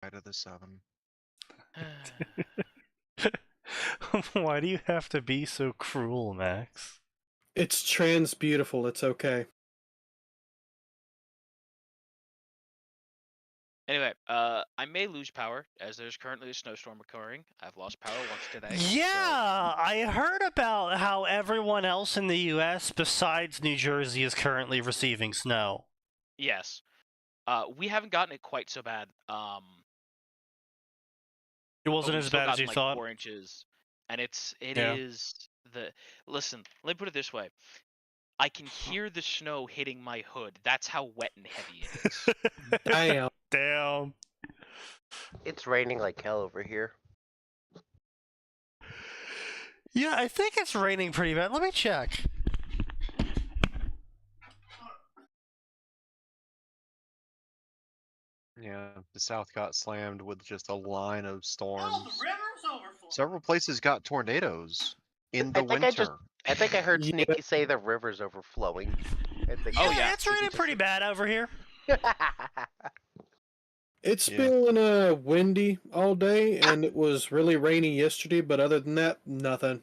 of the 7. Why do you have to be so cruel, Max? It's trans beautiful. It's okay. Anyway, I may lose power as there's currently a snowstorm occurring. I've lost power once today. Yeah, I heard about how everyone else in the U.S. besides New Jersey is currently receiving snow. Yes. We haven't gotten it quite so bad. It wasn't as bad as you like thought. 4 inches, and it Yeah. is the. Listen, let me put it this way. I can hear the snow hitting my hood. That's how wet and heavy it is. Damn. Damn. It's raining like hell over here. Yeah, I think it's raining pretty bad. Let me check. Yeah, the South got slammed with just a line of storms. Oh, the river's overflowing. Several places got tornadoes in the I think I heard Yeah. Sneaky say the river's overflowing. Oh, yeah. It's raining pretty bad over here. It's Yeah. been windy all day, and it was really rainy yesterday. But other than that, nothing.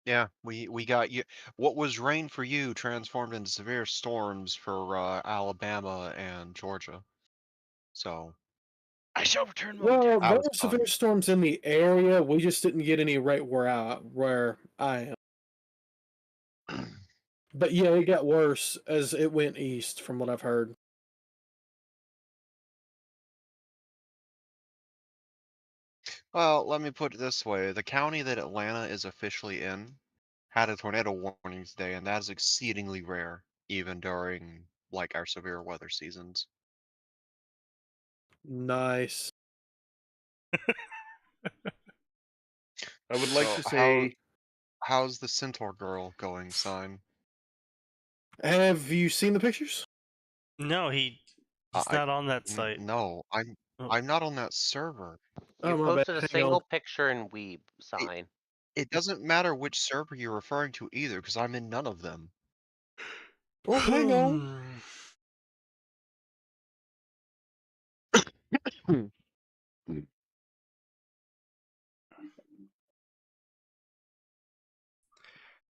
Yeah, we got you. What was rain for you transformed into severe storms for Alabama and Georgia. So I shall return Well, momentarily. That there was were severe storms in the area. We just didn't get any right where I am. But yeah, it got worse as it went east, from what I've heard. well, let me put it this way: the county that Atlanta is officially in had a tornado warning today, and that is exceedingly rare, even during like our severe weather seasons. Nice. I would like So to say, how's the Centaur girl going, Sign? Have you seen the pictures? No, he's not on that site. No, I'm not on that server. You Oh, my bad. posted a Hang single on. picture in Weeb sign. It doesn't matter which server you're referring to either, because I'm in none of them. Well, hang on.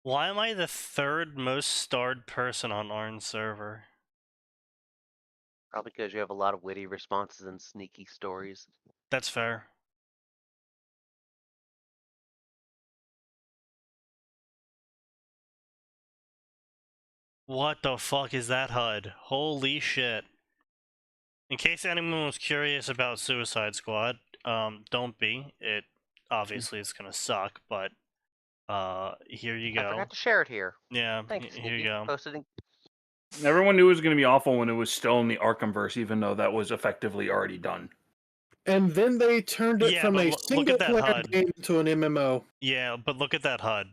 Why am I the third most starred person on Arn's server? Probably because you have a lot of witty responses and sneaky stories. That's fair. What the fuck is that HUD? Holy shit. In case anyone was curious about Suicide Squad, don't be. It obviously is gonna suck, but here you go. I forgot to share it here. Yeah, Thanks, here you Sneaky. go. Posted in... everyone knew it was going to be awful when it was still in the Arkhamverse, even though that was effectively already done. And then they turned it Yeah, from but a look at single that player HUD. game to an MMO. Yeah, but look at that HUD.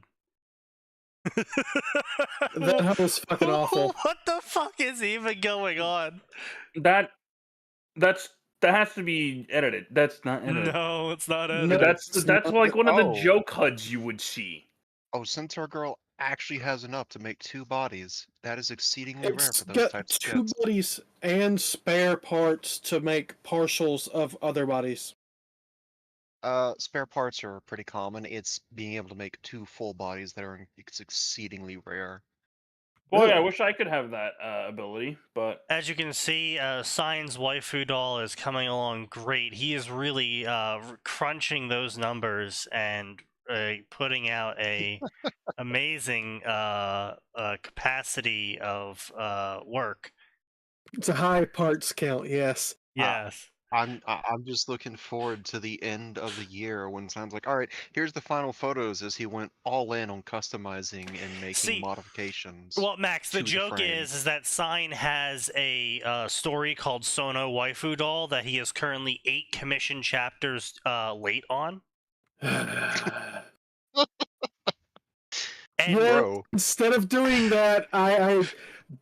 That HUD is fucking awful. What the fuck is even going on? That has to be edited. That's not edited. No, it's not edited. No, That's it's like not. one of the Oh. joke HUDs you would see. Oh, Centaur girl actually has enough to make 2 bodies. That is exceedingly rare It's for those got types of 2 kits. bodies and spare parts to make partials of other bodies. Spare parts are pretty common. It's being able to make 2 full bodies that are exceedingly rare. Boy, I Really? wish I could have that ability, but As you can see, Sign's waifu doll is coming along great. He is really crunching those numbers and putting out a amazing capacity of work. It's a high parts count, yes. Yes. I'm just looking forward to the end of the year when Simon's like, all right, here's the final photos as he went all in on customizing and making modifications. Well, Max, the to the joke frame. is that Sign has a story called Sono Waifu Doll that he is currently 8 commission chapters late on. And yeah, bro, instead of doing that, I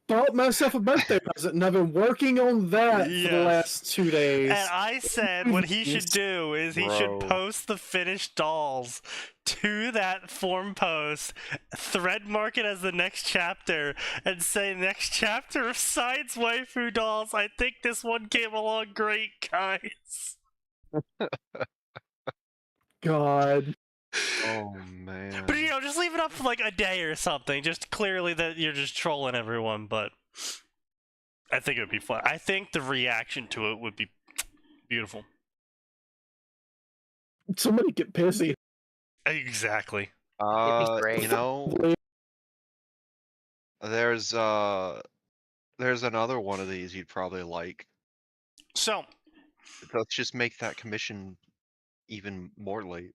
bought myself a birthday present, and I've been working on that for the Yes. last 2 days. And I said what he should do is he should Bro. post the finished dolls to that forum post, thread mark it as the next chapter, and say next chapter of Science Waifu Dolls. I think this one came along great, guys. God. Oh man. But just leave it up for like a day or something. Just clearly that you're just trolling everyone, but I think it would be fun. I think the reaction to it would be beautiful. Somebody get pissy. Exactly. great. You know, there's another one of these you'd probably like. So Let's just make that commission even more late.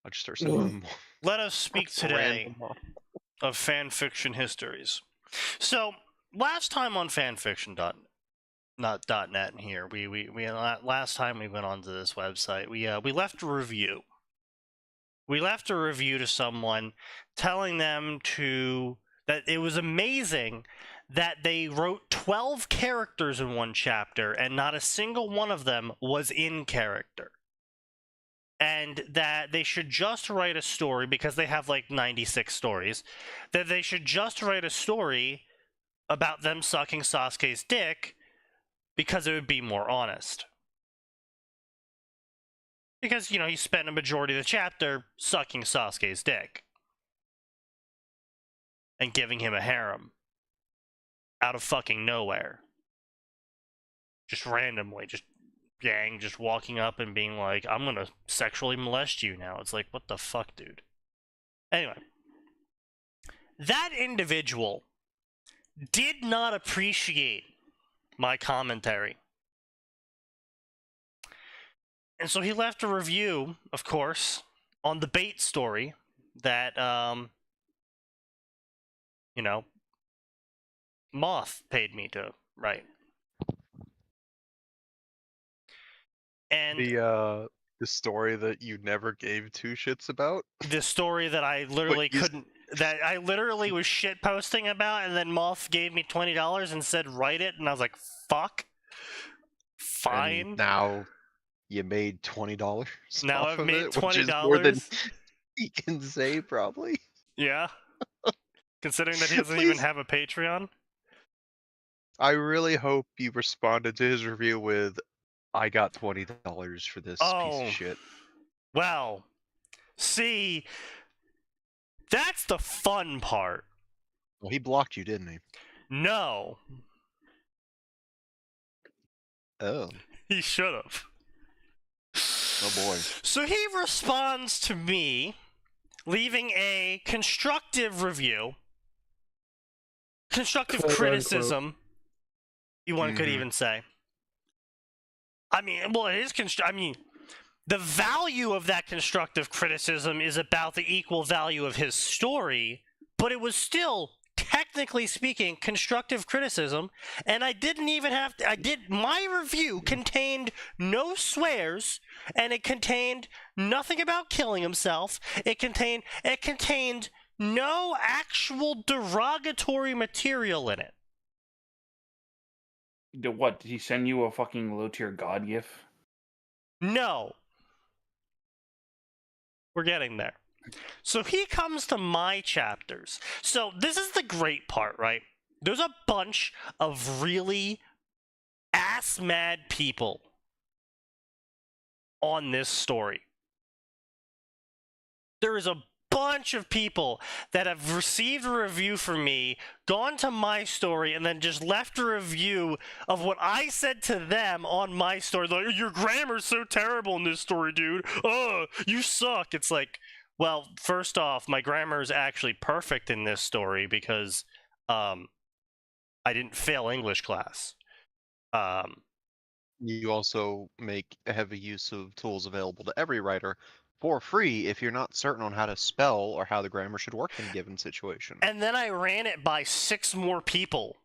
I'll just start Ugh. sending them let us speak today random off. of fanfiction histories. So last time on fanfiction.net here, we last time we went onto this website, we left a review. We left a review to someone telling them that it was amazing that they wrote 12 characters in one chapter and not a single one of them was in character. And that they should just write a story, because they have like 96 stories, that they should just write a story about them sucking Sasuke's dick because it would be more honest. Because, he spent a majority of the chapter sucking Sasuke's dick. And giving him a harem. Out of fucking nowhere. Just randomly, just walking up and being like, I'm gonna sexually molest you now. It's like, what the fuck, dude? Anyway. That individual did not appreciate my commentary. And so he left a review, of course, on the bait story that, Moth paid me to write. And The story that you never gave two shits about. the story that I literally you- couldn't, that I literally was shit posting about, and then Moth gave me $20 and said write it, and I was like, fuck. Fine. And now you made $20. Now off I've of made it, which is more than $20. he can say, probably. Yeah. Considering that he doesn't even Please. have a Patreon. I really hope you responded to his review with, I got $20 for this piece Oh. of shit. Well, see, that's the fun part. Well, he blocked you, didn't he? No, Oh. he should have. Oh boy. So he responds to me, leaving a constructive review, constructive Quote, criticism, one could Mhm. even say. I mean, well, it is the value of that constructive criticism is about the equal value of his story, but it was still, technically speaking, constructive criticism, and I didn't even have to, my review contained no swears, and it contained nothing about killing himself. It contained no actual derogatory material in it. What, did he send you a fucking low-tier god gif? No. We're getting there. So he comes to my chapters. So this is the great part, right? There's a bunch of really ass-mad people on this story. There is a bunch of people that have received a review from me, gone to my story, and then just left a review of what I said to them on my story. Like, your grammar's so terrible in this story, dude. Oh, you suck. It's like, well, first off, my grammar is actually perfect in this story because I didn't fail English class. You also make a heavy use of tools available to every writer for free if you're not certain on how to spell or how the grammar should work in a given situation. And then I ran it by 6 more people.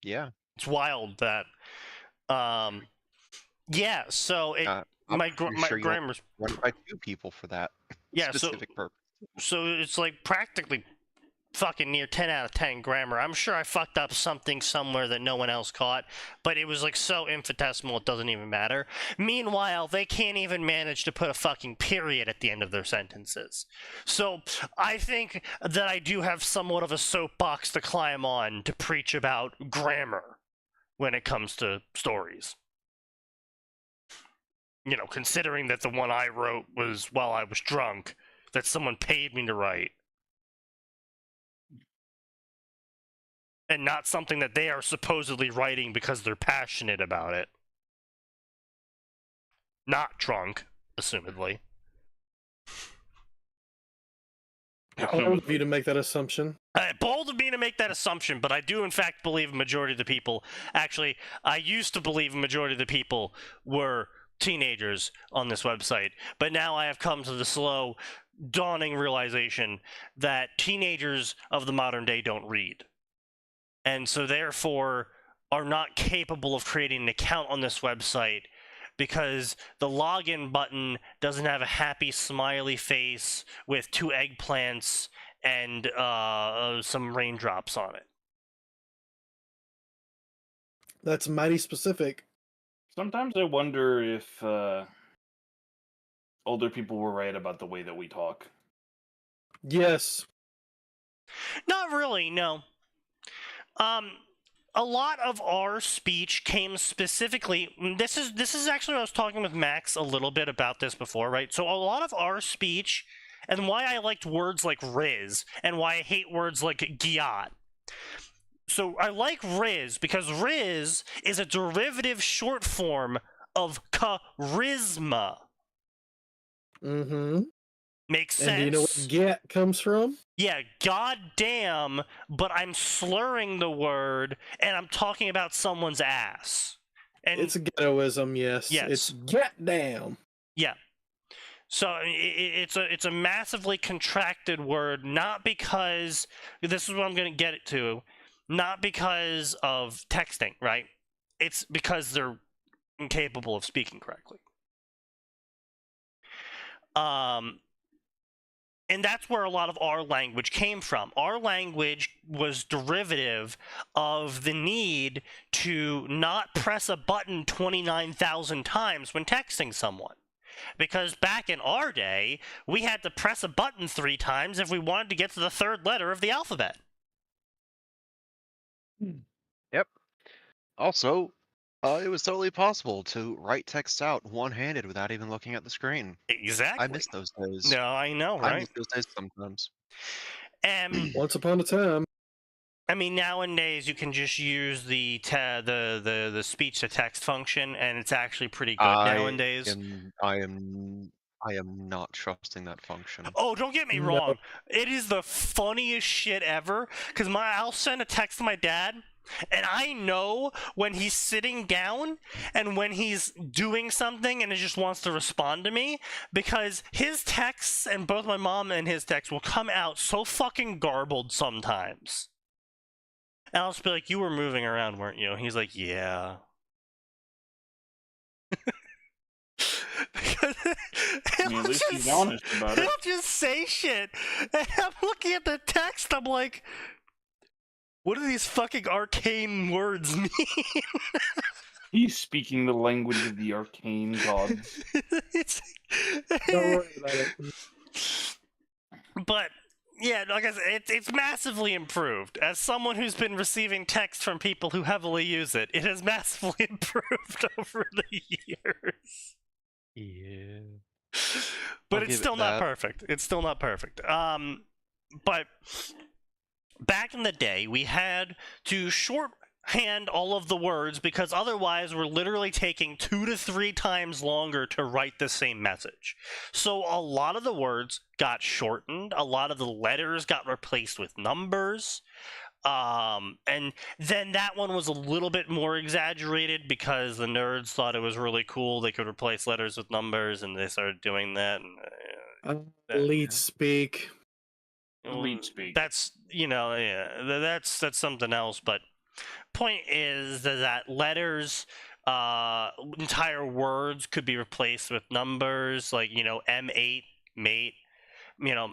Yeah. It's wild that. Yeah, so it my grammar's run it by 2 people for that yeah, specific purpose. so it's like practically fucking near 10 out of 10 grammar. I'm sure I fucked up something somewhere that no one else caught, but it was like so infinitesimal it doesn't even matter. Meanwhile, they can't even manage to put a fucking period at the end of their sentences. So I think that I do have somewhat of a soapbox to climb on to preach about grammar when it comes to stories. You know, considering that the one I wrote was while I was drunk, that someone paid me to write. And not something that they are supposedly writing because they're passionate about it. Not drunk, assumedly. Bold of you to make that assumption. Bold of me to make that assumption, but I do in fact believe a majority of the people, actually, I used to believe a majority of the people were teenagers on this website, but now I have come to the slow, dawning realization that teenagers of the modern day don't read. And so therefore are not capable of creating an account on this website because the login button doesn't have a happy smiley face with 2 eggplants and some raindrops on it. That's mighty specific. Sometimes I wonder if older people were right about the way that we talk. Yes. Not really, no. A lot of our speech came specifically. This is actually what I was talking with Max a little bit about this before, right? So a lot of our speech, and why I liked words like Riz, and why I hate words like Giat. So I like Riz because Riz is a derivative short form of charisma. Mm-hmm. Makes sense. And do you know what get comes from? Yeah, goddamn, but I'm slurring the word and I'm talking about someone's ass. And It's a ghettoism, yes. Yes. It's get down. yeah. So it's a massively contracted word, not because this is what I'm going to get it to, not because of texting, right? It's because they're incapable of speaking correctly. And that's where a lot of our language came from. Our language was derivative of the need to not press a button 29,000 times when texting someone. Because back in our day, we had to press a button 3 times if we wanted to get to the 3rd letter of the alphabet. Yep. Also, it was totally possible to write text out one-handed without even looking at the screen. Exactly. I miss those days. No, I know, I right? miss those days sometimes. And Once upon a time. I mean, nowadays you can just use the speech to text function, and it's actually pretty good nowadays. I am not trusting that function. Oh, don't get me No. wrong. It is the funniest shit ever. Because I'll send a text to my dad, and I know when he's sitting down and when he's doing something and he just wants to respond to me, because his texts and both my mom and his texts will come out so fucking garbled sometimes. And I'll just be like, "You were moving around, weren't you?" And he's like, "Yeah." I mean, at least he's honest about it. He'll just say shit. And I'm looking at the text, I'm like, what do these fucking arcane words mean? He's speaking the language of the arcane gods. Don't worry about it. But yeah, like I said, it's massively improved. As someone who's been receiving text from people who heavily use it, it has massively improved over the years. Yeah. But I'll it's give it still not that. perfect. It's still not perfect. But back in the day, we had to shorthand all of the words because otherwise we're literally taking 2 to 3 times longer to write the same message. So a lot of the words got shortened. A lot of the letters got replaced with numbers. And then that one was a little bit more exaggerated because the nerds thought it was really cool. They could replace letters with numbers, and they started doing that. And, Elite speak. Elite speak. That's, yeah, that's something else. But point is that letters, entire words could be replaced with numbers, like, M8, mate,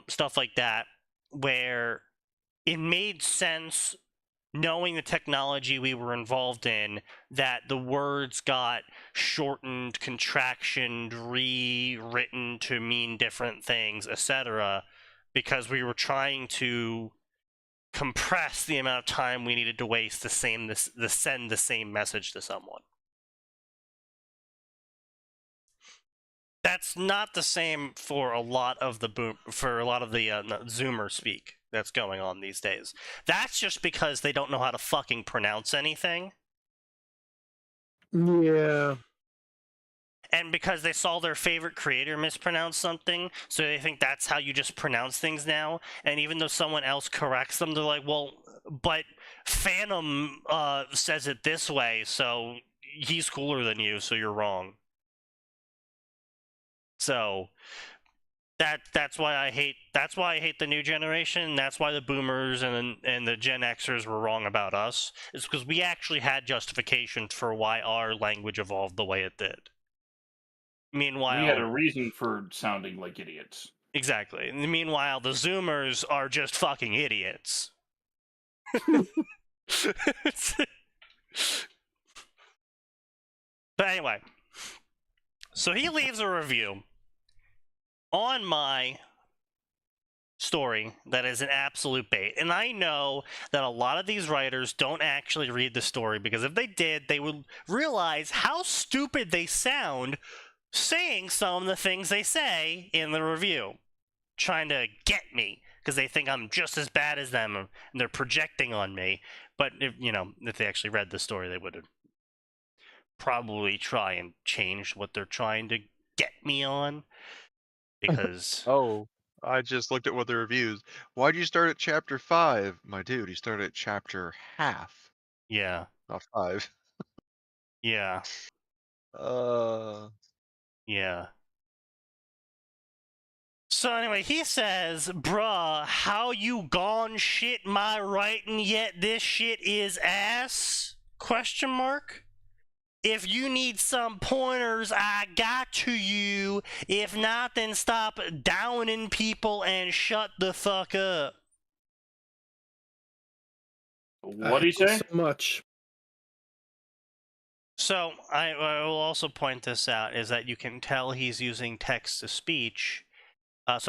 stuff like that, where it made sense, knowing the technology we were involved in, that the words got shortened, contractioned, rewritten to mean different things, etc., because we were trying to compress the amount of time we needed to waste to send the same message to someone. That's not the same for a lot of the Zoomer speak that's going on these days. That's just because they don't know how to fucking pronounce anything. Yeah. And because they saw their favorite creator mispronounce something, so they think that's how you just pronounce things now. And even though someone else corrects them, they're like, well, but Phantom says it this way, so he's cooler than you, so you're wrong. So that's why I hate the new generation. That's why the boomers and the Gen Xers were wrong about us. It's because we actually had justification for why our language evolved the way it did. Meanwhile, we had a reason for sounding like idiots. Exactly. Meanwhile, the Zoomers are just fucking idiots. But anyway, so he leaves a review on my story that is an absolute bait. And I know that a lot of these writers don't actually read the story, because if they did, they would realize how stupid they sound saying some of the things they say in the review, trying to get me because they think I'm just as bad as them and they're projecting on me. But if they actually read the story, they would probably try and change what they're trying to get me on, because Oh, I just looked at what the reviews. Why'd you start at chapter 5? My dude, you started at chapter half, yeah, not 5. yeah, yeah. So anyway, he says, bruh, how you gone shit my writing yet this shit is ass? Question mark. If you need some pointers, I got to you. If not, then stop downing people and shut the fuck up. What'd he say? So much. So I will also point this out, is that you can tell he's using text to speech.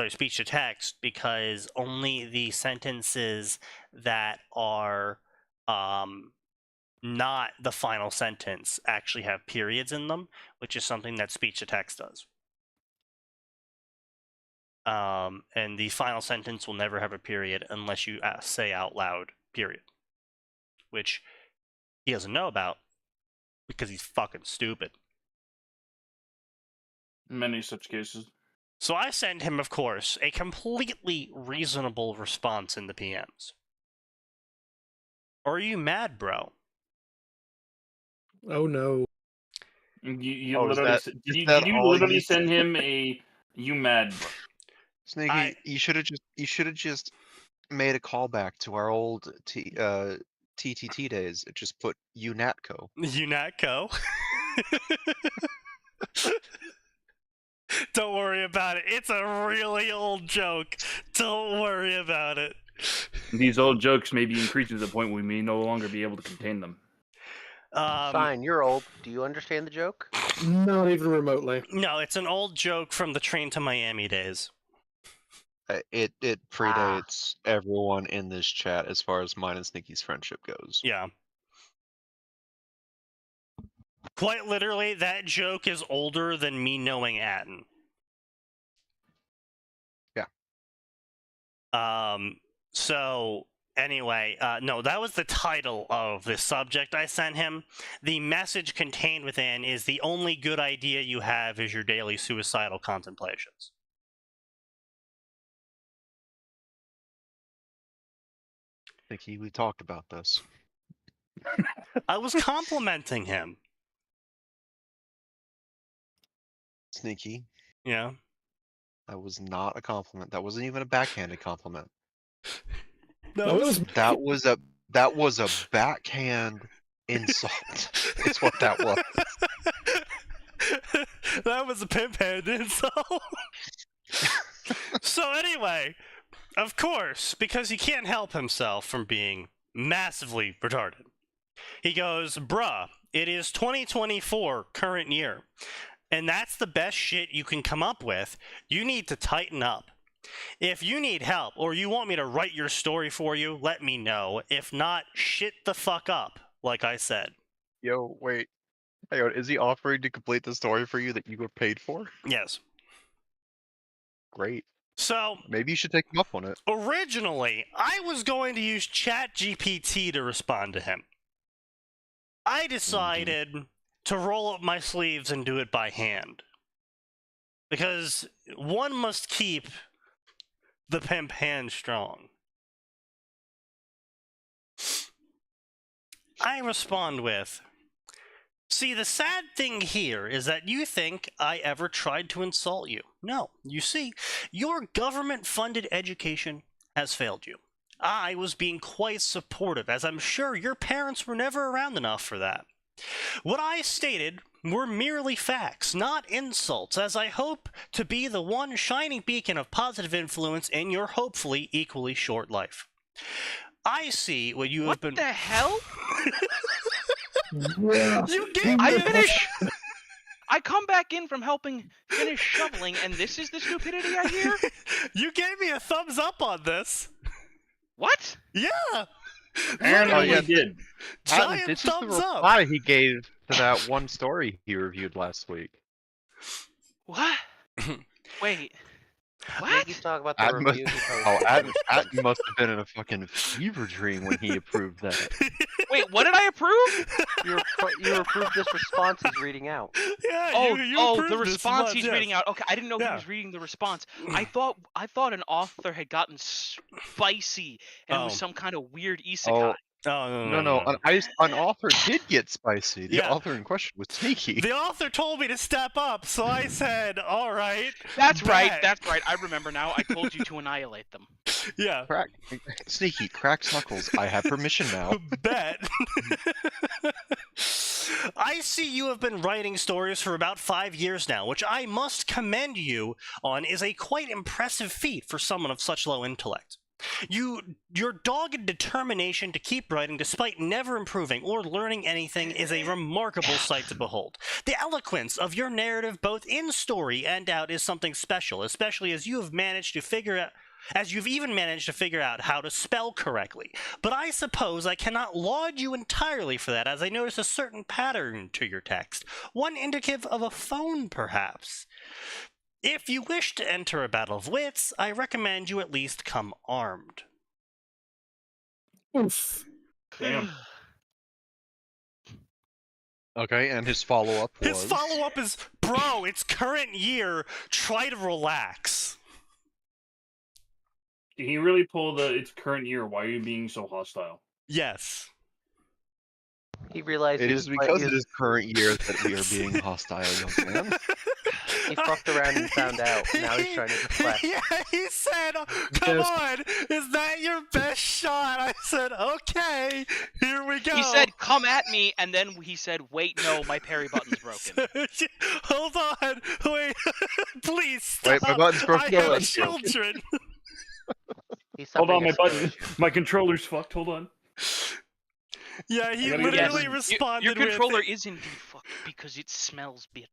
Speech to text, because only the sentences that are not the final sentence actually have periods in them, which is something that speech to text does. And the final sentence will never have a period unless you say out loud, period. Which he doesn't know about because he's fucking stupid. Many such cases. So I send him, of course, a completely reasonable response in the PMs. Are you mad, bro? Oh no. You Oh, is literally, that- did is you that all literally you- send him a "you mad"? Sneaky, you should have just made a callback to our old TTT days. It just put UNATCO. UNATCO. Don't worry about it. It's a really old joke. Don't worry about it. These old jokes may be increased to the point we may no longer be able to contain them. Fine, you're old. Do you understand the joke? Not even remotely. No, it's an old joke from the Train to Miami days. It predates everyone in this chat as far as mine and Sneaky's friendship goes. Yeah. Quite literally, that joke is older than me knowing Atin. Yeah. So anyway, no, that was the title of the subject I sent him. The message contained within is: the only good idea you have is your daily suicidal contemplations. Sneaky, we talked about this. I was complimenting him. Sneaky, Yeah. that was not a compliment. That wasn't even a backhanded compliment. That was... That was a backhand insult. It's what that was. That was a pimp hand insult. So anyway, Of course, because he can't help himself from being massively retarded. He goes, bruh, it is 2024, current year, and that's the best shit you can come up with. You need to tighten up. If you need help, or you want me to write your story for you, let me know. If not, shit the fuck up, like I said. Yo, wait. Hang on, is he offering to complete the story for you that you were paid for? Yes. Great. So, Maybe you should take him up on it. originally, I was going to use ChatGPT to respond to him. I decided to roll up my sleeves and do it by hand. Because one must keep the pimp hand strong. I respond with, see, the sad thing here is that you think I ever tried to insult you. No, you see, your government-funded education has failed you. I was being quite supportive, as I'm sure your parents were never around enough for that. What I stated were merely facts, not insults, as I hope to be the one shining beacon of positive influence in your hopefully equally short life. I see what you have been... What the hell? You gave I me finish. I come back in from helping finish shoveling, and this is the stupidity I hear? You gave me a thumbs up on this. What? Yeah. Apparently yeah. he did. Giant this is the thumbs up. reply he gave to that one story he reviewed last week. What? Wait. Maybe What? he's talking about the Ad must, review he posted. oh, Ad must have been in a fucking fever dream when he approved that. Wait, what did I approve? You approved this response he's reading out. Yeah, Oh, you the approved this response much, he's yes. reading out. Okay, I didn't know Yeah. he was reading the response. I thought an author had gotten spicy and it was Oh. some kind of weird isekai. Oh, No. An author did get spicy. The Yeah. author in question was Sneaky. The author told me to step up, so I said, all right. That's right. bet." That's right. I remember now. I told you to annihilate them. Yeah. Sneaky, cracks knuckles. I have permission now. Bet. I see you have been writing stories for about 5 years now, which I must commend you on is a quite impressive feat for someone of such low intellect. Your dogged determination to keep writing despite never improving or learning anything is a remarkable sight to behold. The eloquence of your narrative both in story and out is something special, especially as you have managed to figure out as you've even managed to figure out how to spell correctly. But I suppose I cannot laud you entirely for that, as I notice a certain pattern to your text, one indicative of a phone, perhaps. If you wish to enter a battle of wits, I recommend you at least come armed. Oof. Damn. Okay, and his follow-up was... His follow-up is, bro, it's current year, try to relax. Did he really pull the it's current year? Why are you being so hostile? Yes. He realized It he is was- because he it is current year that we are being hostile, young man. He fucked around and found out. Now he's trying to deflect. Yeah, he said, come on, is that your best shot? I said, okay, here we go. He said, "Come at me," and then he said, "Wait, no, my parry button's broken." Hold on, wait, please stop. Wait, my button's broken. I have Yeah, children. He's Hold on, suffering my a skill button. issue. My controller's fucked. Hold on. Yeah, he I gotta get literally this. responded Your controller with, is indeed fucked because it smells, bitch.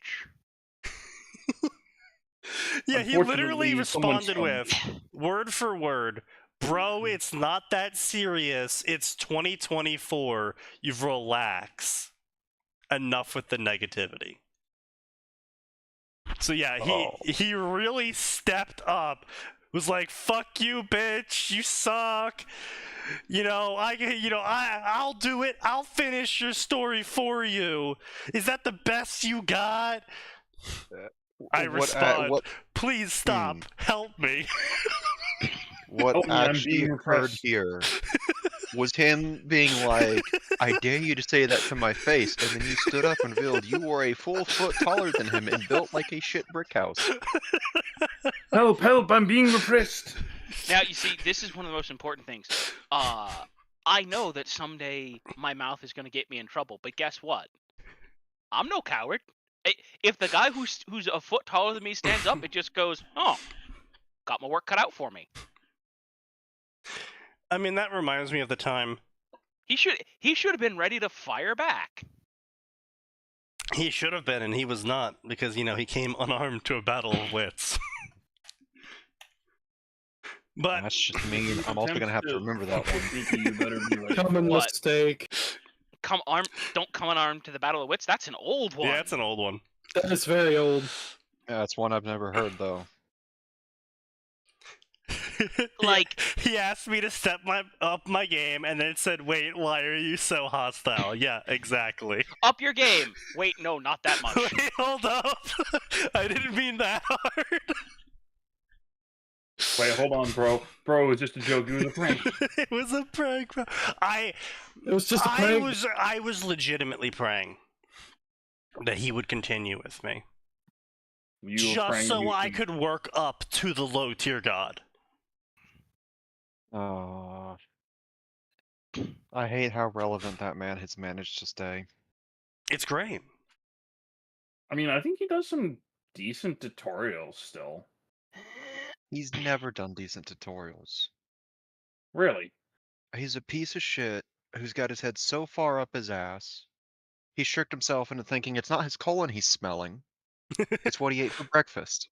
yeah, he literally Unfortunately, someone's responded with, word for word, bro, it's not that serious. It's 2024. You relax. Enough with the negativity. So yeah, he really stepped up. Was like, fuck you, bitch. You suck. I'll do it. I'll finish your story for you. Is that the best you got? I respond, please stop. Help me. What Oh, yeah, I'm actually being occurred repressed. here was him being like, I dare you to say that to my face, and then you stood up and revealed you were a full foot taller than him and built like a shit brick house. Help, help, I'm being repressed. Now, you see, this is one of the most important things. I know that someday my mouth is going to get me in trouble, but guess what? I'm no coward. If the guy who's a foot taller than me stands up, it just goes, oh, got my work cut out for me. I mean, that reminds me of the time He should have been ready to fire back. he should have been, and he was not, because, you know, he came unarmed to a battle of wits. But That's just mean. I'm also gonna have to remember that one. Sneaky, you better be like, Common What? mistake. Don't come unarmed to the Battle of Wits. That's an old one. yeah, it's an old one. That is very old. Yeah, that's one I've never heard though. Like- he asked me to step up my game, and then it said, "Wait, why are you so hostile?" Yeah, exactly. Up your game. Wait, no, not that much. Wait, hold up. I didn't mean that hard. wait, hold on, bro. Bro, it was just a joke. It was a prank. It was a prank. Bro. It was just a prank. I was legitimately praying that he would continue with me, You were just praying so you I could work up to the low tier god. Oh, I hate how relevant that man has managed to stay. It's great. I mean, I think he does some decent tutorials still. He's never done decent tutorials. Really? He's a piece of shit who's got his head so far up his ass. He tricked himself into thinking it's not his colon he's smelling. It's what he ate for breakfast.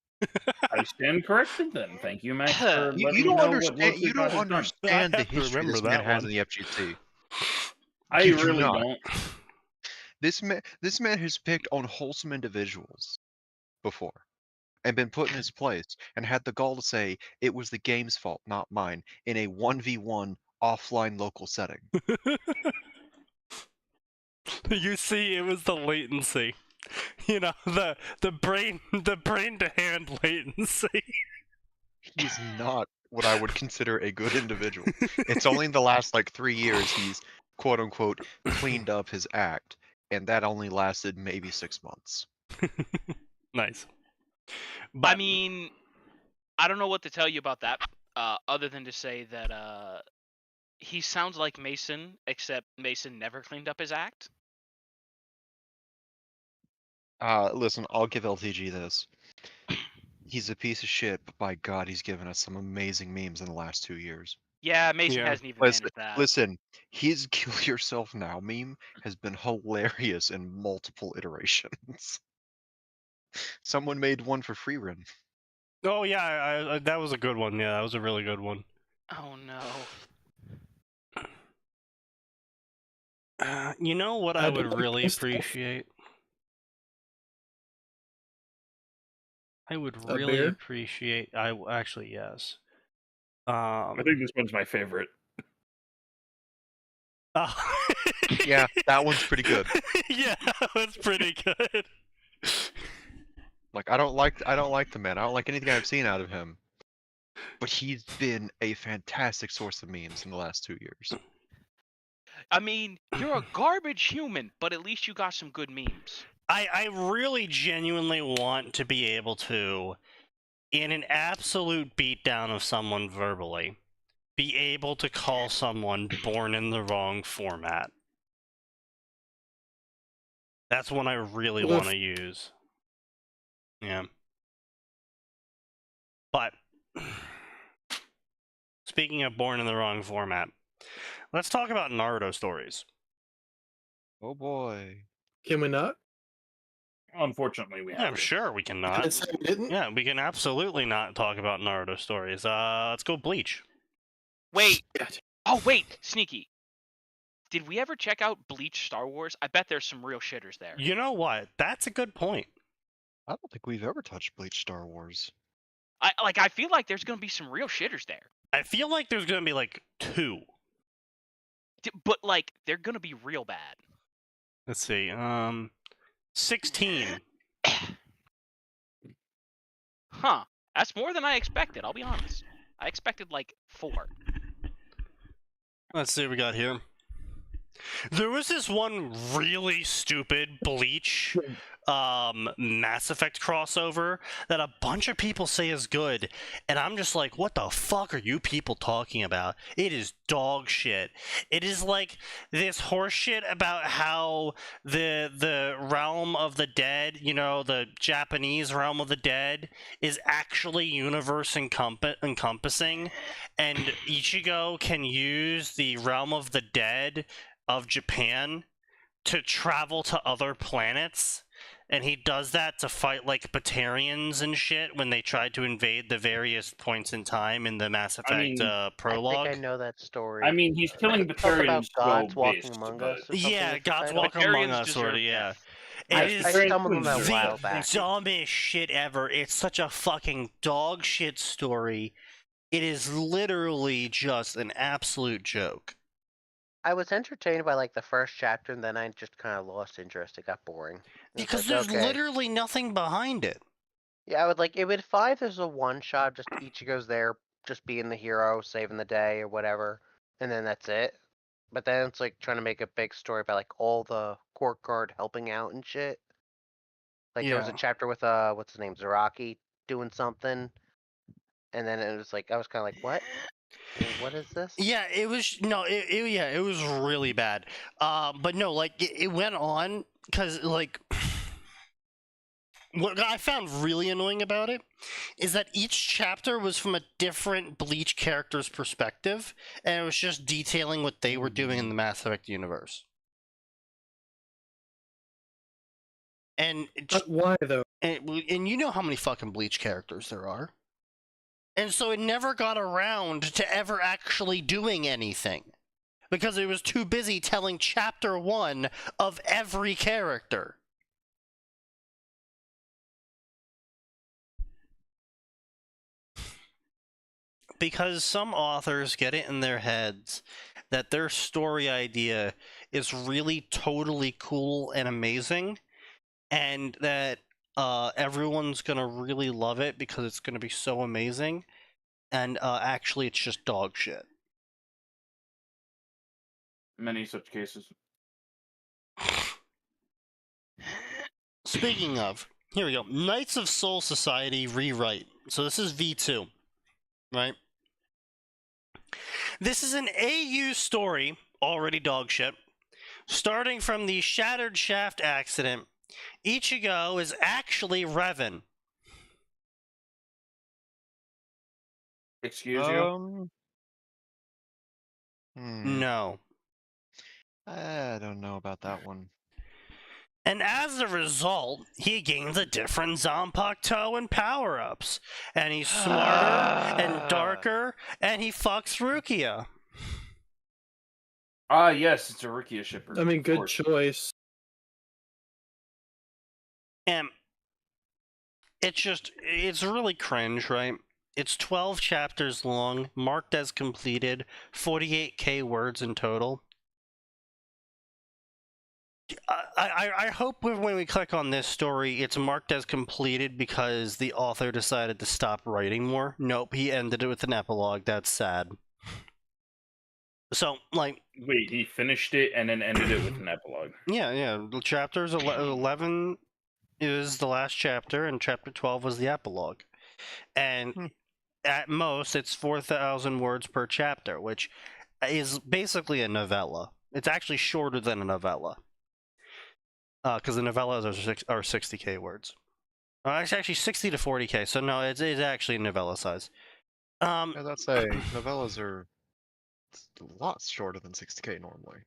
I stand corrected then. Thank you, Max, for You, letting you me don't know understand. what You don't has done. understand I the have to history remember this man that has one. in the FGC. I You do really not. don't. This man has picked on wholesome individuals before, and been put in his place, and had the gall to say it was the game's fault, not mine, in a 1v1 offline local setting. You see, it was the latency. You know, the brain to hand latency. He's not what I would consider a good individual. It's only in the last like 3 years he's quote unquote cleaned up his act, and that only lasted maybe 6 months. Nice. I But mean, I don't know what to tell you about that, other than to say that he sounds like Mason, except Mason never cleaned up his act. Listen, I'll give LTG this. He's a piece of shit, but by God, he's given us some amazing memes in the last 2 years. Yeah, Mason Yeah. hasn't even Listen, managed that. listen, his "kill yourself now" meme has been hilarious in multiple iterations. Someone made one for free run. oh yeah, I that was a good one. Yeah, that was a really good one. Oh no. You know what I I would don't really like this stuff. appreciate? I would A really beer? appreciate. Actually, yes. I think this one's my favorite. Oh. Yeah, that one's pretty good. Yeah, that was pretty good. Like I don't like the man. I don't like anything I've seen out of him. But he's been a fantastic source of memes in the last 2 years. I mean, you're a garbage human, but at least you got some good memes. I really genuinely want to be able to, in an absolute beatdown of someone verbally, be able to call someone born in the wrong format. That's one I really want to use. Yeah. But, speaking of born in the wrong format, let's talk about Naruto stories. Oh boy. Can we not? Unfortunately, we have. I'm sure we I cannot. didn't say we didn't. Yeah, we can absolutely not talk about Naruto stories. Let's go Bleach. Wait. Gotcha. Oh wait, Sneaky. Did we ever check out Bleach Star Wars? I bet there's some real shitters there. You know what? That's a good point. I don't think we've ever touched Bleach Star Wars. I feel like there's gonna be some real shitters there. I feel like there's gonna be like 2. But like they're gonna be real bad. Let's see. 16. Huh. That's more than I expected, I'll be honest. I expected like 4. Let's see what we got here. There was this one really stupid Bleach Mass Effect crossover that a bunch of people say is good, and I'm just like, what the fuck are you people talking about? It is dog shit. It is like this horse shit about how the realm of the dead, you know, the Japanese realm of the dead, is actually universe encompassing, and Ichigo can use the realm of the dead of Japan to travel to other planets, and he does that to fight like Batarians and shit when they tried to invade the various points in time in the Mass Effect prologue. I think I know that story. I mean, he's killing Talk about Batarians gods walking based, among but... us. Or something Yeah, like the Gods title? Walk Among Batarians Us, deserve sort of, yeah. death. It I is stumbled on that a the while back. dumbest shit ever. It's such a fucking dog shit story. It is literally just an absolute joke. I was entertained by like the first chapter, and then I just kind of lost interest. It got boring. Because there's literally nothing behind it. Yeah, I would like it would fine if there's a one shot, just Ichigo's there, just being the hero, saving the day or whatever, and then that's it. But then it's like trying to make a big story about like all the court guard helping out and shit. Like there was a chapter with what's his name, Zaraki doing something, and then it was like I was kind of like, what? What is this? Yeah, it was it was really bad. But no, like it went on because like what I found really annoying about it is that each chapter was from a different Bleach character's perspective, and it was just detailing what they were doing in the Mass Effect universe. And But why though? and you know how many fucking Bleach characters there are. And so it never got around to ever actually doing anything. Because it was too busy telling chapter 1 of every character. Because some authors get it in their heads that their story idea is really totally cool and amazing, and that everyone's gonna really love it because it's gonna be so amazing, and actually it's just dog shit. Many such cases. Speaking of, here we go. Knights of Soul Society rewrite. So this is V2, right? This is an AU story, already dog shit. Starting from the Shattered Shaft accident, Ichigo is actually Revan. Excuse you? No. I don't know about that one. And as a result, he gains a different Zanpakuto and power-ups. And he's smarter and darker, and he fucks Rukia. Ah, yes, it's a Rukia shipper. I mean, of good course. choice. And it's really cringe, right? It's 12 chapters long, marked as completed, 48k words in total. I hope when we click on this story, it's marked as completed because the author decided to stop writing more. Nope, he ended it with an epilogue. That's sad. So, like... Wait, he finished it and then ended it with an epilogue. Yeah. Chapters 11 is the last chapter, and chapter 12 was the epilogue. And at most, it's 4,000 words per chapter, which is basically a novella. It's actually shorter than a novella. Because the novellas are 60k words. It's actually 60 to 40k, so no, it's actually novella size. Yeah, that's a novellas are a lot shorter than 60k normally.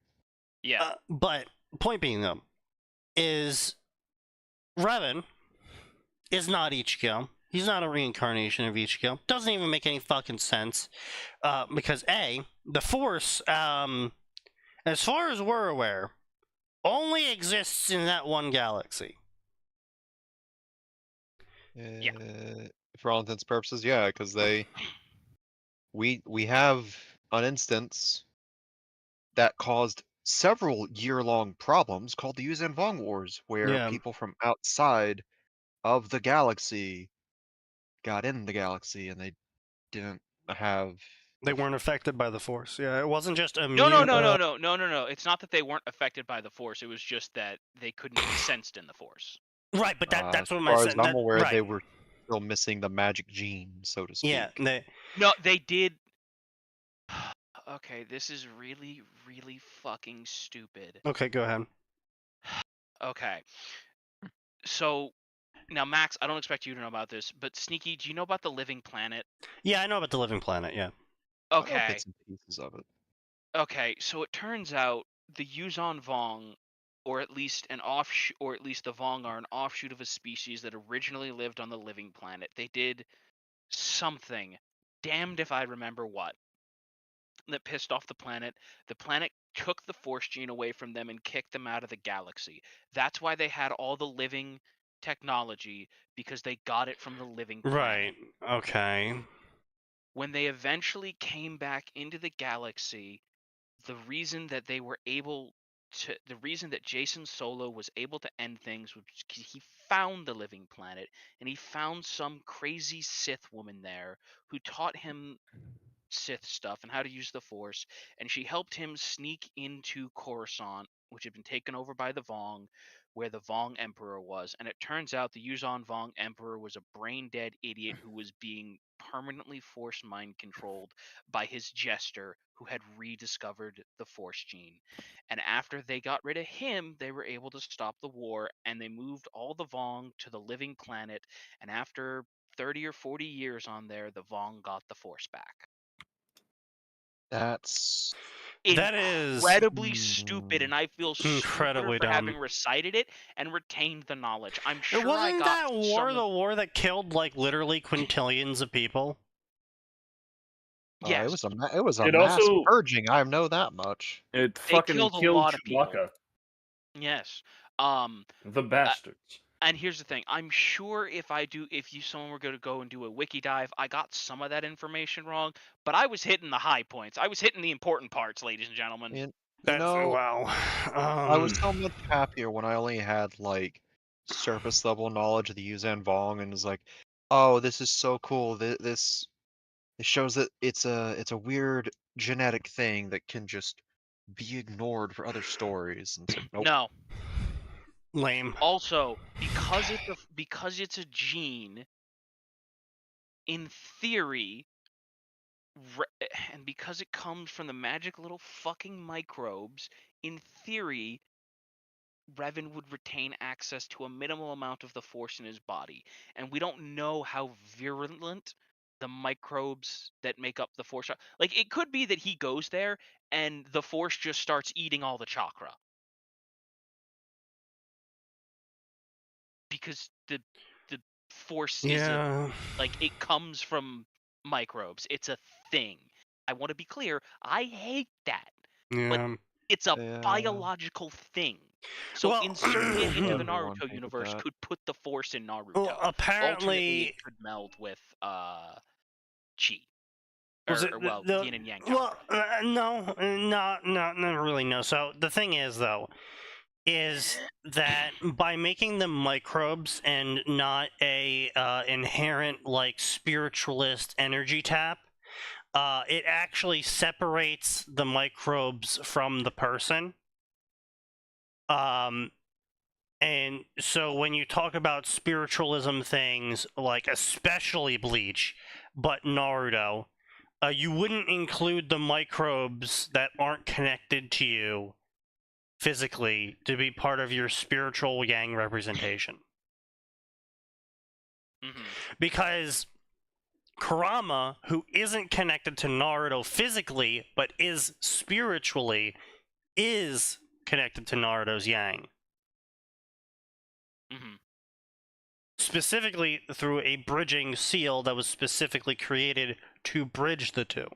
Yeah. But point being though, is Revan is not Ichigo. He's not a reincarnation of Ichigo. Doesn't even make any fucking sense. Because A, the Force, as far as we're aware, only exists in that one galaxy. Yeah. For all intents and purposes, yeah, because we have an instance that caused several year-long problems called the Yuzan Vong Wars, where people from outside of the galaxy got in the galaxy and they didn't have... They weren't affected by the Force. Yeah, it wasn't just immune. No. It's not that they weren't affected by the Force. It was just that they couldn't be sensed in the Force. Right, but that's As what far as saying. I'm aware, Right. they were still missing the magic gene, so to speak. Yeah. No, they did. Okay, this is really, really fucking stupid. Okay, go ahead. Okay. So, now Max, I don't expect you to know about this, but Sneaky, do you know about the living planet? Yeah, I know about the living planet. Yeah. I know Okay. bits and pieces of it. Okay, so it turns out the Yuzon Vong, or at least an offshoot, or at least the Vong are an offshoot of a species that originally lived on the living planet. They did something, damned if I remember what, that pissed off the planet. The planet took the force gene away from them and kicked them out of the galaxy. That's why they had all the living technology, because they got it from the living planet. Right. Okay. When they eventually came back into the galaxy, the reason that the reason that Jason Solo was able to end things was because he found the living planet, and he found some crazy Sith woman there who taught him Sith stuff and how to use the Force, and she helped him sneak into Coruscant, which had been taken over by the Vong, where the Vong Emperor was. And it turns out the Yuzon Vong Emperor was a brain-dead idiot who was being permanently Force mind-controlled by his jester, who had rediscovered the Force gene. And after they got rid of him, they were able to stop the war, and they moved all the Vong to the living planet, and after 30 or 40 years on there, the Vong got the Force back. That's That is Incredibly stupid, and I feel incredibly stupider for having dumb. recited it and retained the knowledge. I'm sure I Wasn't got that war some. the war that killed like literally quintillions of people? it Yes, was a It mass also- purging. I know that much. It they fucking killed a killed lot of people. Chewbacca. Yes. The bastards. And here's the thing. I'm sure if someone were going to go and do a wiki dive, I got some of that information wrong, but I was hitting the high points. I was hitting the important parts, ladies and gentlemen. And, you That's know, wow. I was so much happier when I only had like surface level knowledge of the Yuzan Vong and was like, oh, this is so cool. This it shows that it's a weird genetic thing that can just be ignored for other stories. And it's like, nope. No. Lame. Also, because it's a gene, in theory, and because it comes from the magic little fucking microbes, in theory, Revan would retain access to a minimal amount of the Force in his body. And we don't know how virulent the microbes that make up the Force are. Like, it could be that he goes there and the Force just starts eating all the chakra. Because the Force isn't, like, it comes from microbes. It's a thing. I want to be clear, I hate that. Yeah. It's a Yeah. biological thing. So Well, inserting it into the Everyone Naruto hated universe that. could put the Force in Naruto. Well, Alternately, apparently, it could meld with Chi. was Or, it well, the Yin and Yang. well, no, not really. No. So the thing is, though, is that by making them microbes and not a inherent like spiritualist energy tap, it actually separates the microbes from the person. And so when you talk about spiritualism things, like especially Bleach, but Naruto, you wouldn't include the microbes that aren't connected to you physically to be part of your spiritual yang representation. Mm-hmm. Because Kurama, who isn't connected to Naruto physically, but is spiritually, is connected to Naruto's yang. Mm-hmm. Specifically through a bridging seal that was specifically created to bridge the two.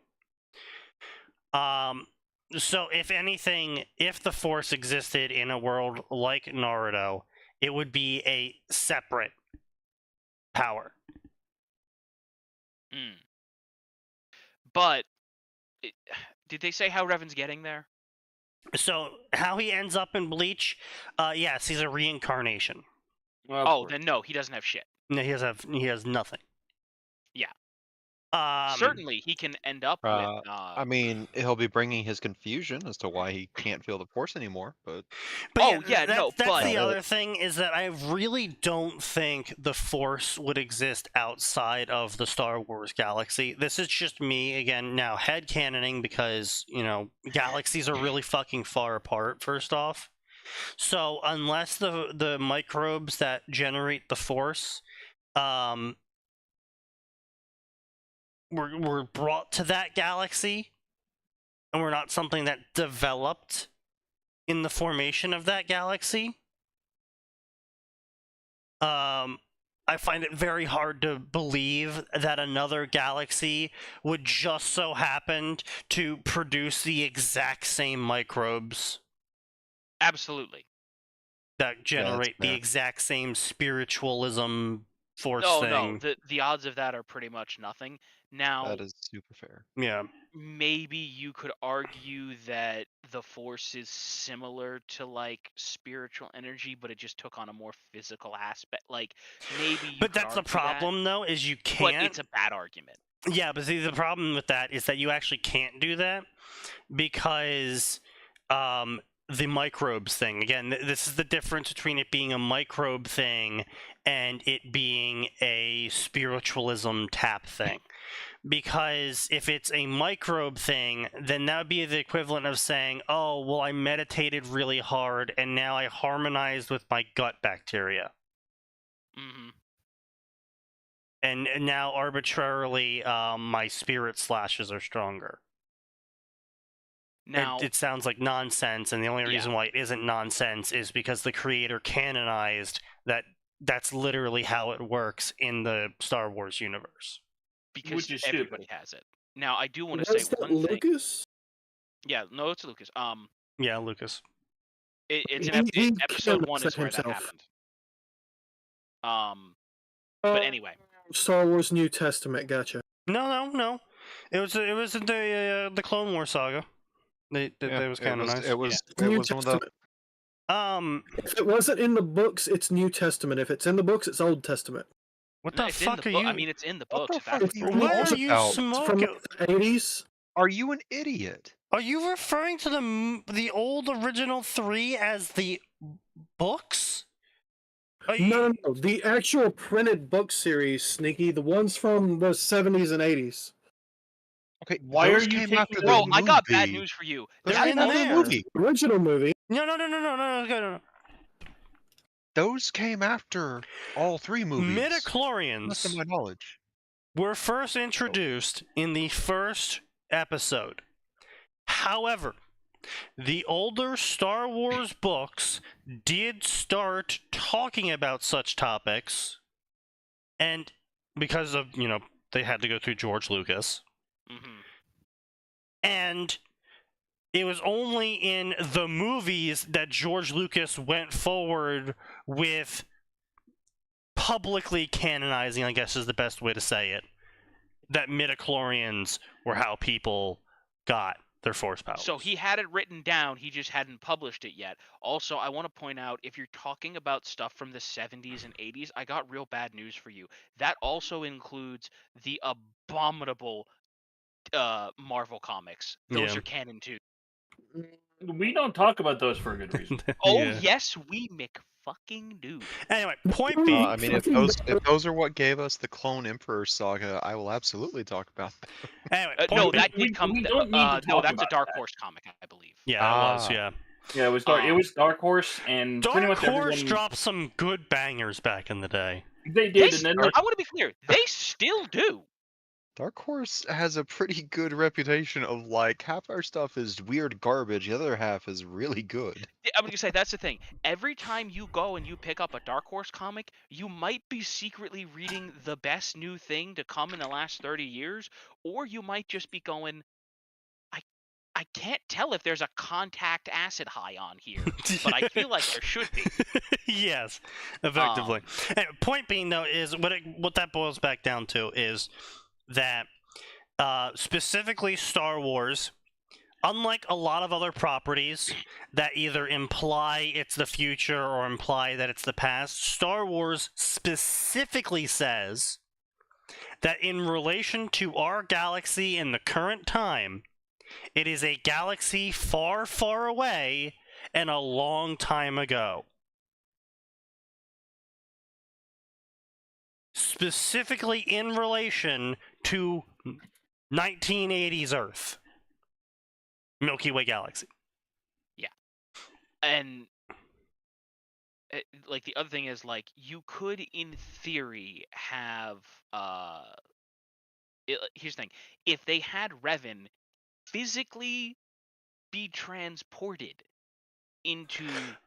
So if anything, if the Force existed in a world like Naruto, it would be a separate power. But did they say how Revan's getting there? So how he ends up in Bleach, yes, he's a reincarnation. Well, then no, he doesn't have shit. No, he has nothing. Yeah. Certainly, he can end up with. I mean, he'll be bringing his confusion as to why he can't feel the Force anymore, but But Oh, yeah, no, that's but- the Not other thing is that I really don't think the Force would exist outside of the Star Wars galaxy. This is just me again now headcanoning because galaxies are really fucking far apart. First off, so unless the microbes that generate the Force, were brought to that galaxy, and were not something that developed in the formation of that galaxy, I find it very hard to believe that another galaxy would just so happen to produce the exact same microbes Absolutely. that generate the fair. exact same spiritualism Force No, thing. no. The odds of that are pretty much nothing. Now, that is super fair. Yeah. maybe you could argue that the Force is similar to like spiritual energy, but it just took on a more physical aspect. Like maybe you But could that's the argue that, problem, though, is you but can't. it's a bad argument. Yeah, but see, the problem with that is that you actually can't do that because the microbes thing. Again, this is the difference between it being a microbe thing and it being a spiritualism tap thing. Because if it's a microbe thing, then that would be the equivalent of saying, oh, well, I meditated really hard and now I harmonized with my gut bacteria. Hmm. And now arbitrarily my spirit slashes are stronger. Now, It sounds like nonsense, and the only Yeah. reason why it isn't nonsense is because the creator canonized that that's literally how it works in the Star Wars universe. because Which is everybody stupid. has it. Now, I do want to Was say that one thing. Lucas? Yeah, no, it's Lucas. Yeah, Lucas. It's He episode canonized 1 it is where that himself. happened. But anyway, Star Wars New Testament, gotcha. No. It was in the Clone Wars saga. That was canonized. It was New one of the Testament. What If it wasn't in the books, it's New Testament. If it's in the books, it's Old Testament. the it's in fuck the are book. you? I mean, it's in the What books. the if fuck that's are you what What What on are you about? It's from smoking? the 80s. Are you an idiot? Are you referring to the old original 3 as the books? Are you- No, the actual printed book series, Sneaky, the ones from the 70s and 80s. Okay, Why those are you came taking after the- the Bro, movie. I got bad news for you. Those They're came in after the there. movie. Original movie. No. Those came after all 3 movies. Not to Midichlorians my knowledge. were first introduced in the first episode. However, the older Star Wars books did start talking about such topics, and because of, they had to go through George Lucas, Hmm. and it was only in the movies that George Lucas went forward with publicly canonizing, I guess is the best way to say it, that midichlorians were how people got their Force powers. So he had it written down, he just hadn't published it yet. Also, I want to point out, if you're talking about stuff from the 70s and 80s, I got real bad news for you. That also includes the abominable Marvel comics. Those Yeah. are canon too. We don't talk about those for a good reason. Oh Yeah. yes, we fucking do. Anyway, point being, I mean, if those are what gave us the Clone Emperor saga, I will absolutely talk about that. anyway, No, point being, that did come. we don't need to No, talk that's a about Dark that. Horse comic, I believe. yeah, that was, Ah. yeah. Yeah, it was Dark. It was Dark Horse, and pretty Dark much Horse everyone. dropped some good bangers back in the day. They They did, and then like, I want to be clear. They still do. Dark Horse has a pretty good reputation of like half our stuff is weird garbage, the other half is really good. I'm gonna say that's the thing. Every time you go and you pick up a Dark Horse comic, you might be secretly reading the best new thing to come in the last 30 years, or you might just be going, I can't tell if there's a contact acid high on here, but I feel like there should be. Yes, effectively. Anyway, point being, though, is what that boils back down to is that specifically Star Wars, unlike a lot of other properties that either imply it's the future or imply that it's the past, Star Wars specifically says that in relation to our galaxy in the current time, it is a galaxy far, far away and a long time ago. Specifically in relation to 1980s Earth. Milky Way galaxy. And like the other thing is, like, you could in theory have here's the thing. If they had Revan physically be transported into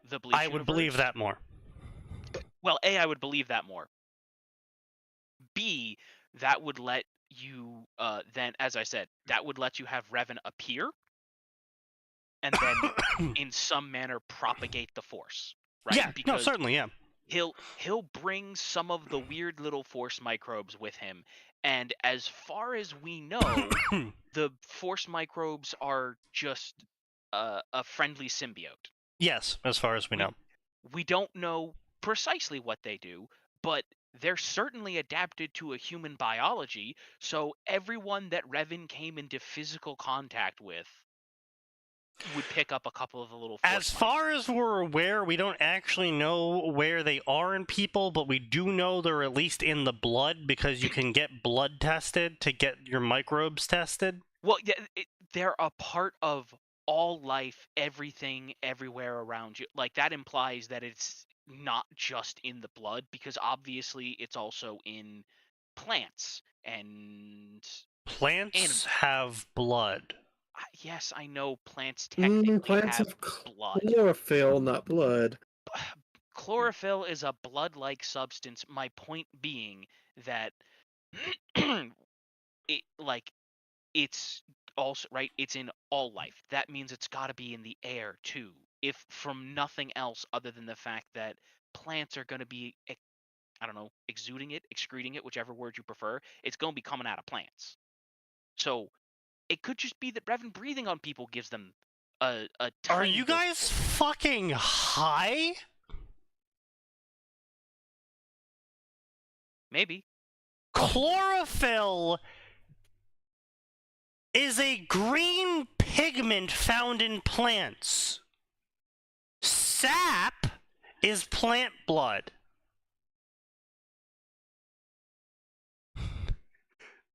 the Bleach I would believe universe, that more. well, A, I would believe that more. B, that would let you then, as I said, that would let you have Revan appear and then in some manner propagate the Force, right? Yeah, no, Because certainly, yeah. he'll bring some of the weird little Force microbes with him, and as far as we know, the Force microbes are just a friendly symbiote. Yes, as far as we know. We don't know precisely what they do, but they're certainly adapted to a human biology, so everyone that Revan came into physical contact with would pick up a couple of the little Force As far as we're aware, we don't actually know where they are in people, but we do know they're at least in the blood because you can get blood tested to get your microbes tested. Well, yeah, they're a part of all life, everything, everywhere around you. Like, that implies that it's not just in the blood, because obviously it's also in plants and Plants have blood. yes, I know plants technically Plants have have blood. chlorophyll, not blood. Chlorophyll is a blood-like substance. My point being that it's also right. It's in all life. That means it's got to be in the air too. If from nothing else other than the fact that plants are going to be, I don't know, exuding it, excreting it, whichever word you prefer, it's going to be coming out of plants. So it could just be that Revan breathing on people gives them a tiny Are you dose of guys fucking high? maybe. Chlorophyll is a green pigment found in plants. Sap is plant blood.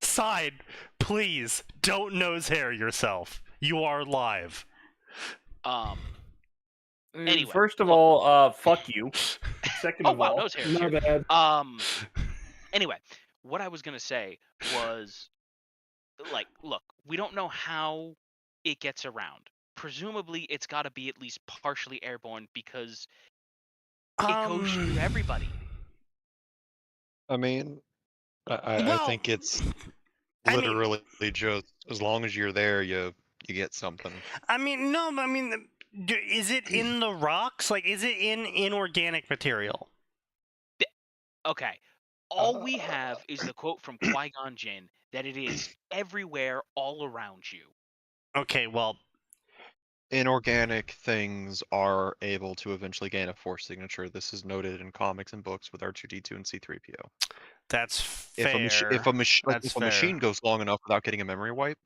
Side, please don't nose hair yourself. You are live. Anyway, First of all, fuck you. Second oh of wow, all, nose hair. My Here. bad. Anyway, what I was gonna say was, like, look, we don't know how it gets around. Presumably, it's got to be at least partially airborne because it goes through everybody. I mean, I Well, think it's I mean- literally just as long as you're there, you get something. I mean, no, I mean, is it in the rocks? Like, is it in inorganic material? Okay, all we have is the quote from Qui-Gon Jinn that it is everywhere, all around you. Okay, well, Inorganic things are able to eventually gain a force signature. This is noted in comics and books with R2-D2 and C-3PO. that's If fair. a That's fair. machine goes long enough without getting a memory wipe,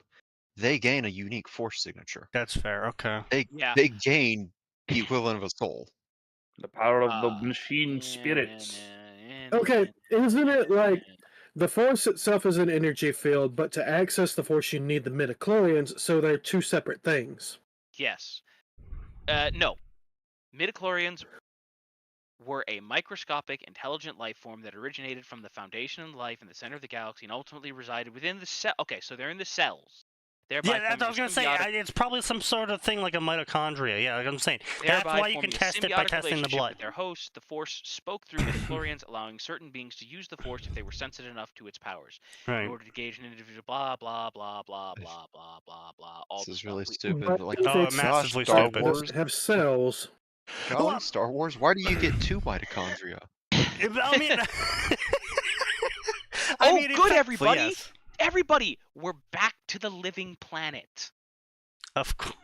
they gain a unique force signature. That's fair. Okay. They gain the equivalent of a soul. the power of the machine spirits. Okay, isn't it like the Force itself is an energy field, but to access the Force you need the midichlorians, so they're two separate things? Yes. No. Midichlorians were a microscopic, intelligent life form that originated from the foundation of life in the center of the galaxy and ultimately resided within the cell. Okay, so they're in the cells. Thereby Yeah, that's what I was gonna say. It's probably some sort of thing like a mitochondria. Yeah, like I'm saying. That's why you can test it by testing the blood. With their host, the Force spoke through midichlorians, allowing certain beings to use the Force if they were sensitive enough to its powers. Right. In order to gauge an individual, blah blah blah blah blah blah blah blah. All This the is stuff really we- stupid. But Like, if Oh, it's massively Star stupid. Wars. have cells. Golly, Well- Star Wars. Why do you get two mitochondria? I mean, Oh, in good, fact, everybody! yes. Everybody, we're back to the living planet. Of course.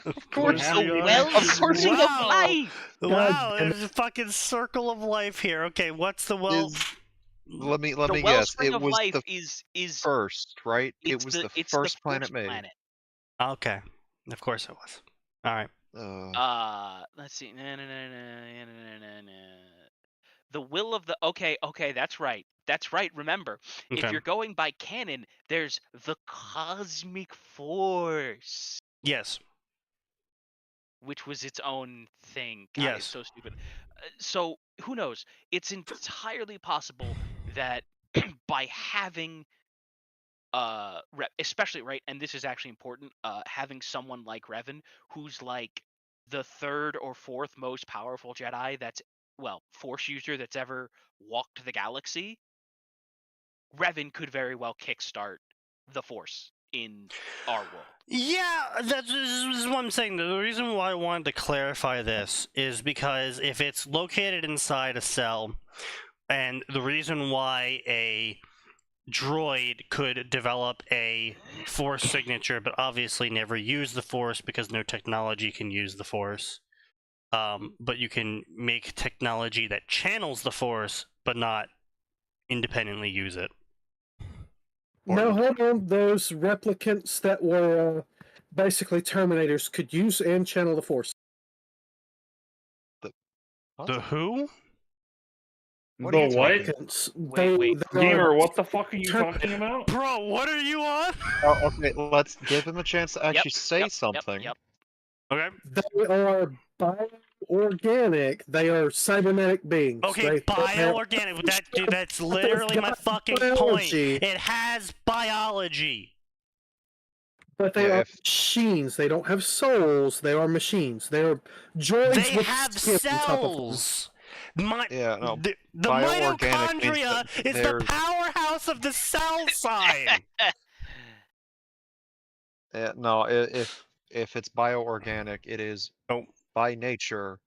Of course The we are. wellspring of Wow. life. Wow, damn there's a fucking circle of life here. Okay, what's the well? Let me The guess. wellspring It of was life the is first, right? It it's was the the it's first the planet first made. planet. Okay, of course it was. All right. Let's see. The will of the okay, that's right. That's right. Remember, if Okay. you're going by canon, there's the cosmic force, Yes. which was its own thing. God, Yes. it's so stupid. So who knows? It's entirely possible that by having especially right, and this is actually important, having someone like Revan, who's like the third or fourth most powerful Jedi Force user that's ever walked the galaxy. Revan could very well kickstart the Force in our world. Yeah, this is what I'm saying. The reason why I wanted to clarify this is because if it's located inside a cell, and the reason why a droid could develop a Force signature, but obviously never use the Force because no technology can use the Force. But you can make technology that channels the Force, but not independently use it. No, hold on. Those replicants that were basically Terminators could use and channel the Force. What? The who? What are you The what? talking Replicants. Wait. They Gamer, are what the fuck are you Terminator. talking about? Bro, what are you on? Oh, okay, let's give him a chance to actually say something. Yep. Okay. They are bio-organic. They are cybernetic beings. Okay, They have bioorganic. That's literally my got fucking point. biology. It has biology. But they Yeah, are machines. They don't have souls. They are machines. They are droids They with have skin on top of them. cells. Yeah, no, The bioorganic means mitochondria that is the they're- powerhouse of the cell sign. Yeah, no, if it's bioorganic, it is Oh. by nature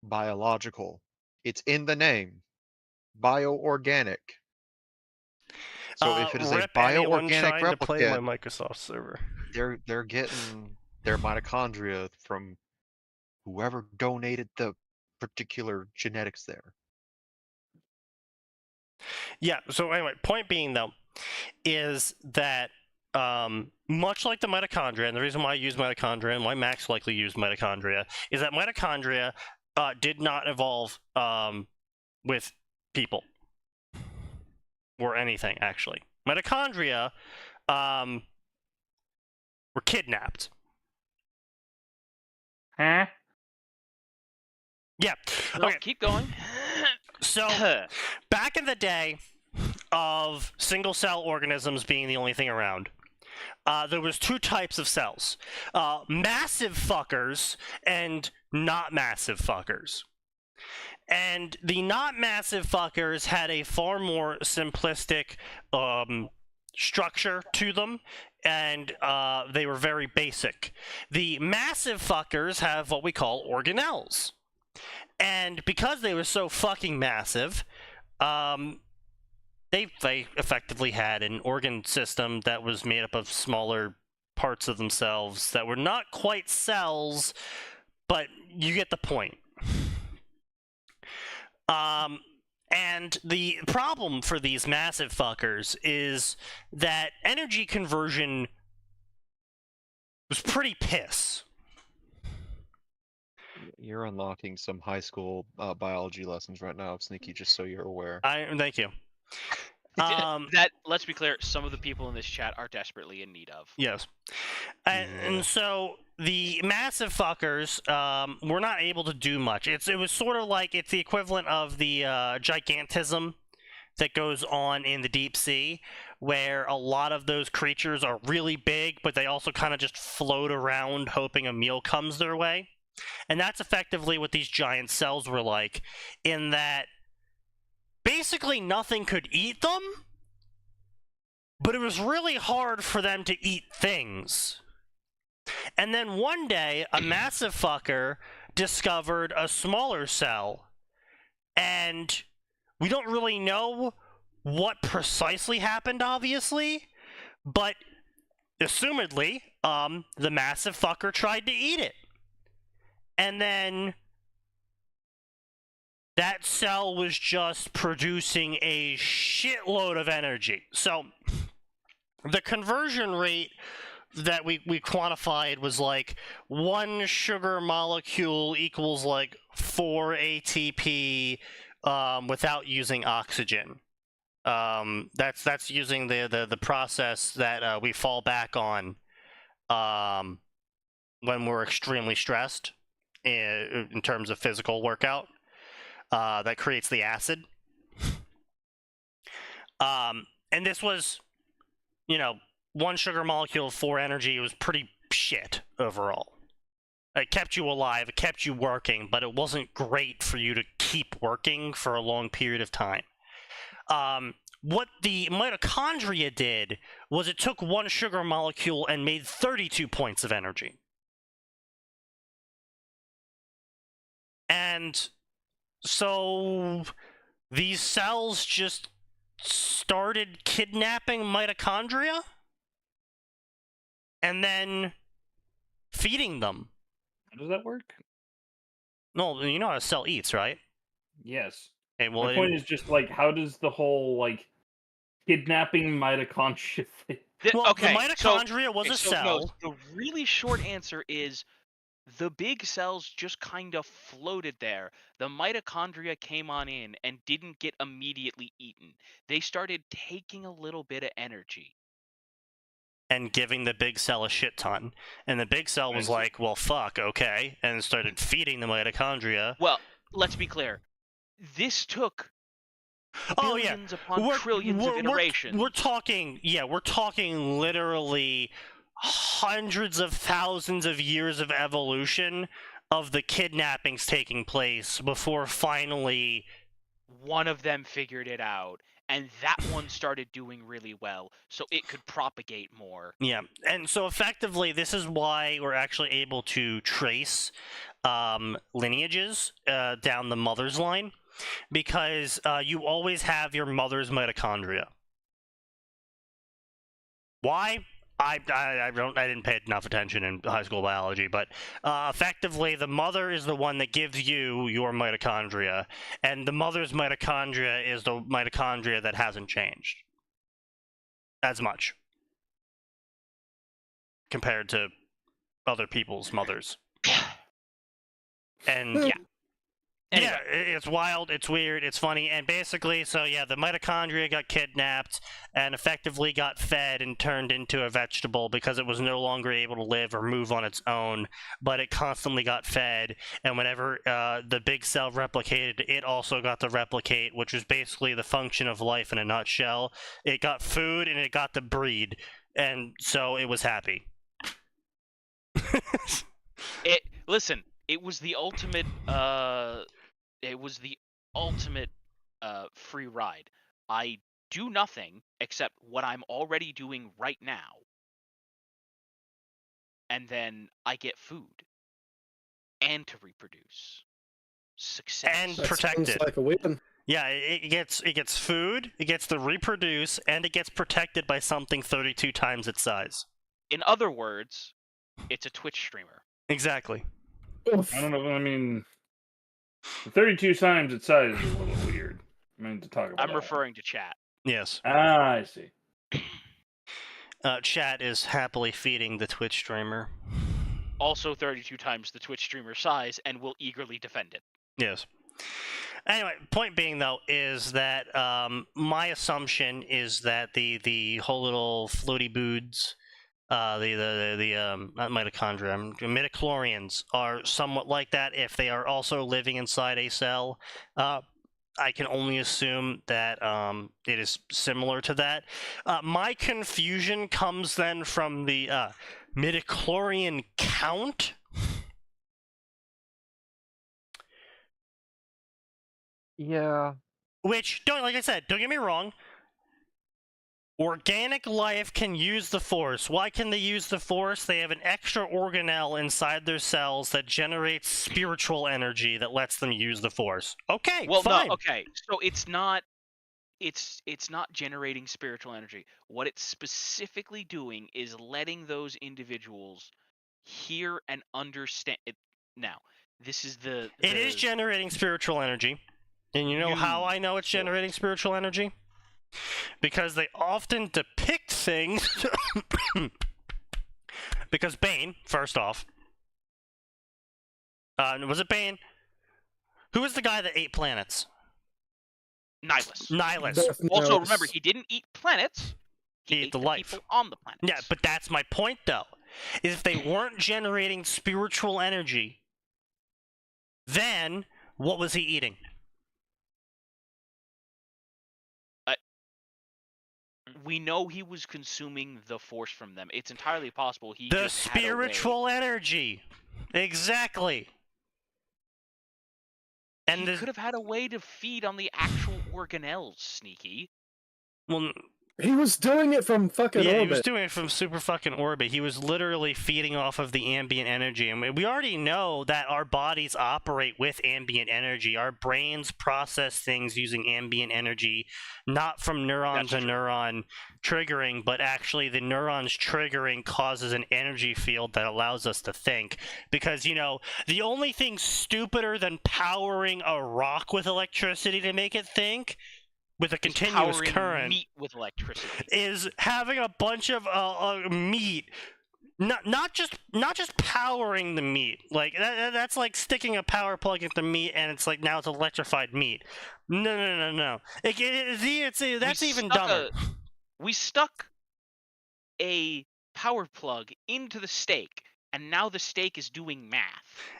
biological. It's in the name, bioorganic. So if it is a Rip anyone bioorganic trying to play my replicant, Microsoft server. they're getting their mitochondria from whoever donated the particular genetics there. Yeah, so anyway, point being though, is that much like the mitochondria, and the reason why I use mitochondria and why Max likely used mitochondria, is that mitochondria did not evolve with people. Or anything, actually. Mitochondria were kidnapped. Huh? Yeah. No, Okay. keep going. So back in the day of single cell organisms being the only thing around, there was two types of cells: massive fuckers and not massive fuckers. And the not massive fuckers had a far more simplistic structure to them, and they were very basic. The massive fuckers have what we call organelles. And because they were so fucking massive, they effectively had an organ system that was made up of smaller parts of themselves that were not quite cells, but you get the point. And the problem for these massive fuckers is that energy conversion was pretty piss. You're unlocking some high school biology lessons right now, Sneaky, just so you're aware. Thank you. That, let's be clear, some of the people in this chat are desperately in need of. Yes. And so the massive fuckers were not able to do much. It was sort of like it's the equivalent of the gigantism that goes on in the deep sea, where a lot of those creatures are really big, but they also kind of just float around hoping a meal comes their way. And that's effectively what these giant cells were like, in that basically nothing could eat them, but it was really hard for them to eat things. And then one day, a massive fucker discovered a smaller cell, and we don't really know what precisely happened, obviously, but assumedly, the massive fucker tried to eat it. And then that cell was just producing a shitload of energy. So the conversion rate that we quantified was like 1 sugar molecule equals like 4 ATP without using oxygen. That's using the process that we fall back on when we're extremely stressed in terms of physical workout. That creates the acid. And this was, 1 sugar molecule, 4 energy. It was pretty shit overall. It kept you alive, it kept you working, but it wasn't great for you to keep working for a long period of time. What the mitochondria did was it took 1 sugar molecule and made 32 points of energy. And so these cells just started kidnapping mitochondria and then feeding them. How does that work? No, you know how a cell eats, right? Yes. Okay, well, My point is just like, how does the whole kidnapping mitochondria thing? Well, okay, the mitochondria was a no, cell. the really short answer is the big cells just kind of floated there. The mitochondria came on in and didn't get immediately eaten. They started taking a little bit of energy. And giving the big cell a shit ton. And the big cell was like, well, fuck, okay, and started feeding the mitochondria. Well, let's be clear. This took billions upon trillions of iterations. We're talking literally hundreds of thousands of years of evolution of the kidnappings taking place before finally one of them figured it out, and that one started doing really well, so it could propagate more. Yeah, and so effectively, this is why we're actually able to trace lineages down the mother's line, because you always have your mother's mitochondria. Why? I didn't pay enough attention in high school biology, but effectively the mother is the one that gives you your mitochondria, and the mother's mitochondria is the mitochondria that hasn't changed as much compared to other people's mothers. And yeah. Anyway. Yeah, it's wild, it's weird, it's funny, and basically, so yeah, the mitochondria got kidnapped and effectively got fed and turned into a vegetable because it was no longer able to live or move on its own, but it constantly got fed, and whenever the big cell replicated, it also got to replicate, which was basically the function of life in a nutshell. It got food and it got to breed, and so it was happy. Listen, it was the ultimate free ride. I do nothing except what I'm already doing right now, and then I get food and to reproduce. Success. And That protected. sounds like a win. Yeah, it gets food, it gets to reproduce, and it gets protected by something 32 times its size. In other words, it's a Twitch streamer. Exactly. Oof. I don't know. I mean, 32 times its size is a little weird. I mean, to talk about. I'm referring to chat. Yes. Ah, I see. Chat is happily feeding the Twitch streamer. Also 32 times the Twitch streamer size, and will eagerly defend it. Yes. Anyway, point being though is that my assumption is that the whole little floaty boods, not mitochondria, midichlorians are somewhat like that. If they are also living inside a cell, I can only assume that it is similar to that. My confusion comes then from the midichlorian count. Yeah. Which, like I said, don't get me wrong. Organic life can use the Force. Why can they use the Force? They have an extra organelle inside their cells that generates spiritual energy that lets them use the Force. Okay, well, fine. no, okay. So it's not generating spiritual energy. What it's specifically doing is letting those individuals hear and understand it. Now, this is It is generating spiritual energy. And you know how I know it's Sure. generating spiritual energy? Because they often depict things. Because Bane, first off, was it Bane? Who was the guy that ate planets? Nihilus. Nihilus. Darth Also, Nihilus. remember, he didn't eat planets. He ate ate the the life. people on the planets. Yeah, but that's my point, though. Is if they weren't generating spiritual energy, then what was he eating? We know he was consuming the force from them. It's entirely possible he The just had a way- spiritual energy. Exactly. And he could have had a way to feed on the actual organelles, Sneaky. well, He was doing it from fucking yeah, orbit. he was doing it from super fucking orbit. He was literally feeding off of the ambient energy. And we already know that our bodies operate with ambient energy. Our brains process things using ambient energy, not from neuron That's to true. neuron triggering, but actually the neurons triggering causes an energy field that allows us to think. Because, you know, the only thing stupider than powering a rock with electricity to make it think with a Is continuous powering current meat with electricity. is having a bunch of meat, not just powering the meat. Like that's like sticking a power plug into meat, and it's like now it's electrified meat. No. That's even dumber. We stuck a power plug into the steak, and now the steak is doing math.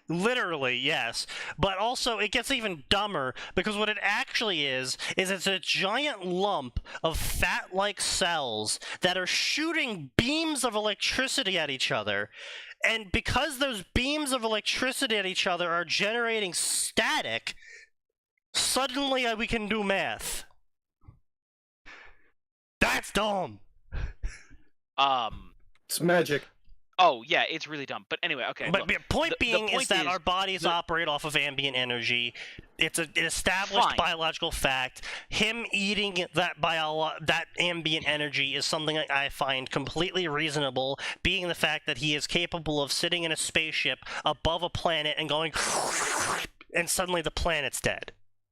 Literally, yes. But also, it gets even dumber, because what it actually is it's a giant lump of fat-like cells that are shooting beams of electricity at each other. And because those beams of electricity at each other are generating static, suddenly we can do math. That's dumb. It's magic. Oh yeah, it's really dumb. But anyway, okay. But look, the point the being point is that is our bodies the- operate off of ambient energy. It's an established Fine. biological fact. Him eating that ambient energy is something that I find completely reasonable, being the fact that he is capable of sitting in a spaceship above a planet and going and suddenly the planet's dead.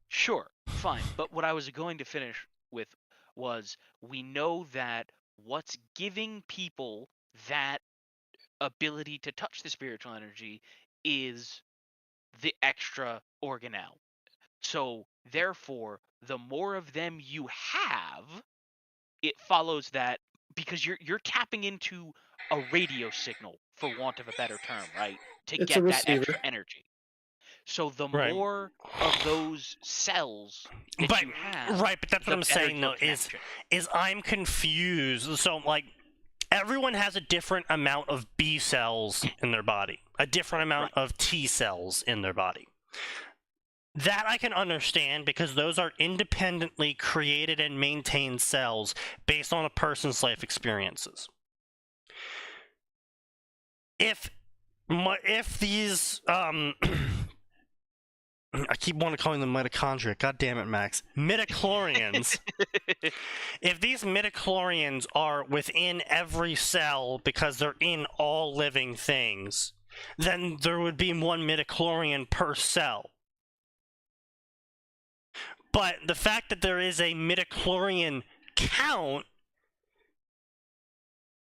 Sure, fine. But what I was going to finish with was we know that what's giving people that ability to touch the spiritual energy is the extra organelle. So therefore, the more of them you have, it follows that because you're tapping into a radio signal, for want of a better term, right? To It's a get that extra receiver. energy. So the Right. more of those cells that But you have, right, but that's what the I'm better saying your though connection. is I'm confused. So like everyone has a different amount of B cells in their body, a different amount of T cells in their body. That I can understand because those are independently created and maintained cells based on a person's life experiences. If these I keep wanting to call them mitochondria. God damn it, Max. Midichlorians. If these midichlorians are within every cell because they're in all living things, then there would be one midichlorian per cell. But the fact that there is a midichlorian count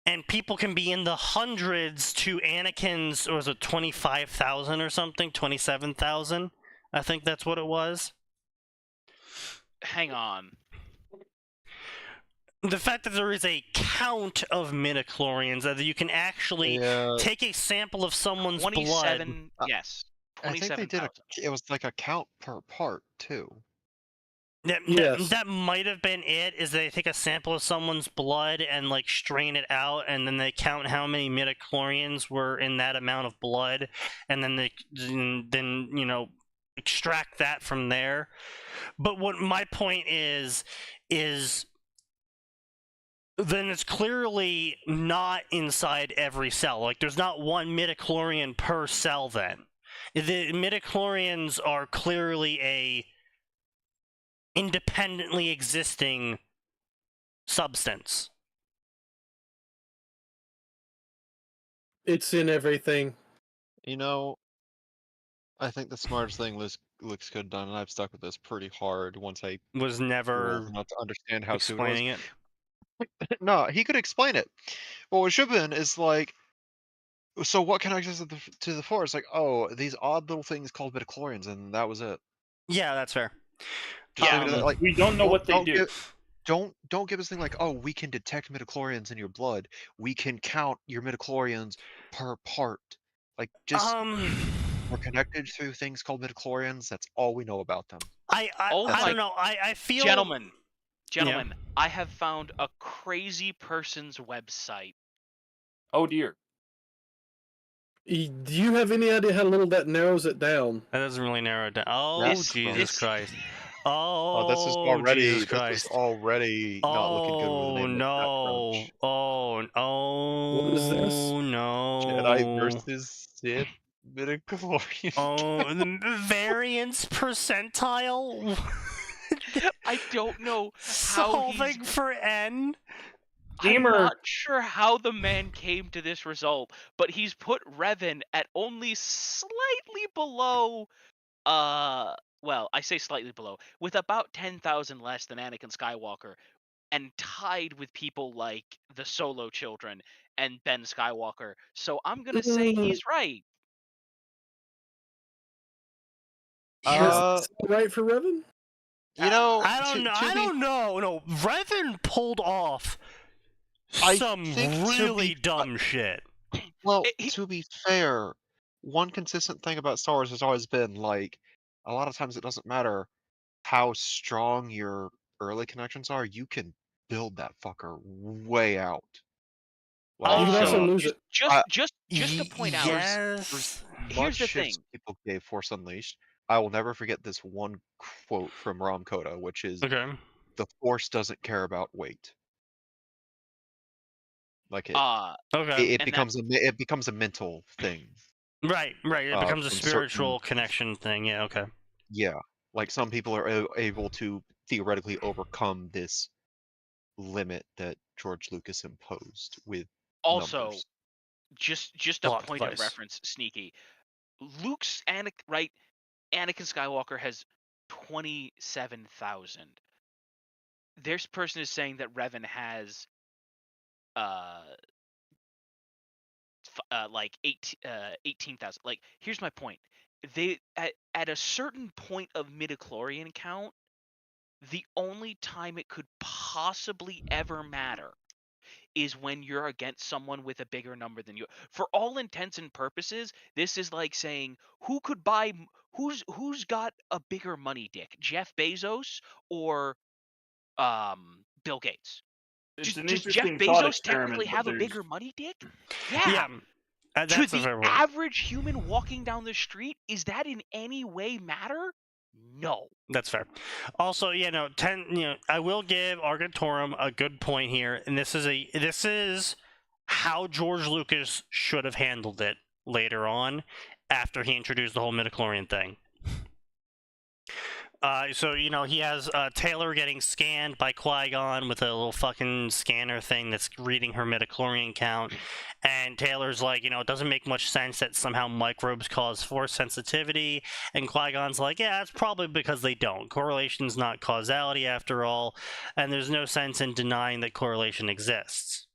and people can be in the hundreds to Anakin's, or was it 25,000 or something? 27,000? I think that's what it was. Hang on. The fact that there is a count of midichlorians, that you can actually take a sample of someone's blood. 27, yes. I think they did 27,000. it was like a count per part too. Yes. That might have been it, is they take a sample of someone's blood and like strain it out, and then they count how many midichlorians were in that amount of blood, and then they you know, extract that from there. But what my point is then it's clearly not inside every cell. Like there's not one midichlorian per cell then. The midichlorians are clearly a independently existing substance. It's in everything. You know, I think the smartest thing was Luke's could have done, and I've stuck with this pretty hard once I Was grew never old enough to understand how stupid it was. explaining it. No, he could explain it. But what should have been is like, so what connects us to the forest? Like, oh, these odd little things called midichlorians, and that was it. Yeah, that's fair. Just leave it at that, like, we don't know what they do. Don't give us a thing like, oh, we can detect midichlorians in your blood. We can count your midichlorians per part. Like, just we're connected through things called midichlorians. That's all we know about them. I don't know. I feel Gentlemen, I have found a crazy person's website. Oh dear. Do you have any idea how little that narrows it down? That doesn't really narrow it down. Oh, Yes, Jesus Christ. Oh, this is already Jesus Christ. not looking good with the name no. Approach. Oh, no. What is this? No. Jedi versus Sith midichlorian. Oh, the variance percentile? I don't know how Solving for N? Gamer. I'm not sure how the man came to this result, but he's put Revan at only slightly below, well, I say slightly below, with about 10,000 less than Anakin Skywalker, and tied with people like the Solo children and Ben Skywalker. So I'm gonna say he's right. Is it right for Revan? You know, I don't know. I don't know. No, Revan pulled off some really dumb shit. Well, to be fair, one consistent thing about Star Wars has always been, like, a lot of times it doesn't matter how strong your early connections are, you can build that fucker way out. You can also lose it. Just to point out, Yes. here's the thing. People gave Force Unleashed. I will never forget this one quote from Ram Koda, which is, Okay. "The Force doesn't care about weight." Like Okay. it becomes a mental thing. Right. It becomes a from spiritual connection thing. Yeah, okay. Yeah, like some people are able to theoretically overcome this limit that George Lucas imposed with Also, numbers. just a Plot point device. of reference, Sneaky. Anakin Skywalker has 27,000. This person is saying that Revan has like 18,000. Like, here's my point. They at a certain point of midichlorian count, the only time it could possibly ever matter is when you're against someone with a bigger number than you. For all intents and purposes, this is like saying who's got a bigger money dick, Jeff Bezos or Bill Gates? It's an Does Jeff interesting thought Bezos experiment, technically but have a there's- bigger money dick? Yeah. That's To a the fair point. average human walking down the street, is that in any way matter? No. That's fair. Also, I will give Argentorum a good point here, and this is how George Lucas should have handled it later on, after he introduced the whole midichlorian thing. So he has Taylor getting scanned by Qui-Gon with a little fucking scanner thing that's reading her midichlorian count, and Taylor's like, it doesn't make much sense that somehow microbes cause force sensitivity, and Qui-Gon's like, yeah, it's probably because they don't. Correlation's not causality after all, and there's no sense in denying that correlation exists.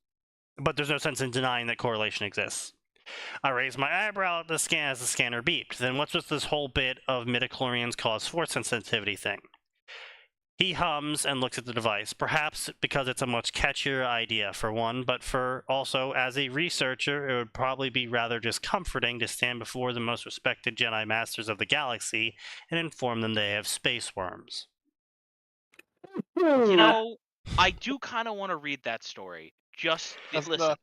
But there's no sense in denying that correlation exists. I raised my eyebrow at the scan as the scanner beeped. Then what's with this whole bit of midichlorians cause force sensitivity thing? He hums and looks at the device, perhaps because it's a much catchier idea for one, but for also, as a researcher, it would probably be rather discomforting to stand before the most respected Jedi Masters of the galaxy and inform them they have space worms. I do kind of want to read that story. Just listen.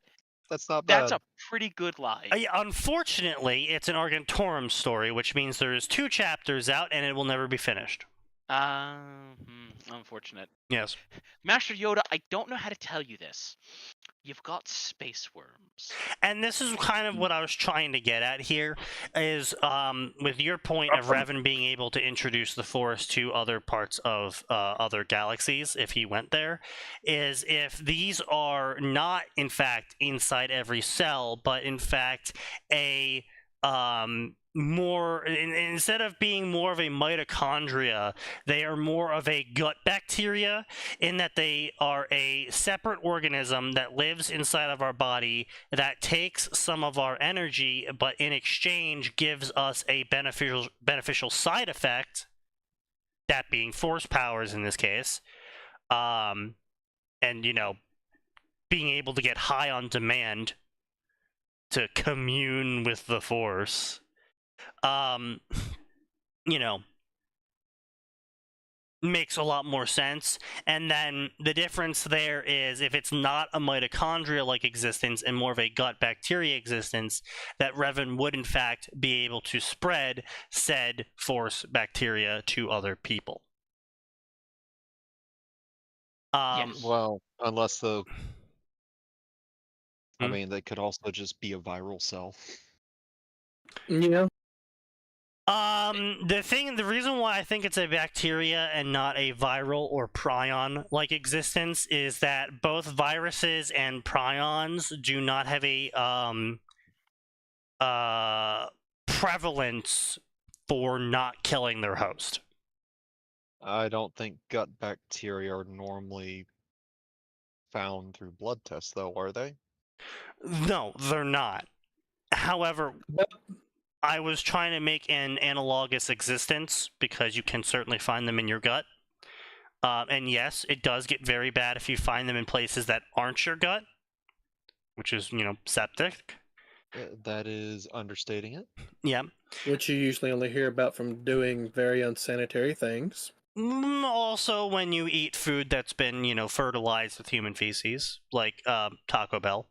That's not bad. That's a pretty good lie. Unfortunately, it's an Argentorum story, which means there is 2 chapters out and it will never be finished. Unfortunate. Yes. Master Yoda, I don't know how to tell you this. You've got space worms. And this is kind of what I was trying to get at here, is with your point of Revan being able to introduce the Force to other parts of other galaxies, if he went there, is if these are not, in fact, inside every cell, but in fact a instead of being more of a mitochondria, they are more of a gut bacteria, in that they are a separate organism that lives inside of our body that takes some of our energy, but in exchange gives us a beneficial side effect, that being force powers in this case, and being able to get high on demand to commune with the force. Makes a lot more sense. And then the difference there is, if it's not a mitochondria-like existence and more of a gut bacteria existence, that Revan would in fact be able to spread said force bacteria to other people. Yes. Well, unless the... I Hmm? mean, they could also just be a viral cell. Yeah. The reason why I think it's a bacteria and not a viral or prion-like existence is that both viruses and prions do not have a prevalence for not killing their host. I don't think gut bacteria are normally found through blood tests, though, are they? No, they're not. However, But I was trying to make an analogous existence, because you can certainly find them in your gut. And yes, it does get very bad if you find them in places that aren't your gut, which is, septic. That is understating it. Yeah. which you usually only hear about from doing very unsanitary things. Also, when you eat food that's been, fertilized with human feces, like Taco Bell.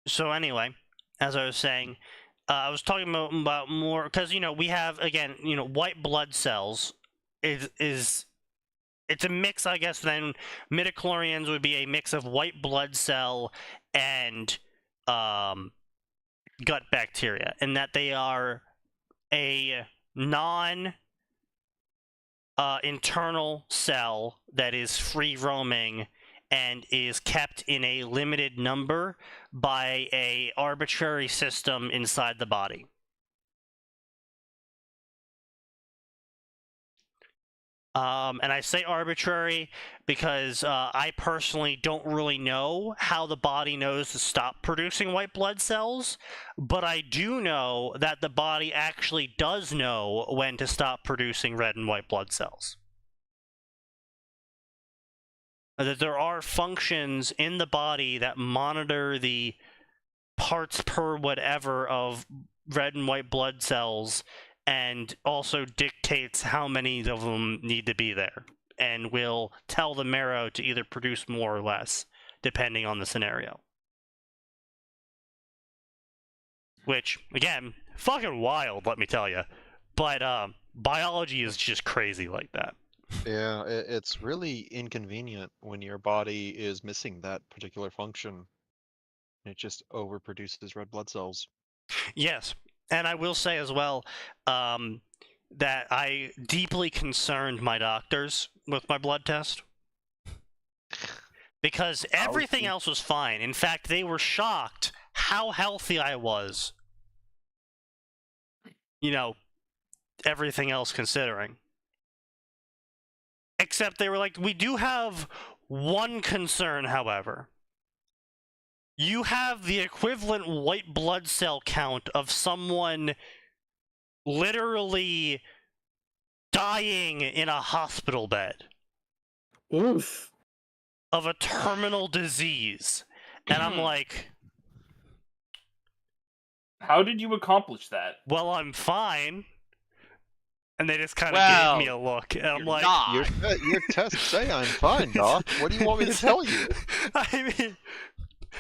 So anyway, as I was saying, I was talking about more because we have, again, white blood cells is it's a mix, I guess. Then midichlorians would be a mix of white blood cell and gut bacteria, in that they are a internal cell that is free roaming and is kept in a limited number by a arbitrary system inside the body. And I say arbitrary because I personally don't really know how the body knows to stop producing white blood cells, but I do know that the body actually does know when to stop producing red and white blood cells. That there are functions in the body that monitor the parts per whatever of red and white blood cells, and also dictates how many of them need to be there, and will tell the marrow to either produce more or less, depending on the scenario. Which, again, fucking wild, let me tell you. But biology is just crazy like that. Yeah, it's really inconvenient when your body is missing that particular function. It just overproduces red blood cells. Yes, and I will say as well that I deeply concerned my doctors with my blood test, because everything else was fine. In fact, they were shocked how healthy I was. Everything else considering. Except they were like, we do have one concern, however. You have the equivalent white blood cell count of someone literally dying in a hospital bed. Oof. Of a terminal disease. And I'm like, how did you accomplish that? Well, I'm fine. And they just kind of gave me a look, and I'm like, your tests say I'm fine, doc. What do you want me to tell you? I mean,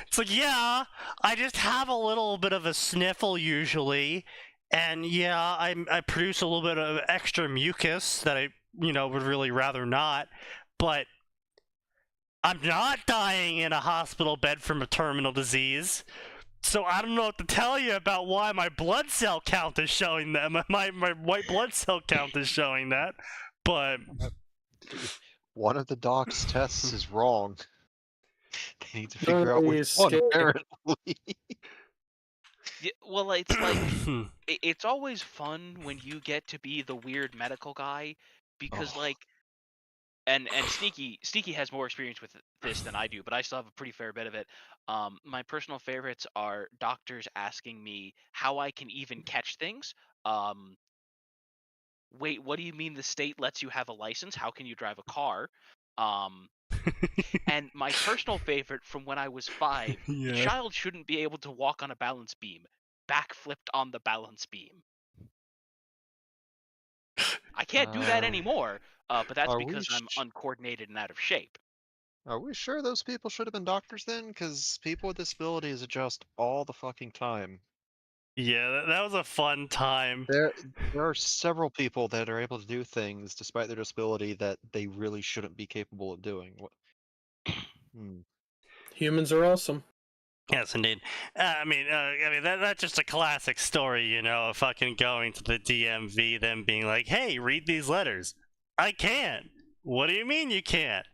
it's like, yeah, I just have a little bit of a sniffle usually, and yeah, I produce a little bit of extra mucus that I, would really rather not, but I'm not dying in a hospital bed from a terminal disease. So I don't know what to tell you about why my blood cell count is showing that. My white blood cell count is showing that. But One of the doc's tests is wrong. They need to No, figure out which he's one, scared. apparently. Yeah, well, it's like it's always fun when you get to be the weird medical guy because Oh. like and Sneaky has more experience with this than I do, but I still have a pretty fair bit of it. My personal favorites are doctors asking me how I can even catch things. Wait, what do you mean the state lets you have a license? How can you drive a car? And my personal favorite from when I was 5, the child shouldn't be able to walk on a balance beam. Backflipped on the balance beam. I can't do that anymore, but that's are we because I'm uncoordinated and out of shape. Are we sure those people should have been doctors then? Because people with disabilities adjust all the fucking time. Yeah, that was a fun time. There are several people that are able to do things despite their disability that they really shouldn't be capable of doing. Humans are awesome. Yes, indeed. I mean, that's just a classic story, you know, of fucking going to the DMV, them being like, "Hey, read these letters." I can't. What do you mean you can't?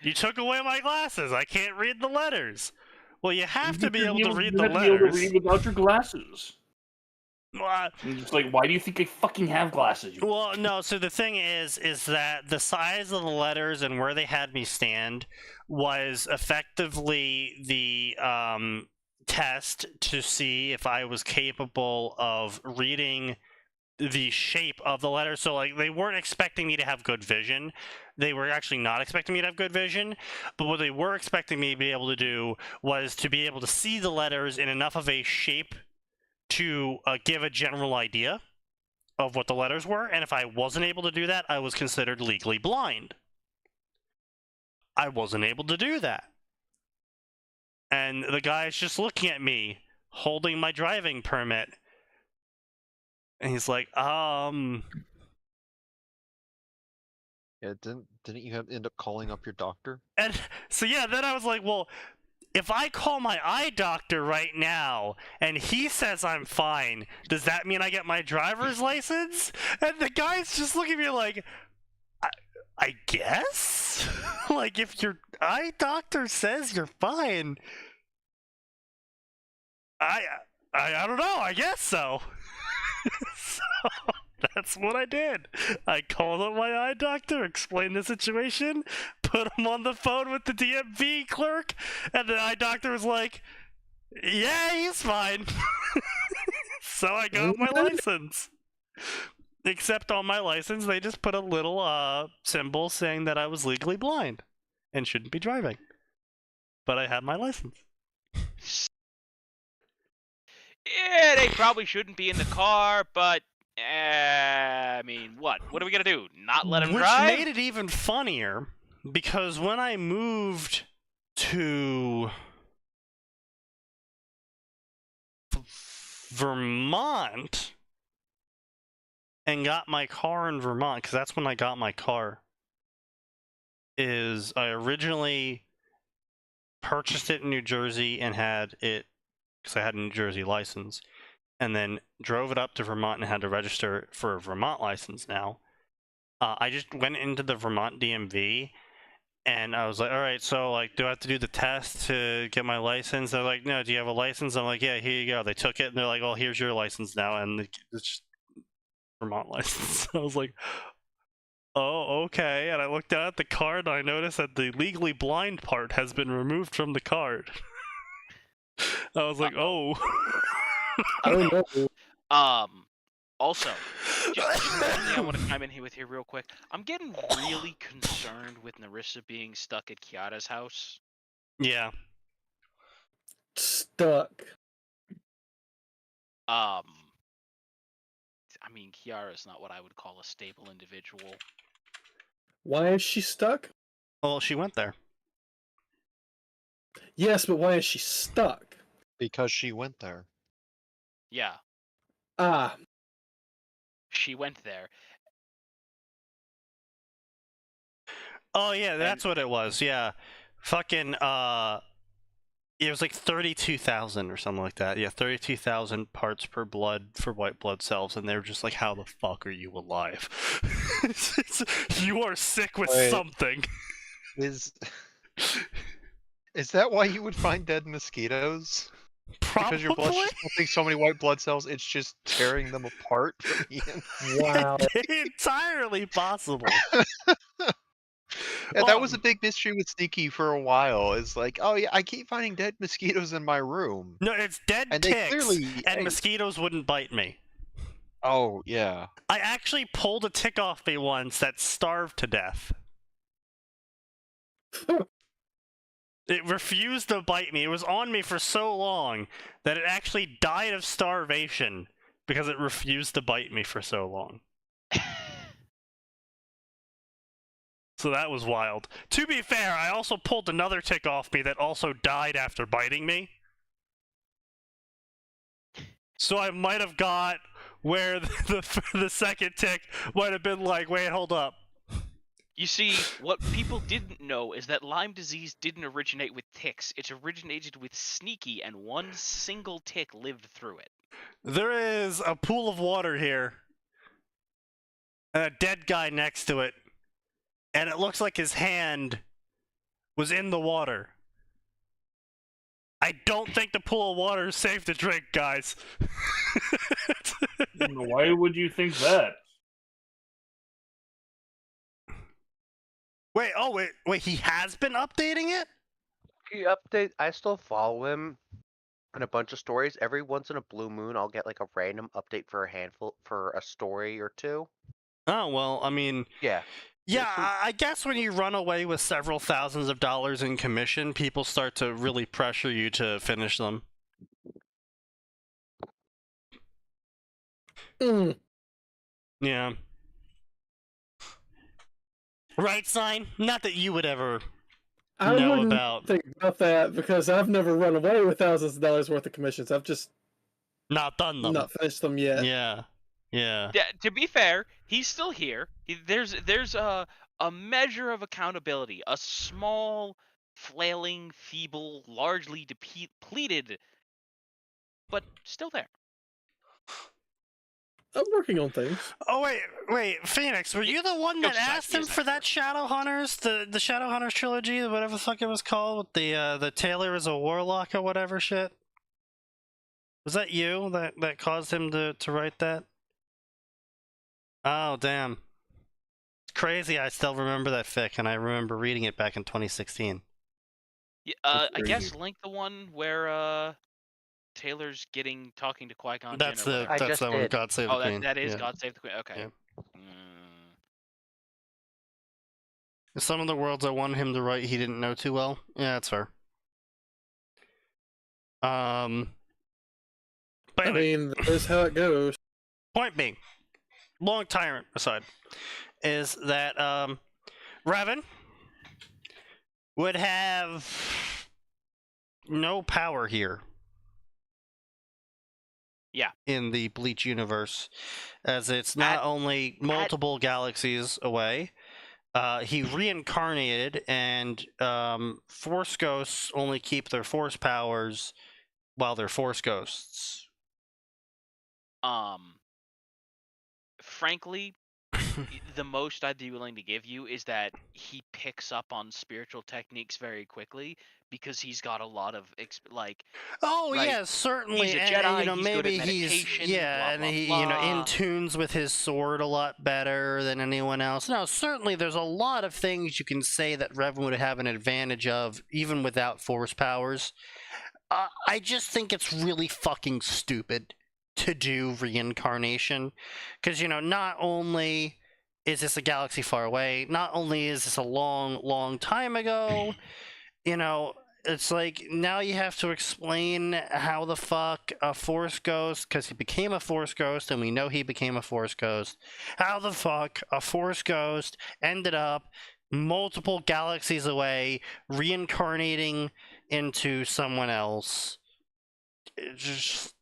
You took away my glasses. I can't read the letters. Well, you have to be able to read the You have to be able to letters. read without your glasses. Well, I'm just like, why do you think I fucking have glasses? You well, no. So the thing is that the size of the letters and where they had me stand was effectively the test to see if I was capable of reading the shape of the letters. So like they weren't expecting me to have good vision. They were actually not expecting me to have good vision, but what they were expecting me to be able to do was to be able to see the letters in enough of a shape to give a general idea of what the letters were, and if I wasn't able to do that, I was considered legally blind. I wasn't able to do that. And the guy's just looking at me, holding my driving permit, and he's like, Yeah, didn't you end up calling up your doctor? And so yeah, then I was like, well, if I call my eye doctor right now and he says I'm fine, does that mean I get my driver's license? And the guy's just looking at me like, I guess? Like, if your eye doctor says you're fine, I don't know, I guess so. So that's what I did. I called up my eye doctor, explained the situation, put him on the phone with the DMV clerk, and the eye doctor was like, yeah, he's fine. So I got my license. Except on my license, they just put a little symbol saying that I was legally blind and shouldn't be driving. But I had my license. Yeah, they probably shouldn't be in the car, but I mean, what? What are we gonna do? Not let him Which drive? made it even funnier because when I moved to Vermont and got my car in Vermont, because that's when I got my car, is I originally purchased it in New Jersey and had it, because I had a New Jersey license, and then drove it up to Vermont and had to register for a Vermont license now. I just went into the Vermont DMV and I was like, all right, so like, do I have to do the test to get my license? They're like, no, do you have a license? I'm like, yeah, here you go. They took it and they're like, well, here's your license now. And it's just Vermont license. I was like, oh, okay. And I looked down at the card and I noticed that the legally blind part has been removed from the card. I was like, oh. Oh no. Also, just one thing I want to chime in here with here real quick. I'm getting really concerned with Narissa being stuck at Kiara's house. Yeah. Stuck. I mean, Kiara's not what I would call a stable individual. Why is she stuck? Well, she went there. Yes, but why is she stuck? Because she went there. Yeah, Ah, she went there. Oh yeah, that's what it was. Yeah. Fucking It was like 32,000 or something like that. Yeah, 32,000 parts per blood for white blood cells, and they were just like, "How the fuck are you alive? You are sick with Wait. something." Is that why you would find dead mosquitoes? Because your blood's Probably. just pumping so many white blood cells, it's just tearing them apart from the inside. Wow. Entirely possible. Yeah, that was a big mystery with Sneaky for a while. It's like, oh yeah, I keep finding dead mosquitoes in my room. No, it's dead And they ticks, clearly and ate. mosquitoes wouldn't bite me. Oh, yeah. I actually pulled a tick off me once that starved to death. It refused to bite me. It was on me for so long that it actually died of starvation because it refused to bite me for so long. So that was wild. To be fair, I also pulled another tick off me that also died after biting me. So I might have got where the second tick might have been like, wait, hold up. You see, what people didn't know is that Lyme disease didn't originate with ticks. It originated with Sneaky, and one single tick lived through it. There is a pool of water here, and a dead guy next to it, and it looks like his hand was in the water. I don't think the pool of water is safe to drink, guys. Why would you think that? Wait, he has been updating it? He update. I still follow him in a bunch of stories. Every once in a blue moon, I'll get like a random update for a story or two. Oh, well, I mean... Yeah. Yeah, I guess when you run away with several thousands of dollars in commission, people start to really pressure you to finish them. Mm. Yeah. Right, Sign? Not that you would ever I know wouldn't about. think about that because I've never run away with thousands of dollars worth of commissions. I've just Not done them. not finished them yet. Yeah. Yeah. Yeah, to be fair, he's still here. There's a measure of accountability, a small, flailing, feeble, largely depleted, but still there. I'm working on things. Oh, wait, Phoenix, were you the one that Jokes aside, asked he him is for that expert. Shadowhunters, the Shadowhunters trilogy, whatever the fuck it was called, with the Taylor is a Warlock or whatever shit? Was that you that caused him to write that? Oh, damn. It's crazy I still remember that fic, and I remember reading it back in 2016. Yeah, That's I guess crazy. link the one where Taylor's talking to Qui-Gon That's Jinn or whatever. that's just the one, did. God Save the Oh, Queen. that is Yeah. God Save the Queen. Okay. Yeah. Mm. Some of the worlds I wanted him to write he didn't know too well. Yeah, that's fair. But I anyway, mean, that is how it goes. point being, long tyrant aside, is that Revan would have no power here. Yeah. In the Bleach universe, as it's not only multiple galaxies away, he reincarnated, and Force Ghosts only keep their Force powers while they're Force Ghosts. Frankly, the most I'd be willing to give you is that he picks up on spiritual techniques very quickly because he's got a lot of Oh right? yeah, certainly. He's a and, Jedi, you know, he's good maybe at meditation, he's blah, and blah, he blah. you know in tunes with his sword a lot better than anyone else. No, certainly there's a lot of things you can say that Revan would have an advantage of even without Force powers. I just think it's really fucking stupid to do reincarnation, because you know not only is this a galaxy far away, not only is this a long time ago, you know, it's like now you have to explain how the fuck a Force Ghost, because he became a Force Ghost and we know he became a Force Ghost, how the fuck a Force Ghost ended up multiple galaxies away reincarnating into someone else. It just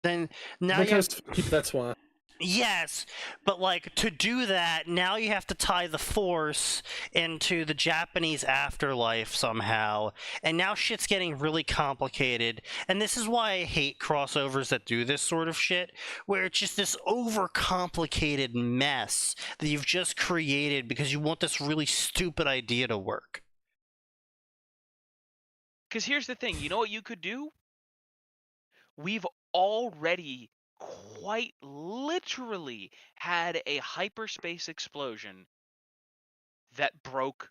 then now Because that's why. Yes, but like to do that, now you have to tie the Force into the Japanese afterlife somehow, and now shit's getting really complicated. And this is why I hate crossovers that do this sort of shit, where it's just this overcomplicated mess that you've just created because you want this really stupid idea to work. Because here's the thing, you know what you could do? We've already quite literally had a hyperspace explosion that broke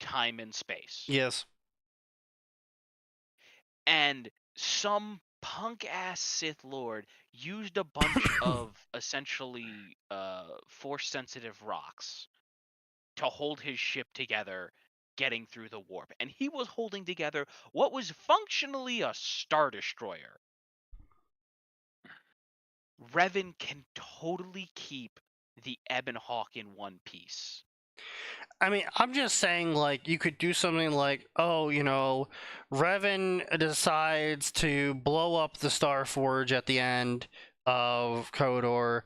time and space. Yes. And some punk ass Sith Lord used a bunch of essentially force sensitive rocks to hold his ship together getting through the warp. And he was holding together what was functionally a Star Destroyer. Revan can totally keep the Ebon Hawk in one piece. I mean, I'm just saying, like, you could do something like, oh, you know, Revan decides to blow up the Starforge at the end of Kodor,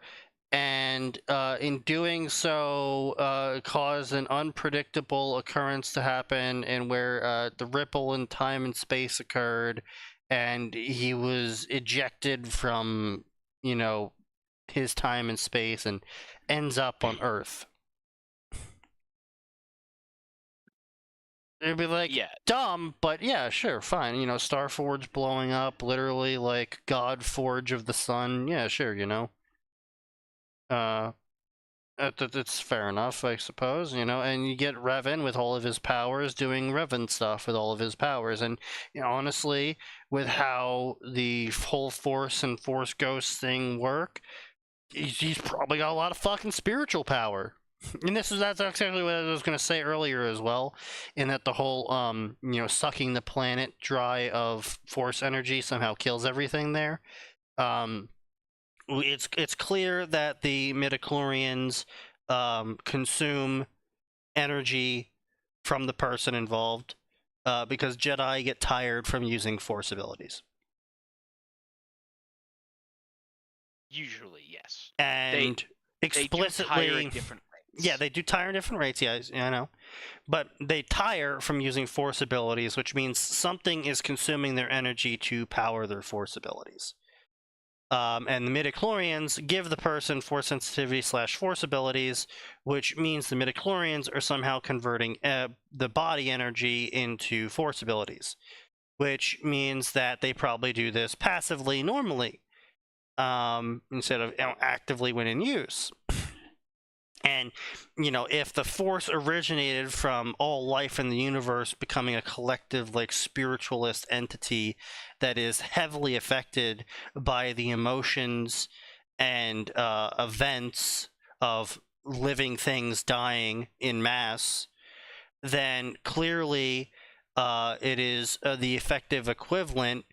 and in doing so, cause an unpredictable occurrence to happen, and where the ripple in time and space occurred, and he was ejected from, you know, his time and space, and ends up on Earth. It'd be like, Yeah. dumb, but yeah, sure, fine. You know, Starforge blowing up, literally like God Forge of the Sun. Yeah, sure, you know. That's fair enough, I suppose, you know. And you get Revan with all of his powers doing Revan stuff with all of his powers. And, you know, honestly, with how the whole Force and Force Ghost thing work, he's probably got a lot of fucking spiritual power. And that's exactly what I was going to say earlier as well, in that the whole you know, sucking the planet dry of force energy somehow kills everything there. It's clear that the midichlorians consume energy from the person involved, because Jedi get tired from using force abilities. Usually, yes. And explicitly, they do tire at different rates. yeah, they do tire at different rates. Yeah, I know, but they tire from using force abilities, which means something is consuming their energy to power their force abilities. And the midichlorians give the person force sensitivity / force abilities, which means the midichlorians are somehow converting the body energy into force abilities, which means that they probably do this passively normally, instead of, you know, actively when in use. And, you know, if the Force originated from all life in the universe becoming a collective, like, spiritualist entity that is heavily affected by the emotions and events of living things dying in mass, then clearly it is the effective equivalent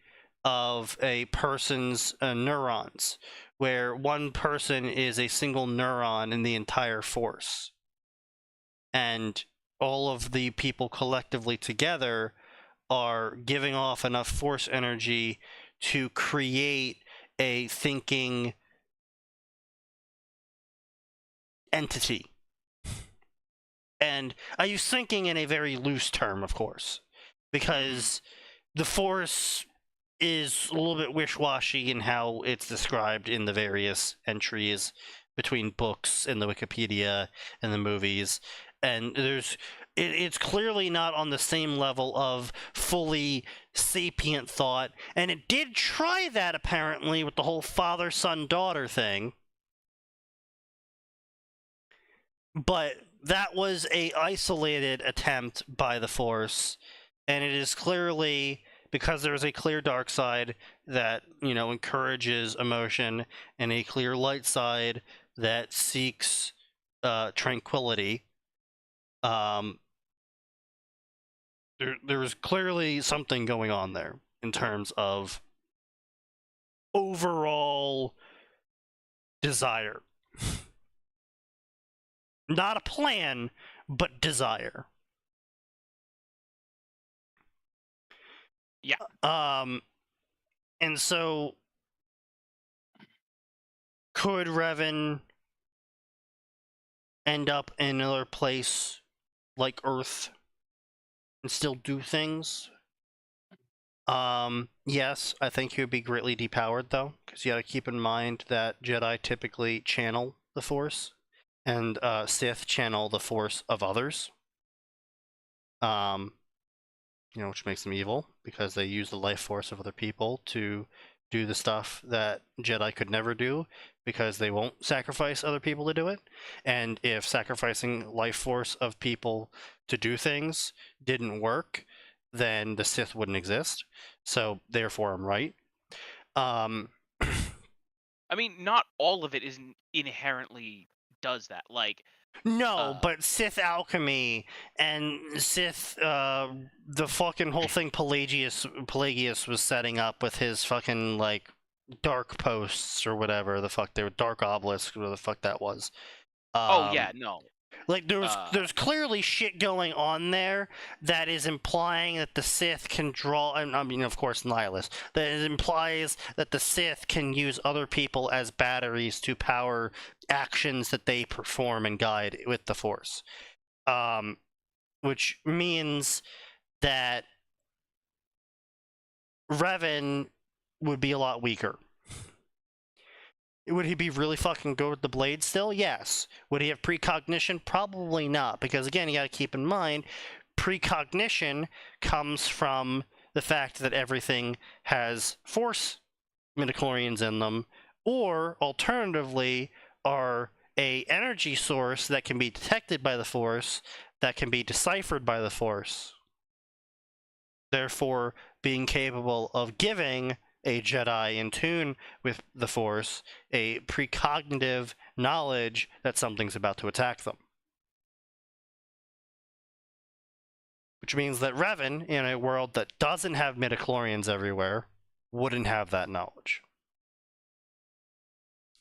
of a person's neurons, where one person is a single neuron in the entire force. And all of the people collectively together are giving off enough force energy to create a thinking entity. And I use thinking in a very loose term, of course, because the force is a little bit wish-washy in how it's described in the various entries between books and the Wikipedia and the movies, and it's clearly not on the same level of fully sapient thought, and it did try that apparently with the whole father-son-daughter thing, but that was a isolated attempt by the Force, and it is clearly, because there is a clear dark side that, you know, encourages emotion, and a clear light side that seeks tranquility. There was clearly something going on there in terms of overall desire. Not a plan, but desire. Yeah. And so could Revan end up in another place like Earth and still do things? Yes, I think he would be greatly depowered, though, because you gotta keep in mind that Jedi typically channel the Force, and Sith channel the Force of others. Which makes them evil, because they use the life force of other people to do the stuff that Jedi could never do, because they won't sacrifice other people to do it. And if sacrificing life force of people to do things didn't work, then the Sith wouldn't exist. So therefore, I'm right. I mean, not all of it is inherently does that. Like, no, but Sith alchemy and Sith, the fucking whole thing Pelagius was setting up with his fucking, like, dark posts or whatever the fuck they were, dark obelisks, whatever the fuck that was. oh yeah, no. Like, there's clearly shit going on there that is implying that the Sith can draw, and I mean, of course, Nihilus, that it implies that the Sith can use other people as batteries to power actions that they perform and guide with the Force. Which means that Revan would be a lot weaker. Would he be really fucking good with the blade still? Yes. Would he have precognition? Probably not, because again, you gotta keep in mind, precognition comes from the fact that everything has Force midichlorians in them, or alternatively, are a energy source that can be detected by the Force, that can be deciphered by the Force. Therefore, being capable of giving a Jedi in tune with the Force a precognitive knowledge that something's about to attack them. Which means that Revan, in a world that doesn't have midichlorians everywhere, wouldn't have that knowledge.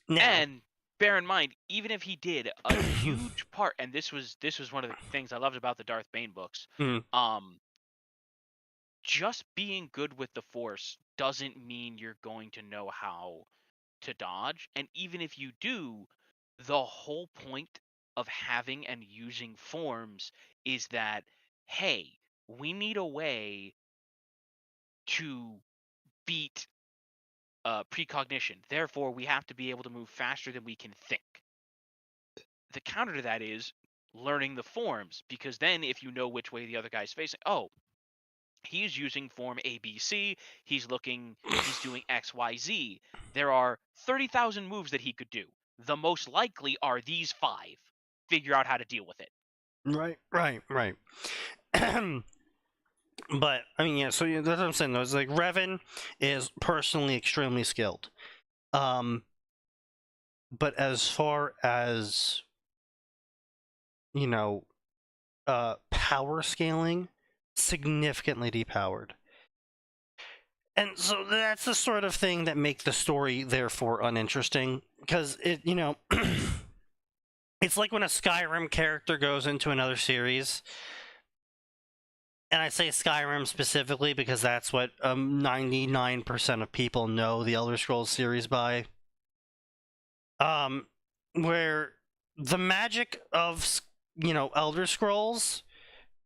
Now, And bear in mind, even if he did, a huge part, and this was one of the things I loved about the Darth Bane books. Just being good with the Force doesn't mean you're going to know how to dodge. And even if you do, the whole point of having and using forms is that, hey, we need a way to beat precognition. Therefore, we have to be able to move faster than we can think. The counter to that is learning the forms, because then if you know which way the other guy's facing, oh, he's using form ABC, he's doing XYZ. There are 30,000 moves that he could do. The most likely are these 5. Figure out how to deal with it. Right. But, I mean, yeah, so that's what I'm saying, though. It's like, Revan is personally extremely skilled. But as far as, power scaling, significantly depowered. And so that's the sort of thing that makes the story, therefore, uninteresting. Because, it's like when a Skyrim character goes into another series. And I say Skyrim specifically because that's what 99% of people know the Elder Scrolls series by. Where the magic of, Elder Scrolls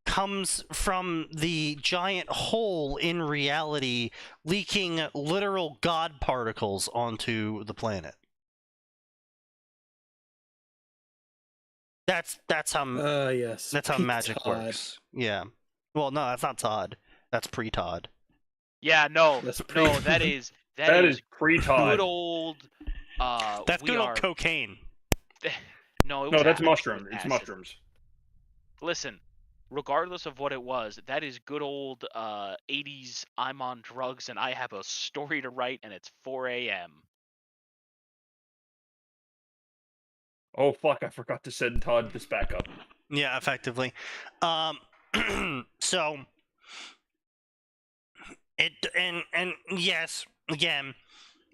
comes from the giant hole in reality leaking literal god particles onto the planet. That's how yes. that's how Peak magic Todd. works. Yeah. Well, no, that's not Todd. That's pre-Todd. Yeah, no, That's that is pre-Todd. good old. That's good old cocaine. No, it No, was that's acid. mushroom. It was It's acid. mushrooms. Listen, regardless of what it was, that is good old 80s. I'm on drugs and I have a story to write, and it's 4 a.m. Oh fuck! I forgot to send Todd this backup. Yeah, effectively. So it and yes, again,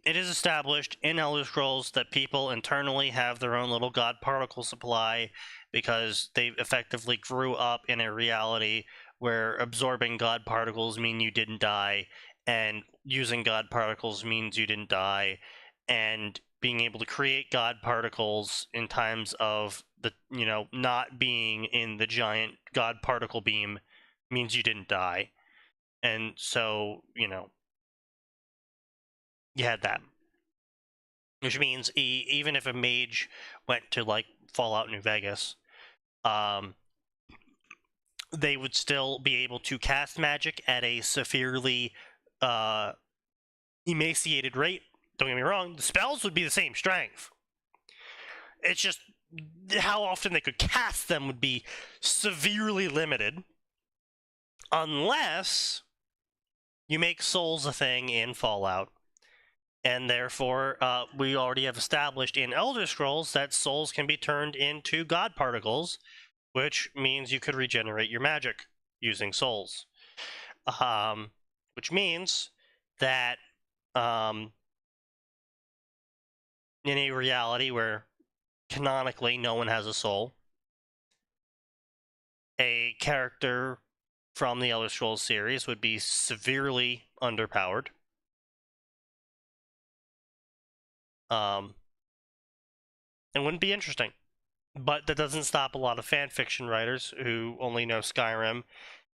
it is established in Elder Scrolls that people internally have their own little god particle supply because they effectively grew up in a reality where absorbing god particles mean you didn't die, and using god particles means you didn't die, and being able to create god particles in times of the not being in the giant god particle beam means you didn't die, and so you had that, which means even if a mage went to like Fallout New Vegas, they would still be able to cast magic at a severely emaciated rate. Don't get me wrong, the spells would be the same strength. It's just how often they could cast them would be severely limited, unless you make souls a thing in Fallout. And therefore, we already have established in Elder Scrolls that souls can be turned into god particles, which means you could regenerate your magic using souls. Which means that in a reality where canonically no one has a soul, a character from the Elder Scrolls series would be severely underpowered. And wouldn't be interesting. But that doesn't stop a lot of fan fiction writers who only know Skyrim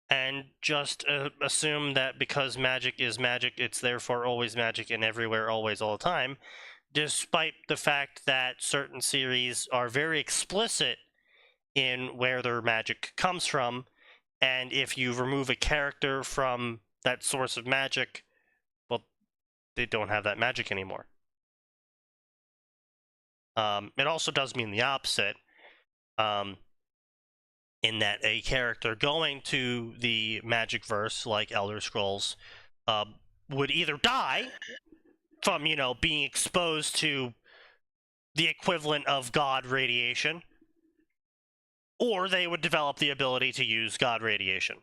and just assume that because magic is magic, it's therefore always magic and everywhere, always, all the time, despite the fact that certain series are very explicit in where their magic comes from, and if you remove a character from that source of magic, well, they don't have that magic anymore. It also does mean the opposite, in that a character going to the magic verse, like Elder Scrolls, would either die from, being exposed to the equivalent of God radiation, or they would develop the ability to use God radiation.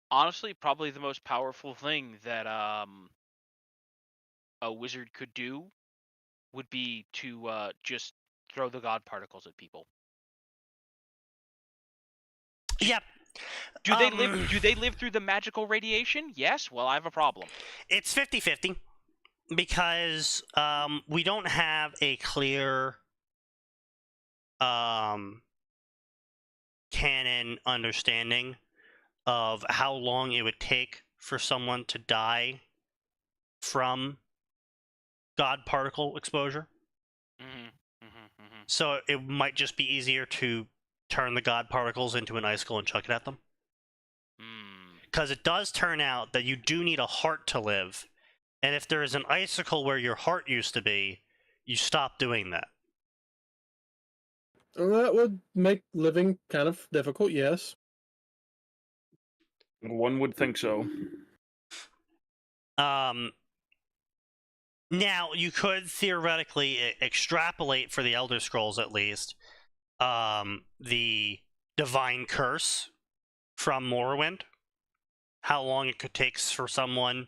Honestly, probably the most powerful thing that a wizard could do would be to just throw the god particles at people. Yep. Do they live? Do they live through the magical radiation? Yes. Well, I have a problem. It's 50-50 because we don't have a clear canon understanding of how long it would take for someone to die from god particle exposure. So it might just be easier to turn the god particles into an icicle and chuck it at them. Because it does turn out that you do need a heart to live, and if there is an icicle where your heart used to be, you stop doing that. That would make living kind of difficult, yes. One would think so. Now, you could theoretically extrapolate, for the Elder Scrolls at least, the Divine Curse from Morrowind. How long it could take for someone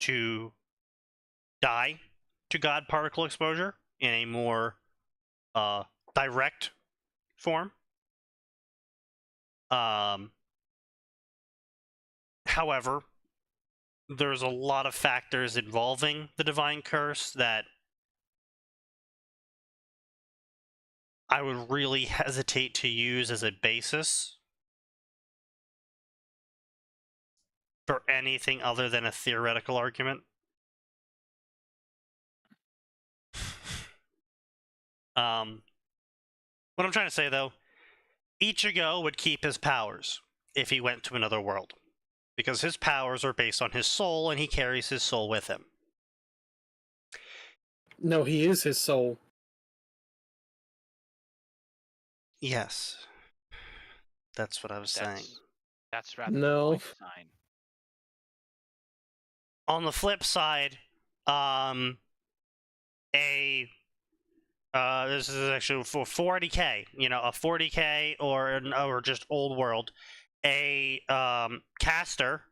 to die to God particle exposure in a more direct form. However, there's a lot of factors involving the Divine Curse that I would really hesitate to use as a basis for anything other than a theoretical argument. What I'm trying to say, though, Ichigo would keep his powers if he went to another world, because his powers are based on his soul, and he carries his soul with him. No, he is his soul. Yes. That's what I was saying. That's rather No. annoying design. On the flip side, this is actually for 40k, a 40k or just old world, a caster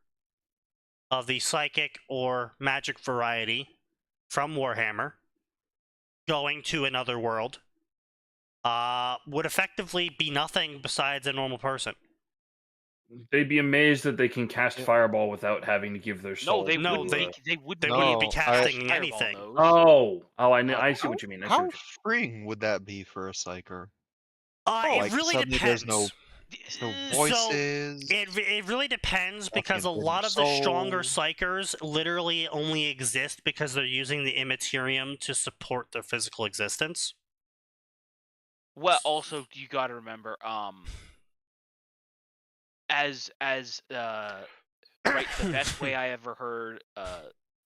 of the psychic or magic variety from Warhammer going to another world would effectively be nothing besides a normal person. They'd be amazed that they can cast Yeah. Fireball without having to give their soul. No, they No, wouldn't. They wouldn't. They wouldn't be No, casting Fireball anything. those. I see How what you mean. I see how what you freeing would that be for a psyker? It Like, really suddenly depends. there's no So voices. it really depends because a fucking lot of the stronger soul. psychers literally only exist because they're using the immaterium to support their physical existence. Well, also you got to remember, as right, the best way I ever heard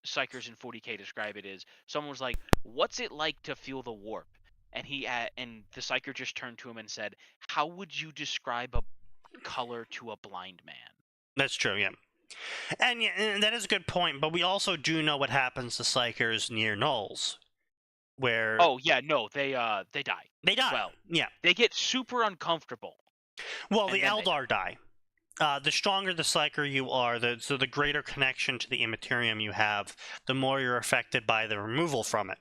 psychers in 40K describe it is someone was like, "What's it like to feel the warp?" And and the psyker just turned to him and said, "How would you describe a color to a blind man?" That's true, yeah. And that is a good point, but we also do know what happens to psychers near nulls, where Oh yeah, no, they die. they die. Well, yeah. they get super uncomfortable. Well, and the then they- Eldar die. The stronger the psyker you are, so the greater connection to the immaterium you have, the more you're affected by the removal from it.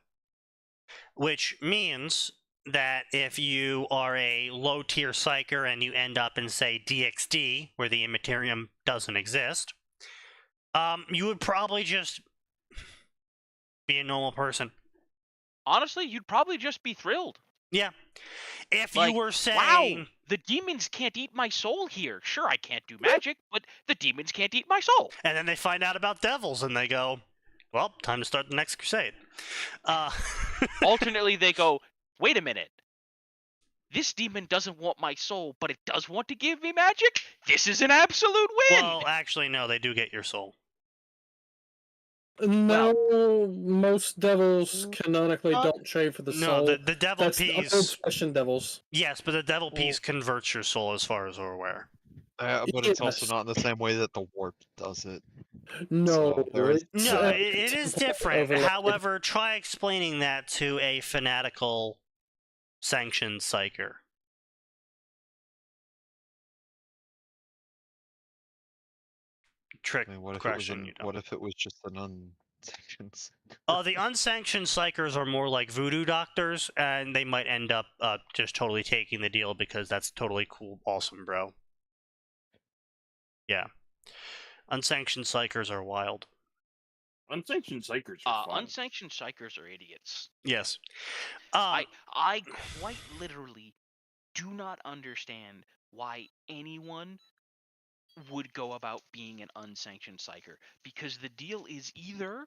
Which means that if you are a low-tier psyker and you end up in, say, DXD, where the immaterium doesn't exist, you would probably just be a normal person. Honestly, you'd probably just be thrilled. Yeah. If Like, you were saying, wow, the demons can't eat my soul here. Sure, I can't do magic, but the demons can't eat my soul. and then they find out about devils and they go, well, time to start the next crusade. Alternately, they go, wait a minute. This demon doesn't want my soul, but it does want to give me magic? This is an absolute win! Well, actually, no, they do get your soul. No, most devils canonically don't trade for the No, soul. the devil That's the piece. old expression devils. Yes, but the devil piece converts your soul, as far as we're aware. But it's also Yes. not in the same way that the warp does it. No, So there is- it's, No, it is it's different. overlaid. However, try explaining that to a fanatical sanctioned psyker. Trick I mean, what if question, you know. what if it was just an unsanctioned? The unsanctioned psychers are more like voodoo doctors, and they might end up just totally taking the deal because that's totally cool, awesome, bro. Yeah. Unsanctioned psychers are wild. Unsanctioned psychers are fun. Unsanctioned psychers are idiots. Yes. I quite literally do not understand why anyone would go about being an unsanctioned psyker, because the deal is either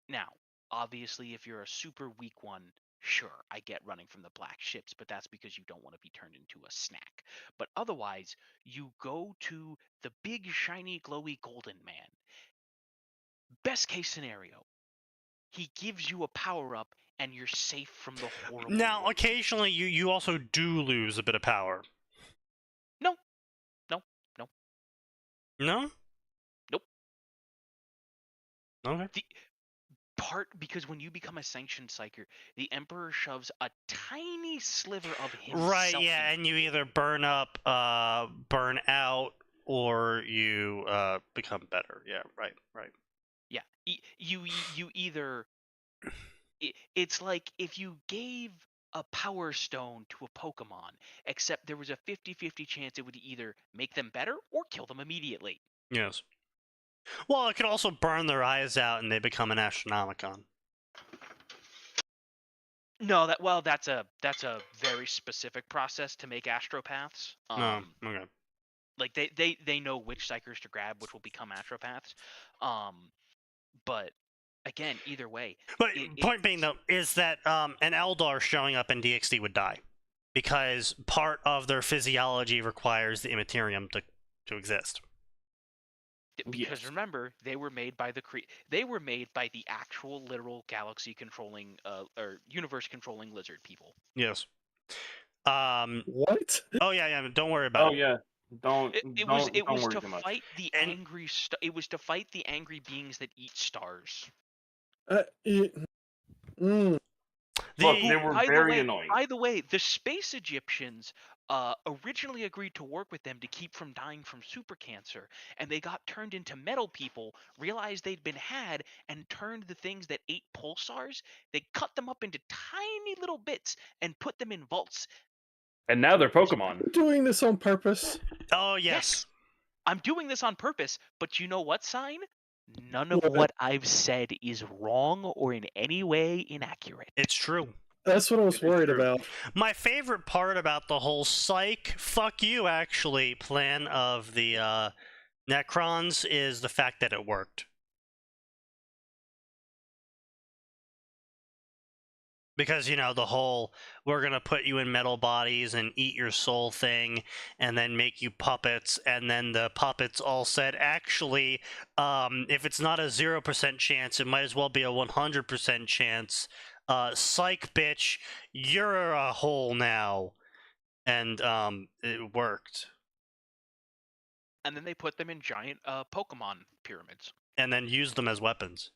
now, obviously, if you're a super weak one, sure, I get running from the black ships, but that's because you don't want to be turned into a snack. But otherwise, you go to the big shiny glowy golden man. Best case scenario, he gives you a power up and you're safe from the horrible Now, world. occasionally, you also do lose a bit of power. No. No? Nope. Okay. Because when you become a sanctioned psyker, the Emperor shoves a tiny sliver of himself. Right, yeah, and you either burn up, burn out, or you become better. Yeah, right. Yeah, you either. It's like if you gave a power stone to a Pokemon, except there was a 50-50 chance it would either make them better or kill them immediately. Yes. Well, it could also burn their eyes out and they become an Astronomicon. No, that's a very specific process to make astropaths. No, okay. Like they know which psychers to grab, which will become astropaths. But again, either way. But point being though is that an Eldar showing up in DXD would die because part of their physiology requires the immaterium to exist. Because remember, they were made by the actual literal galaxy controlling or universe controlling lizard people. Yes. What? Oh yeah. Don't worry about it. Oh yeah. It was to much. fight the angry. It was to fight the angry beings that eat stars. Look, they were very annoying. By the way, the space Egyptians originally agreed to work with them to keep from dying from super cancer, and they got turned into metal people, realized they'd been had, and turned the things that ate pulsars, they cut them up into tiny little bits and put them in vaults. And now they're Pokemon. Doing this on purpose. Oh yes. I'm doing this on purpose, but you know what, Sign? None of What? what I've said is wrong or in any way inaccurate. It's true. That's what I was It is worried true. about. My favorite part about the whole psych, fuck you, actually, plan of the Necrons is the fact that it worked. Because, you know, the whole, we're going to put you in metal bodies and eat your soul thing, and then make you puppets, and then the puppets all said, actually, if it's not a 0% chance, it might as well be a 100% chance. Psych, bitch, you're a hole now. And it worked. And then they put them in giant Pokemon pyramids. And then used them as weapons.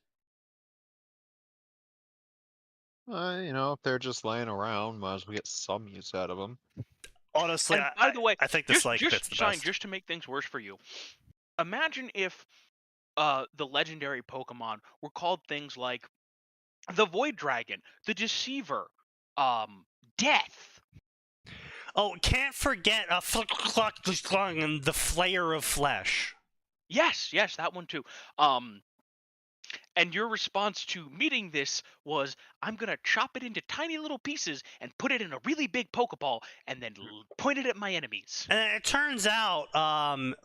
You know, if they're just laying around, might as well get some use out of them. Honestly, And by the way, I think the psych fits the Sign, best. just to make things worse for you, imagine if the legendary Pokemon were called things like the Void Dragon, the Deceiver, Death. Oh, can't forget the Flayer of Flesh. Yes, that one too. And your response to meeting this was, I'm going to chop it into tiny little pieces and put it in a really big Pokeball and then point it at my enemies. And it turns out the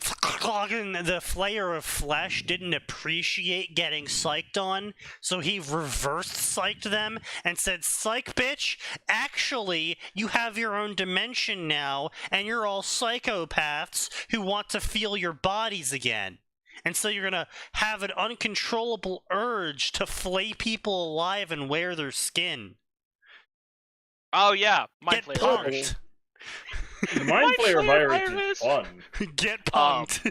Flayer of Flesh didn't appreciate getting psyched on, so he reverse psyched them and said, psych bitch, actually, you have your own dimension now, and you're all psychopaths who want to feel your bodies again. And so you're going to have an uncontrollable urge to flay people alive and wear their skin. Oh yeah, Mind Get Flayer punked. The Mind Flayer virus is fun. Get punked.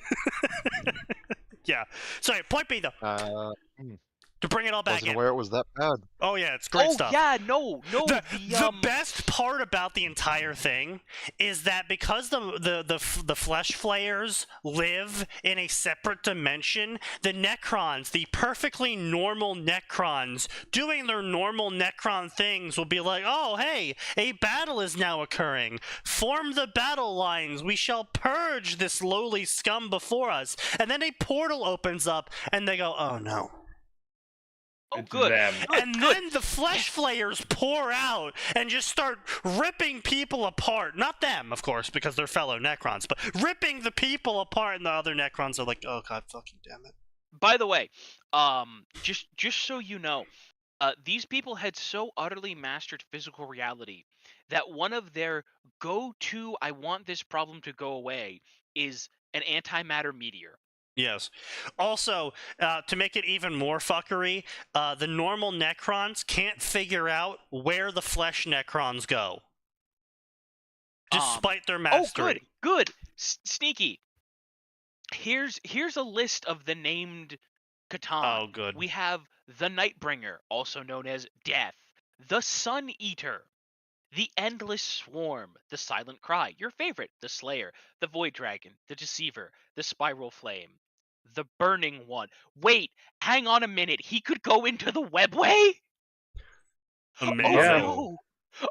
Yeah. Sorry, point B though. To bring it all back Wasn't in. aware it was that bad. Oh yeah, it's great stuff. Yeah, no. The best part about the entire thing is that because the flesh flayers live in a separate dimension, the Necrons, the perfectly normal Necrons, doing their normal Necron things will be like, oh hey, a battle is now occurring. Form the battle lines. We shall purge this lowly scum before us. And then a portal opens up, and they go, oh no. Oh, It's good. them. And then the flesh flayers pour out and just start ripping people apart. Not them, of course, because they're fellow Necrons, but ripping the people apart, and the other Necrons are like, oh god fucking damn it. By the way, just so you know, these people had so utterly mastered physical reality that one of their go-to I want this problem to go away is an antimatter meteor. Yes. Also, to make it even more fuckery, the normal Necrons can't figure out where the flesh Necrons go. Despite their mastery. Oh, good. Sneaky. Here's a list of the named Catan. Oh, good. We have the Nightbringer, also known as Death, the Sun Eater, the Endless Swarm, the Silent Cry, your favorite, the Slayer, the Void Dragon, the Deceiver, the Spiral Flame, the Burning One. Wait, hang on a minute. He could go into the Webway? Amazing. Yeah.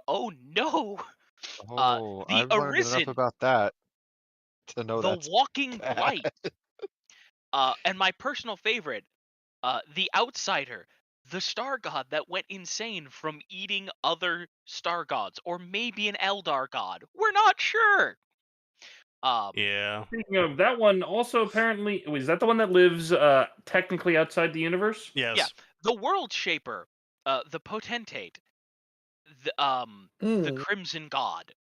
Oh no. Oh, the I've learned Arisen, enough about that to know the that's Walking bad. Light. And my personal favorite, the Outsider, the star god that went insane from eating other star gods, or maybe an Eldar god. We're not sure. Yeah. Speaking of that one, also apparently, is that the one that lives technically outside the universe? Yes. Yeah. The World Shaper, the Potentate, the Crimson God,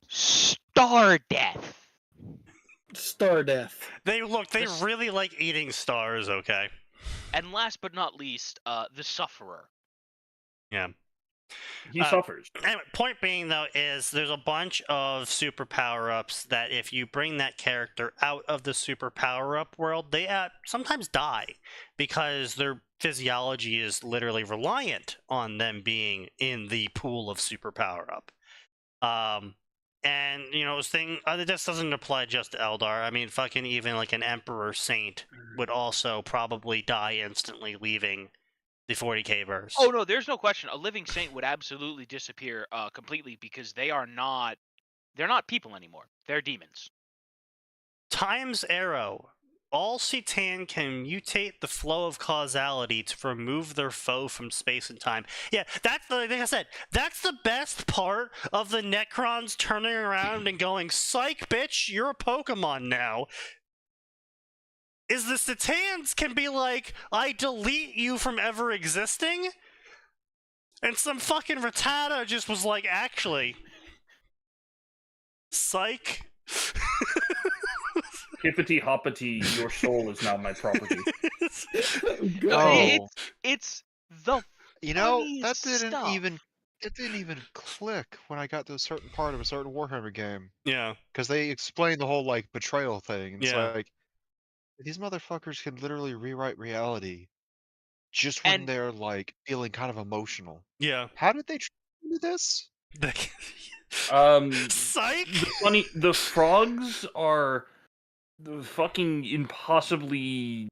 Star Death. Star Death. They really like eating stars, okay? And last but not least, the Sufferer. Yeah. He suffers. Anyway, point being, though, is there's a bunch of super power-ups that if you bring that character out of the super power-up world, they sometimes die because their physiology is literally reliant on them being in the pool of super power-up. And, you know, this doesn't apply just to Eldar. I mean, fucking even like an Emperor Saint would also probably die instantly leaving the 40k verse. Oh no, there's no question. A living saint would absolutely disappear completely because they're not people anymore. They're demons. Time's arrow. All Citan can mutate the flow of causality to remove their foe from space and time. Yeah, that's like I said, that's the best part of the Necrons turning around and going, "Psych, bitch, you're a Pokemon now." Is the Citans can be like, "I delete you from ever existing," and some fucking Rattata just was like, "Actually, psych." Hippity hoppity, your soul is now my property. Oh. It's the You know, that funniest didn't stuff. even click when I got to a certain part of a certain Warhammer game. Yeah. Because they explained the whole, like, betrayal thing. It's Yeah. like, these motherfuckers can literally rewrite reality just when And- they're, like, feeling kind of emotional. Yeah. How did they do this? Psych. The frogs are the fucking impossibly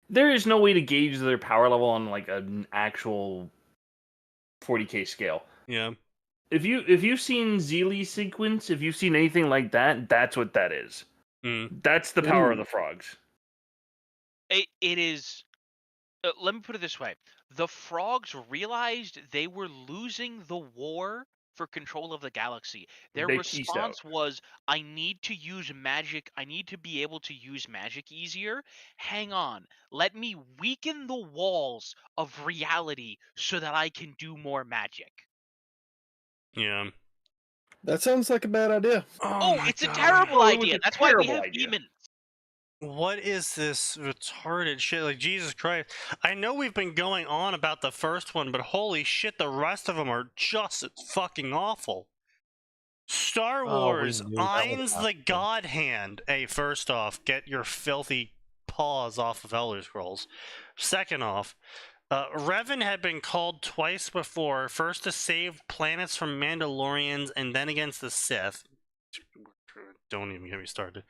there is no way to gauge their power level on like an actual 40k scale. Yeah. If you've seen Zeely sequence, if you've seen anything like that, that's what that is. That's the power of the frogs. It is. Let me put it this way: the frogs realized they were losing the war for control of the galaxy. Their They peaced out. response was, "I need to use magic. I need to be able to use magic easier. Hang on, let me weaken the walls of reality so that I can do more magic." Yeah. That sounds like a bad idea. Oh, my it's a God. terrible Oh, it was idea. a That's why we terrible have idea. demons. What is this retarded shit? Like, Jesus Christ. I know we've been going on about the first one, but holy shit, the rest of them are just fucking awful. Star Oh, we Wars, knew that would Ain's the happen. God Hand. Hey, first off, get your filthy paws off of Elder Scrolls. Second off, Revan had been called twice before, first to save planets from Mandalorians and then against the Sith. Don't even get me started.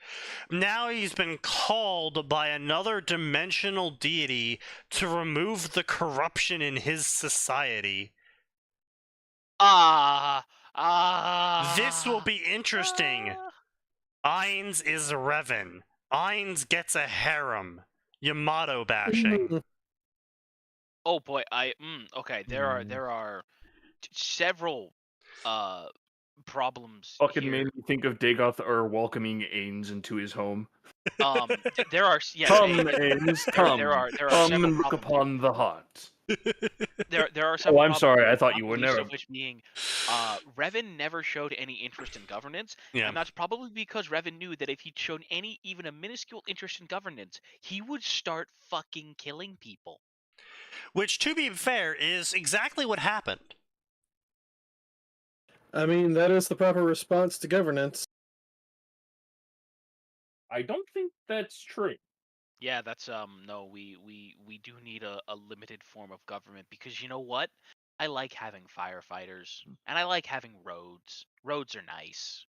Now he's been called by another dimensional deity to remove the corruption in his society. This will be interesting. Ainz is Revan. Ainz gets a harem. Yamato bashing. Oh boy, okay. There are several problems Fucking here. made me think of Dagoth or welcoming Ains into his home. There are Come, Ains, come. there are Come several and look problems upon the heart. There are several. Oh, I'm problems sorry. here, I thought not you were the least never. of which being, Revan never showed any interest in governance, Yeah. and that's probably because Revan knew that if he'd shown even a minuscule interest in governance, he would start fucking killing people. Which, to be fair, is exactly what happened. I mean, that is the proper response to governance. I don't think that's true. Yeah, that's no, we do need a limited form of government because you know what? I like having firefighters and I like having roads. Roads are nice.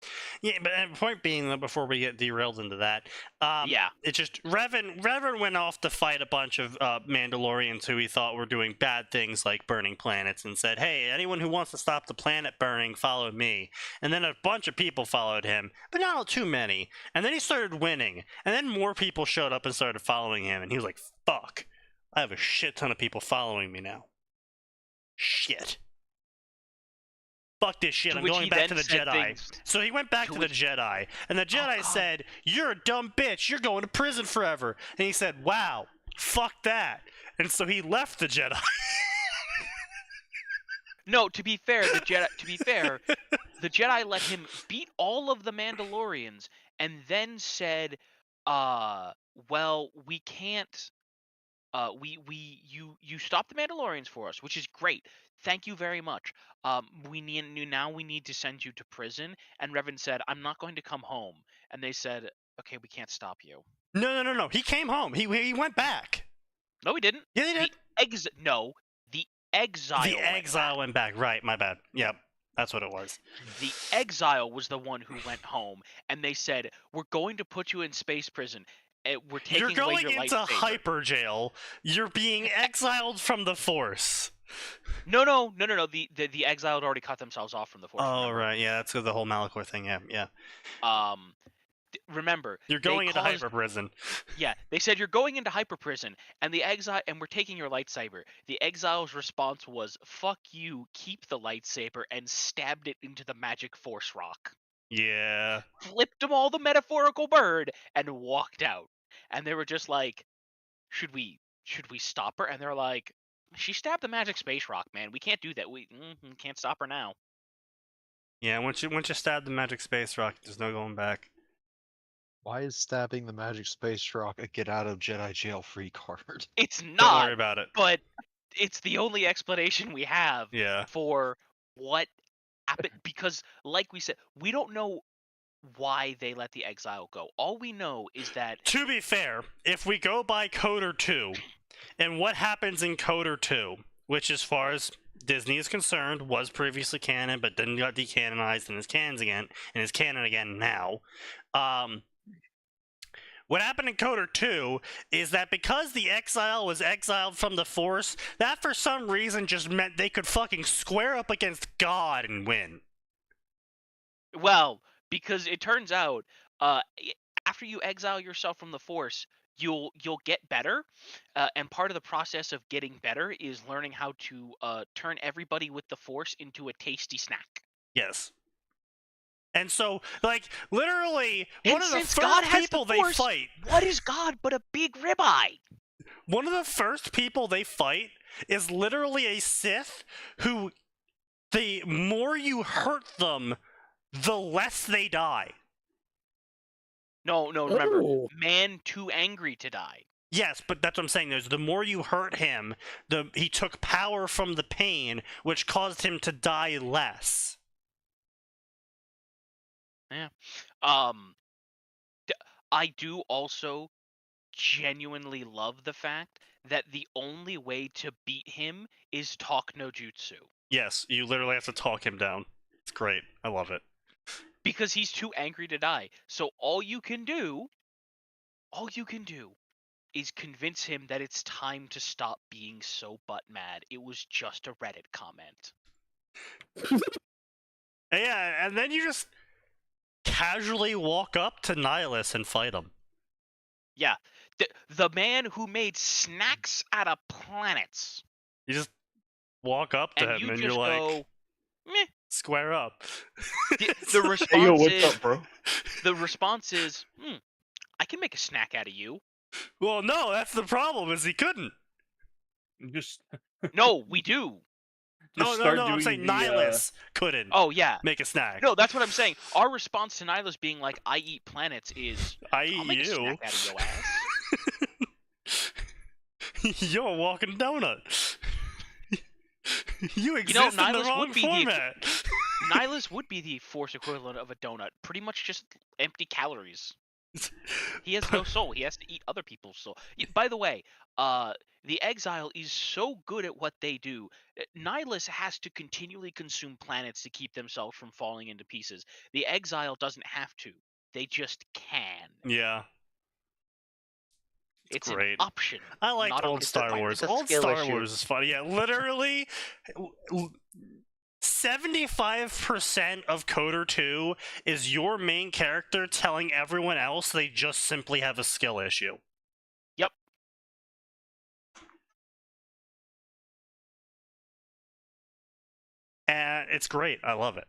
Yeah, but the point being that before we get derailed into that, Yeah. it's just Revan went off to fight a bunch of Mandalorians who he thought were doing bad things like burning planets, and said, "Hey, anyone who wants to stop the planet burning, follow me." And then a bunch of people followed him, but not too many. And then he started winning, and then more people showed up and started following him, and he was like, "Fuck, I have a shit ton of people following me now. Shit. Fuck this shit, To I'm which going he back then to the said Jedi." things- So he went back to to which- the Jedi, and the Jedi God. said, "You're a dumb bitch, you're going to prison forever." And he said, "Wow, fuck that." And so he left the Jedi. No, to be fair, the Jedi let him beat all of the Mandalorians and then said, well, we can't you stopped the Mandalorians for us, which is great. Thank you very much. We need to send you to prison." And Revan said, "I'm not going to come home." And they said, "Okay, we can't stop you." No. He came home. He went back. No, he didn't. Yeah, he did. The exile. The exile went back. Right, my bad. Yep, that's what it was. The exile was the one who went home, and they said, "We're going to put you in space prison." we're taking You're away going your into lightsaber. hyper jail. You're being exiled from the Force. No. The exiled already cut themselves off from the Force. Oh remember? right, yeah, that's the whole Malachor thing. Yeah. Remember, You're they going into caused- hyper prison. Yeah, they said you're going into hyper prison, and we're taking your lightsaber. The exile's response was, "Fuck you, keep the lightsaber," and stabbed it into the magic force rock. Yeah. Flipped them all the metaphorical bird and walked out. And they were just like, "Should we stop her?" And they're like, "She stabbed the magic space rock, man. We can't do that. We can't stop her now." Yeah, once you stab the magic space rock, there's no going back. Why is stabbing the magic space rock a get out of Jedi jail free card? It's Don't not, worry about it. but it's the only explanation we have Yeah. for what happened. Because, like we said, we don't know why they let the exile go. All we know is that, To be fair, if we go by Coder 2, and what happens in Coder 2, which as far as Disney is concerned, was previously canon, but then got decanonized and is canon again now. What happened in Coder 2 is that because the exile was exiled from the Force, that for some reason just meant they could fucking square up against God and win. well, because it turns out, after you exile yourself from the Force, you'll get better, and part of the process of getting better is learning how to turn everybody with the Force into a tasty snack. Yes. And so, like, literally, And one of the since God first has the people they Force, fight, what is God but a big ribeye? one of the first people they fight is literally a Sith who, the more you hurt them, the less they die. No, remember, Oh. man too angry to die. Yes, but that's what I'm saying. There's the more you hurt him, he took power from the pain, which caused him to die less. Yeah. I do also genuinely love the fact that the only way to beat him is talk no jutsu. Yes, you literally have to talk him down. It's great. I love it. Because he's too angry to die. So all you can do is convince him that it's time to stop being so butt mad. It was just a Reddit comment. Yeah, and then you just casually walk up to Nihilus and fight him. Yeah. The man who made snacks out of planets. You just walk up to And him you and just you're like, go, meh. square up. The response Hey, yo, what's is, up, bro? The response is, I can make a snack out of you. Well, no, that's the problem, is he couldn't. Just No, we do. No, start I'm doing saying the, Nihilus couldn't Oh, yeah. make a snack. No, that's what I'm saying. Our response to Nihilus being like, I eat planets is, I I'll eat make a you. snack out of your ass. You're a walking donut. You know, exist in the Nihilus wrong would be format. Nihilus would be the Force equivalent of a donut. Pretty much just empty calories. He has no soul. He has to eat other people's soul. By the way, the Exile is so good at what they do. Nihilus has to continually consume planets to keep themselves from falling into pieces. The Exile doesn't have to. They just can. Yeah. It's great. an option. I liked not a old Star requirement. Wars. It's a Old skill Star issue. Wars is funny. Yeah, literally, 75% of Coder 2 is your main character telling everyone else they just simply have a skill issue. Yep. And it's great. I love it.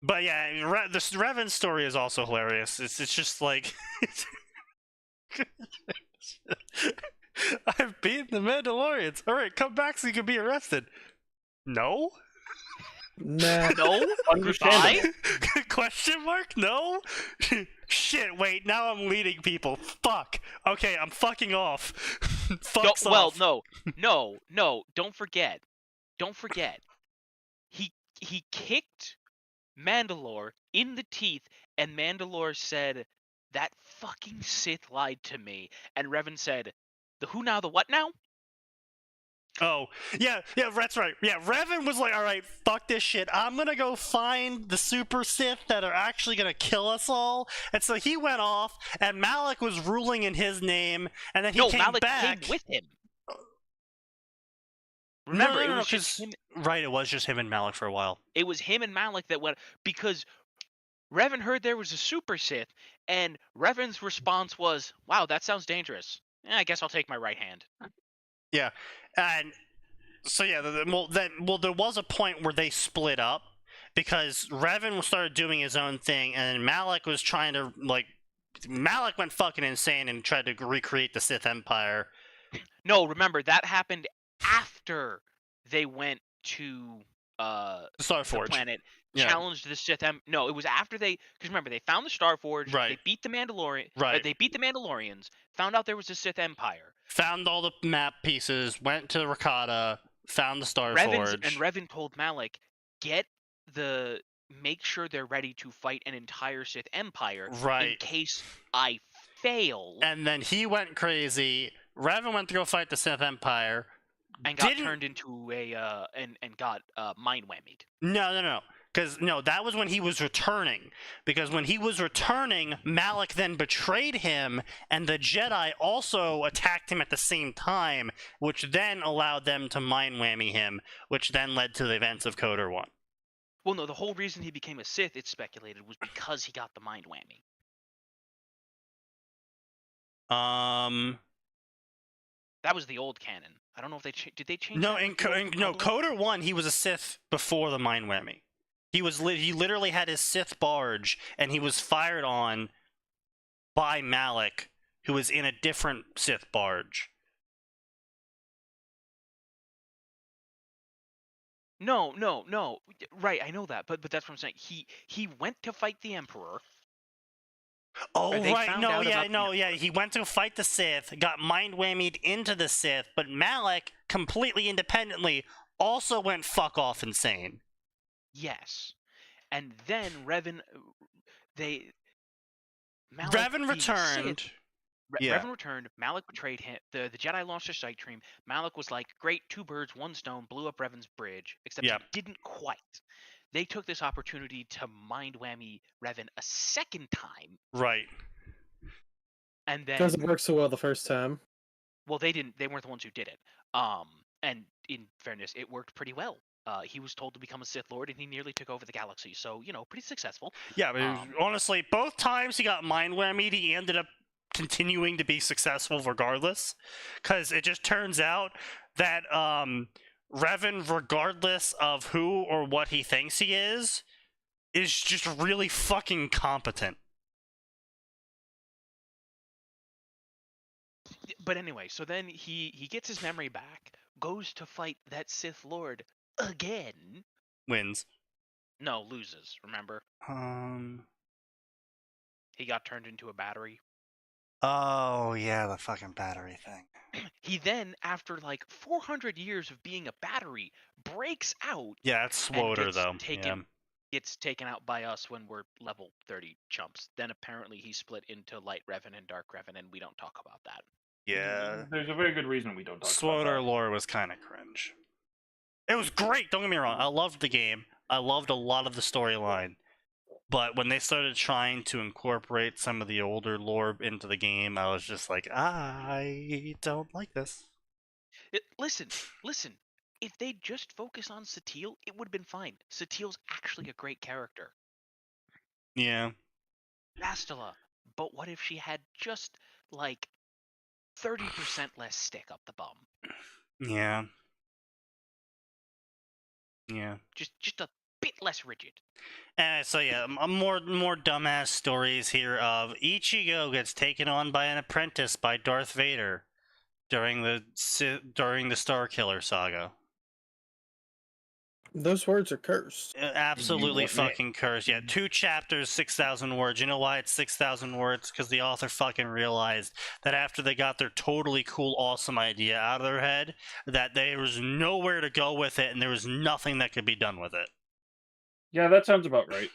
But yeah, this Revan story is also hilarious. It's just like... I've beaten the Mandalorians. Alright, come back so you can be arrested. No? Nah. No? Understandable. Goodbye? Question mark? No? Shit, wait, now I'm leading people. Fuck. Okay, I'm fucking off. Fucks Well, off. no. Don't forget. He kicked Mandalore in the teeth, and Mandalore said, "That fucking Sith lied to me." And Revan said, "The who now, the what now?" Oh, yeah, that's right. Yeah, Revan was like, all right, fuck this shit. I'm gonna go find the super Sith that are actually gonna kill us all. And so he went off, and Malik was ruling in his name, and then he came Malik back. came with him. Remember, no, it was just him. Right, it was just him and Malik for a while. It was him and Malik that went, because Revan heard there was a super Sith, and Revan's response was, "Wow, that sounds dangerous. I guess I'll take my right hand." Yeah, and so yeah, there was a point where they split up because Revan started doing his own thing, and Malik was trying to Malik went fucking insane and tried to recreate the Sith Empire. No, remember that happened after they went to the Starforge planet, Yeah. challenged the Sith. No, it was after because remember they found the Starforge. Right. They beat the Mandalorian. Right. They beat the Mandalorians. Found out there was a Sith Empire. Found all the map pieces. Went to Rakata. Found the Starforge. Revan told Malik, make sure they're ready to fight an entire Sith Empire in case I fail. And then he went crazy. Revan went to go fight the Sith Empire. And got turned into a and got mind whammied. No. Because that was when he was returning. Because when he was returning, Malik then betrayed him, and the Jedi also attacked him at the same time, which then allowed them to mind whammy him, which then led to the events of KOTOR 1. Well, no, the whole reason he became a Sith, it's speculated, was because he got the mind whammy. That was the old canon. I don't know if they did they change. No, that in KOTOR 1, he was a Sith before the mind whammy. He literally had his Sith barge, and he was fired on by Malik, who was in a different Sith barge. No. Right, I know that, but that's what I'm saying. He went to fight the Emperor. Oh, right. He went to fight the Sith, got mind whammied into the Sith, but Malik, completely independently, also went fuck off insane. Yes. And then Revan returned. Revan returned. Malik betrayed him. The Jedi launched a strike team. Malik was like, "Great, 2 birds, 1 stone." Blew up Revan's bridge. Except he didn't quite. They took this opportunity to mind whammy Revan a second time. Right. And then because it worked so well the first time. Well, they didn't. They weren't the ones who did it. And in fairness, it worked pretty well. He was told to become a Sith Lord, and he nearly took over the galaxy. So, pretty successful. Yeah, but honestly, both times he got mind whammied, he ended up continuing to be successful regardless. Because it just turns out that Revan, regardless of who or what he thinks he is just really fucking competent. But anyway, so then he gets his memory back, goes to fight that Sith Lord again. Wins. No, loses, remember? He got turned into a battery. Oh, yeah, the fucking battery thing. He then, after like 400 years of being a battery, breaks out. Yeah, it's SWOTR, though. Gets taken out by us when we're level 30 chumps. Then apparently he split into Light Revan and Dark Revan, and we don't talk about that. Yeah. There's a very good reason we don't talk about that. SWOTR lore was kind of cringe. It was great, don't get me wrong. I loved the game. I loved a lot of the storyline. But when they started trying to incorporate some of the older lore into the game, I was just like, I don't like this. Listen. If they just focus on Satele, it would have been fine. Satele's actually a great character. Yeah. Bastila. But what if she had just, like, 30% less stick up the bum? Yeah. Yeah. Just a bit less rigid. So yeah, more dumbass stories here of Ichigo gets taken on by an apprentice by Darth Vader during the Starkiller saga. Those words are cursed. Absolutely fucking cursed. Yeah, 2 chapters, 6,000 words. You know why it's 6,000 words? Because the author fucking realized that after they got their totally cool, awesome idea out of their head, that there was nowhere to go with it, and there was nothing that could be done with it. Yeah, that sounds about right.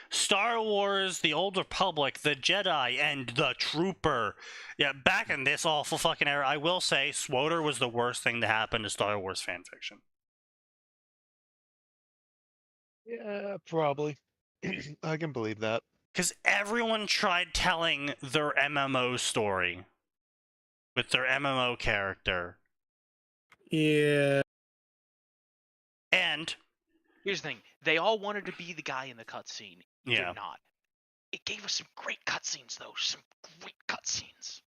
Star Wars, The Old Republic, The Jedi, and The Trooper. Yeah, back in this awful fucking era, I will say SWOTR was the worst thing to happen to Star Wars fanfiction. Yeah, probably. I can believe that. Because everyone tried telling their MMO story with their MMO character. Yeah. And Here's the thing: they all wanted to be the guy in the cutscene. yeah, They're not. It gave us some great cutscenes, though. Some great cutscenes.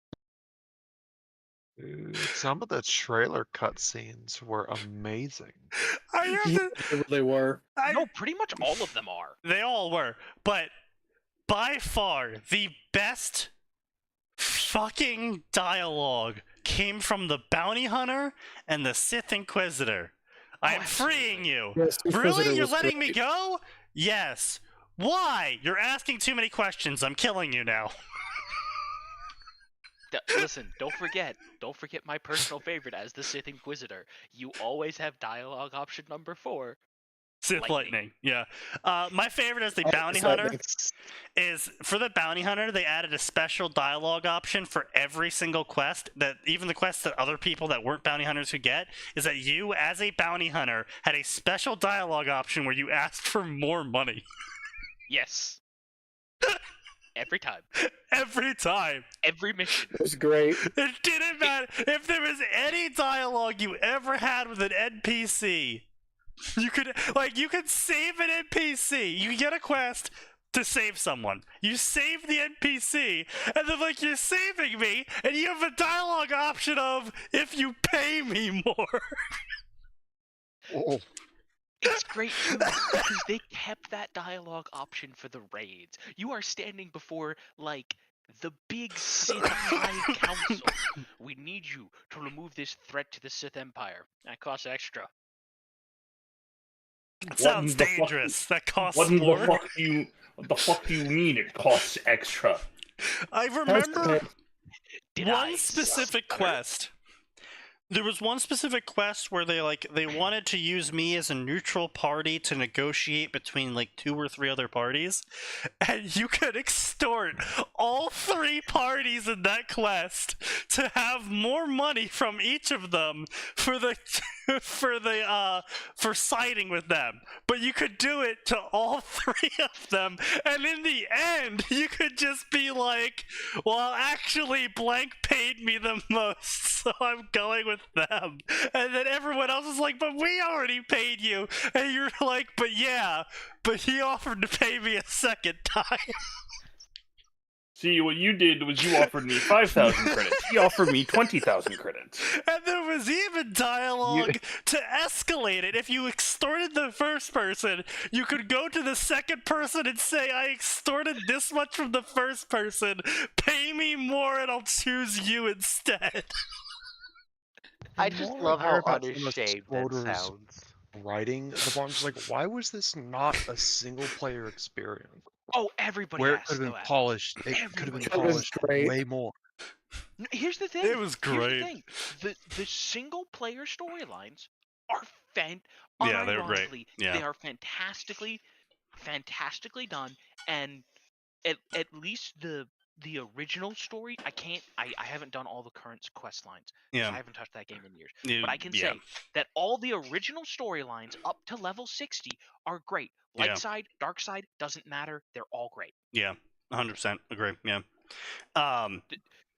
Dude, some of the trailer cutscenes were amazing. Yeah, they really were. No, pretty much all of them are. They all were, but by far the best fucking dialogue came from the bounty hunter and the Sith Inquisitor. I'm freeing you. Yes, Really? Inquisitor You're was letting me great. go? Yes. Why? You're asking too many questions. I'm killing you now. Listen, don't forget my personal favorite as the Sith Inquisitor. You always have dialogue option number 4. Sith Lightning. Yeah. My favorite as the Oh, bounty sorry, hunter thanks. is for the bounty hunter. They added a special dialogue option for every single quest. That even the quests that other people that weren't bounty hunters could get is that you, as a bounty hunter, had a special dialogue option where you asked for more money. Yes. Every time. Every time. Every mission. It was great. It didn't matter if there was any dialogue you ever had with an NPC. You could save an NPC. You get a quest to save someone. You save the NPC, and then you're saving me, and you have a dialogue option of if you pay me more. Oh. It's great too because they kept that dialogue option for the raids. You are standing before the big Sith High Council. We need you to remove this threat to the Sith Empire. That costs extra. That sounds dangerous. That costs What more. the fuck do you mean it costs extra? I remember Did I one specific stutter? quest. There was one specific quest where they wanted to use me as a neutral party to negotiate between 2 or 3 other parties, and you could extort all 3 parties in that quest to have more money from each of them for siding with them. But you could do it to all 3 of them, and in the end, you could just be like, "Well, actually, blank paid me the most, so I'm going with them." And then everyone else is like, "But we already paid you." And you're like, "But yeah, but he offered to pay me a second time." See, what you did was you offered me 5,000 credits. He offered me 20,000 credits. And there was even dialogue to escalate it. If you extorted the first person, you could go to the second person and say, "I extorted this much from the first person. Pay me more and I'll choose you instead." I just more love I hear how about some of unashamed that SWOTR's sounds. writing the bombs, why was this not a single player experience? Oh, everybody Where it asks could have been that. polished, it could have been It was polished great. way more. Here's the thing. It was great. Here's the thing. The single player storylines are Yeah, they were great. unironically, Yeah. they are fantastically done, and at least the original story, I haven't done all the current quest lines. Yeah. I haven't touched that game in years. You- But I can yeah. say that all the original storylines up to level 60 are great. Light Yeah. side, dark side, doesn't matter. They're all great. Yeah, 100% agree. Yeah.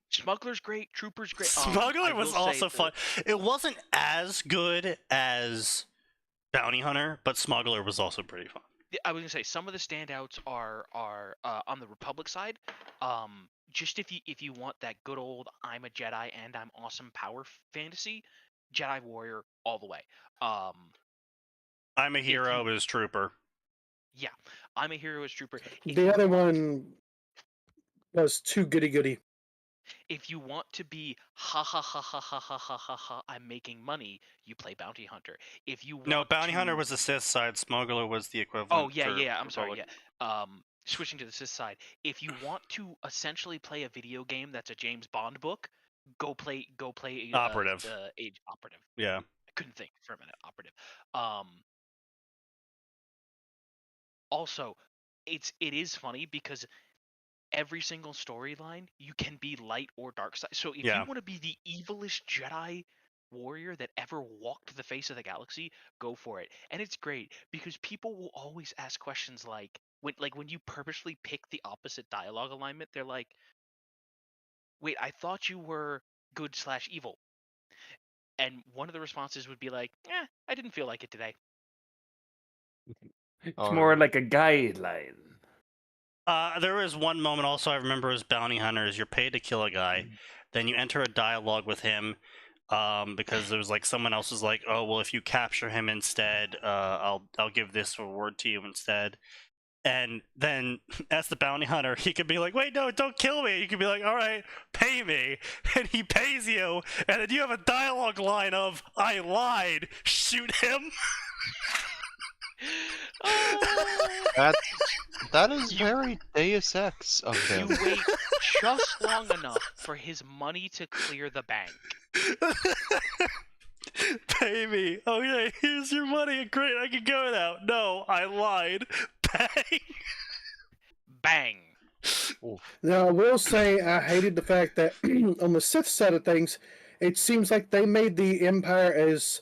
Smuggler's great, Trooper's great. Smuggler I was will say also fun. It wasn't as good as Bounty Hunter, but Smuggler was also pretty fun. I was gonna say some of the standouts are on the Republic side. Just if you want that good old I'm a Jedi and I'm awesome power fantasy, Jedi Warrior all the way. I'm a Hero is Trooper. Yeah, I'm a Hero as Trooper. The other one was too goody. If you want to be ha ha ha ha ha ha ha ha ha, I'm making money, you play Bounty Hunter. If you want No, Bounty to... Hunter was the Sith side. Smuggler was the equivalent. Oh yeah, for yeah. I'm sorry. Republic. Yeah. Switching to the Sith side. If you want to essentially play a video game that's a James Bond book, go play Operative. Age Operative. Yeah. I couldn't think for a minute. Operative. Also, it is funny because every single storyline you can be light or dark side. So if Yeah. you want to be the evilest Jedi warrior that ever walked the face of the galaxy, go for it. And it's great because people will always ask questions like when you purposely pick the opposite dialogue alignment, they're like, "Wait, I thought you were good/evil." And one of the responses would be like, I didn't feel like it today. It's more like a guideline. There was one moment also I remember as bounty hunters. You're paid to kill a guy, then you enter a dialogue with him, because there was like someone else is like, oh well, if you capture him instead, I'll give this reward to you instead. And then as the bounty hunter, he could be like, wait, no, don't kill me. You could be like, all right, pay me, and he pays you, and then you have a dialogue line of, I lied, shoot him. That is very Deus Ex of You him. wait just long enough for his money to clear the bank. Pay me. Okay, here's your money. Great, I can go now. No, I lied. Bang. Bang. Now, I will say I hated the fact that on the Sith side of things, it seems like they made the Empire as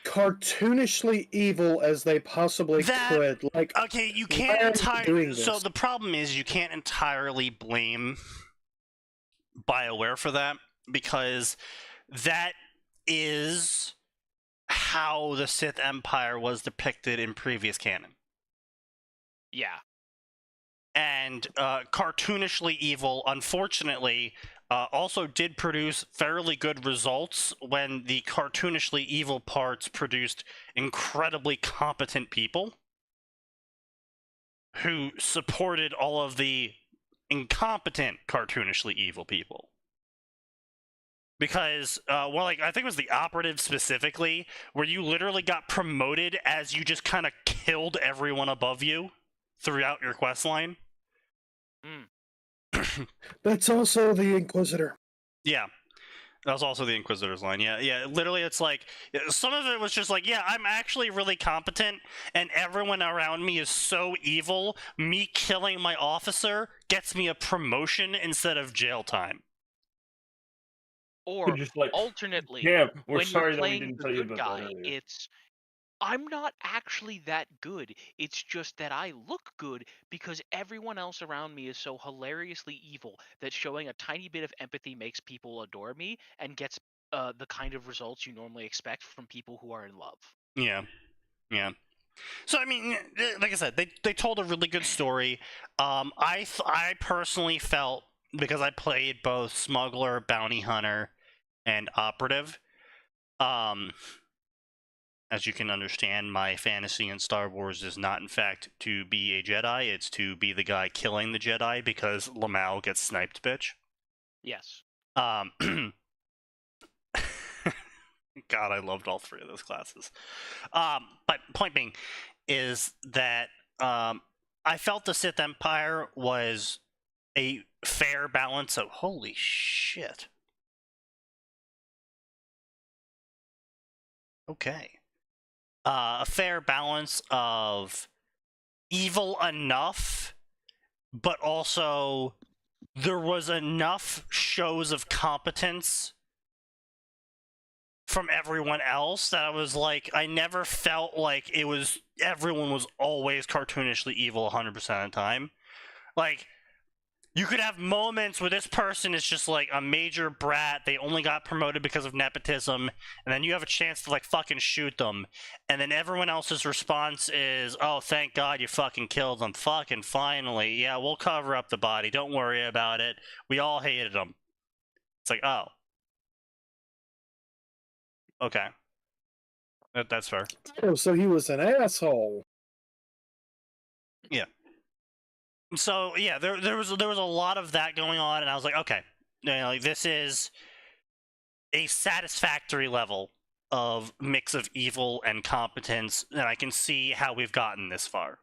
cartoonishly evil as they possibly could. Like, okay, you why can't are you entirely. doing So this? the problem is you can't entirely blame BioWare for that, because that is how the Sith Empire was depicted in previous canon. Yeah. And cartoonishly evil, unfortunately, also did produce fairly good results when the cartoonishly evil parts produced incredibly competent people who supported all of the incompetent cartoonishly evil people. Because, well, like, I think it was the operative specifically, where you literally got promoted as you just kind of killed everyone above you throughout your quest line. That's also the Inquisitor. Yeah. That was also the Inquisitor's line. Yeah. Literally, it's like, some of it was just like, yeah, I'm actually really competent, and everyone around me is so evil, me killing my officer gets me a promotion instead of jail time. Or Just like, alternately, yeah, we're when sorry you're that we playing didn't the tell you good about that guy, earlier. it's I'm not actually that good. It's just that I look good because everyone else around me is so hilariously evil that showing a tiny bit of empathy makes people adore me and gets the kind of results you normally expect from people who are in love. Yeah. So I mean, like I said, they told a really good story. I personally felt, because I played both smuggler, bounty hunter, and operative. As you can understand, my fantasy in Star Wars is not, in fact, to be a Jedi. It's to be the guy killing the Jedi because Lamau gets sniped, bitch. Yes. God, I loved all three of those classes. But point being is that I felt the Sith Empire was a fair balance of holy shit. Okay. A fair balance of evil enough, but also there was enough shows of competence from everyone else that I was like, I never felt like everyone was always cartoonishly evil 100% of the time. Like, you could have moments where this person is just like a major brat, they only got promoted because of nepotism, and then you have a chance to like fucking shoot them, and then everyone else's response is, oh, thank God you fucking killed them, fucking finally, yeah, we'll cover up the body, don't worry about it, we all hated him. It's like, oh. Okay. That's fair. Oh, so he was an asshole. Yeah. So yeah, there was a lot of that going on, and I was like, okay, like, this is a satisfactory level of mix of evil and competence, and I can see how we've gotten this far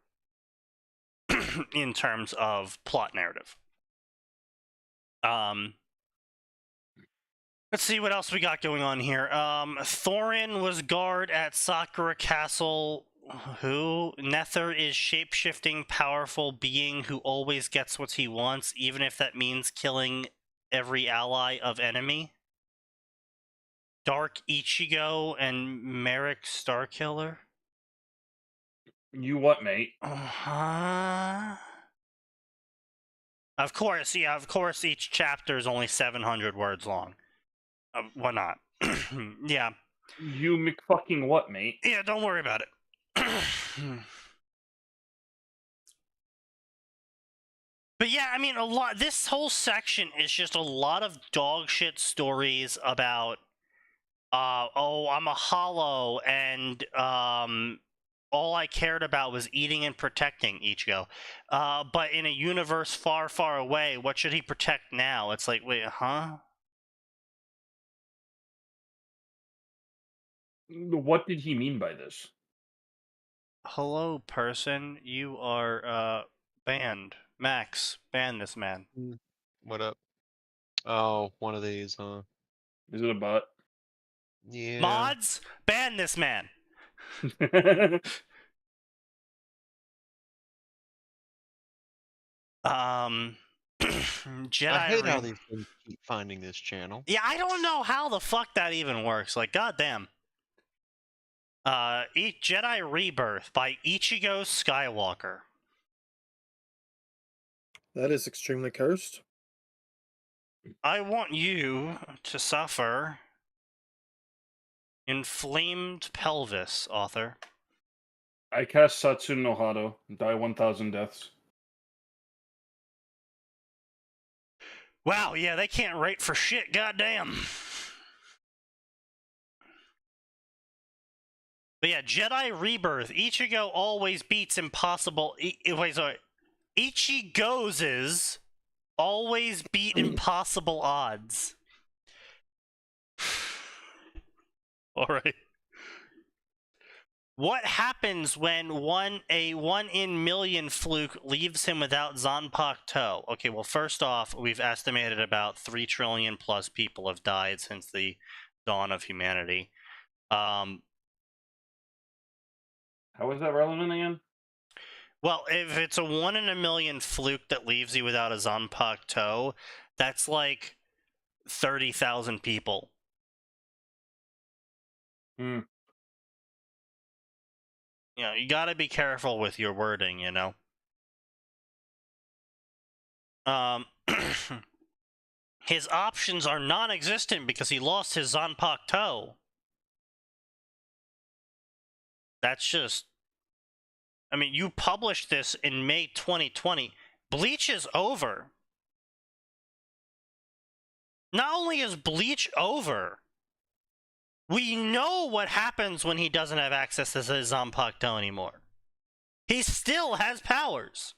in terms of plot narrative. Let's see what else we got going on here. Thorin was guard at Sakura Castle Who? Nether is shape-shifting, powerful being who always gets what he wants, even if that means killing every ally of enemy. Dark Ichigo and Merrick Starkiller. You what, mate? Of course, yeah, of course each chapter is only 700 words long. Why not? Yeah. You McFucking what, mate? Yeah, don't worry about it. But yeah, I mean, this whole section is just a lot of dog shit stories about, oh, I'm a hollow, and, all I cared about was eating and protecting Ichigo. But in a universe far, far away, what should he protect now? It's like, wait, huh? What did he mean by this? Hello, person. You are, banned. Max, ban this man. What up? Oh, one of these, huh? Is it a bot? Yeah. Mods, ban this man. Jedi. I hate how these things keep finding this channel. Yeah, I don't know how the fuck that even works. Like, goddamn. Jedi Rebirth by Ichigo Skywalker. That is extremely cursed. I want you to suffer inflamed pelvis, author. I cast Satsu no Hado. Die 1,000 deaths. Wow, yeah, they can't rate for shit, goddamn. But yeah, Jedi Rebirth. Ichigo always beats impossible. Wait, sorry. Ichigo's always beat impossible odds. Alright. What happens when a 1 in million fluke leaves him without Zanpakuto? Okay, well, first off, we've estimated about 3 trillion plus people have died since the dawn of humanity. How is that relevant again? Well, if it's a 1 in a million fluke that leaves you without a Zanpakuto, that's like 30,000 people. Hmm. You know, you gotta be careful with your wording, you know? His options are non-existent because he lost his Zanpakuto. That's just... I mean, you published this in May 2020. Bleach is over. Not only is Bleach over, we know what happens when he doesn't have access to his Zanpakuto anymore. He still has powers.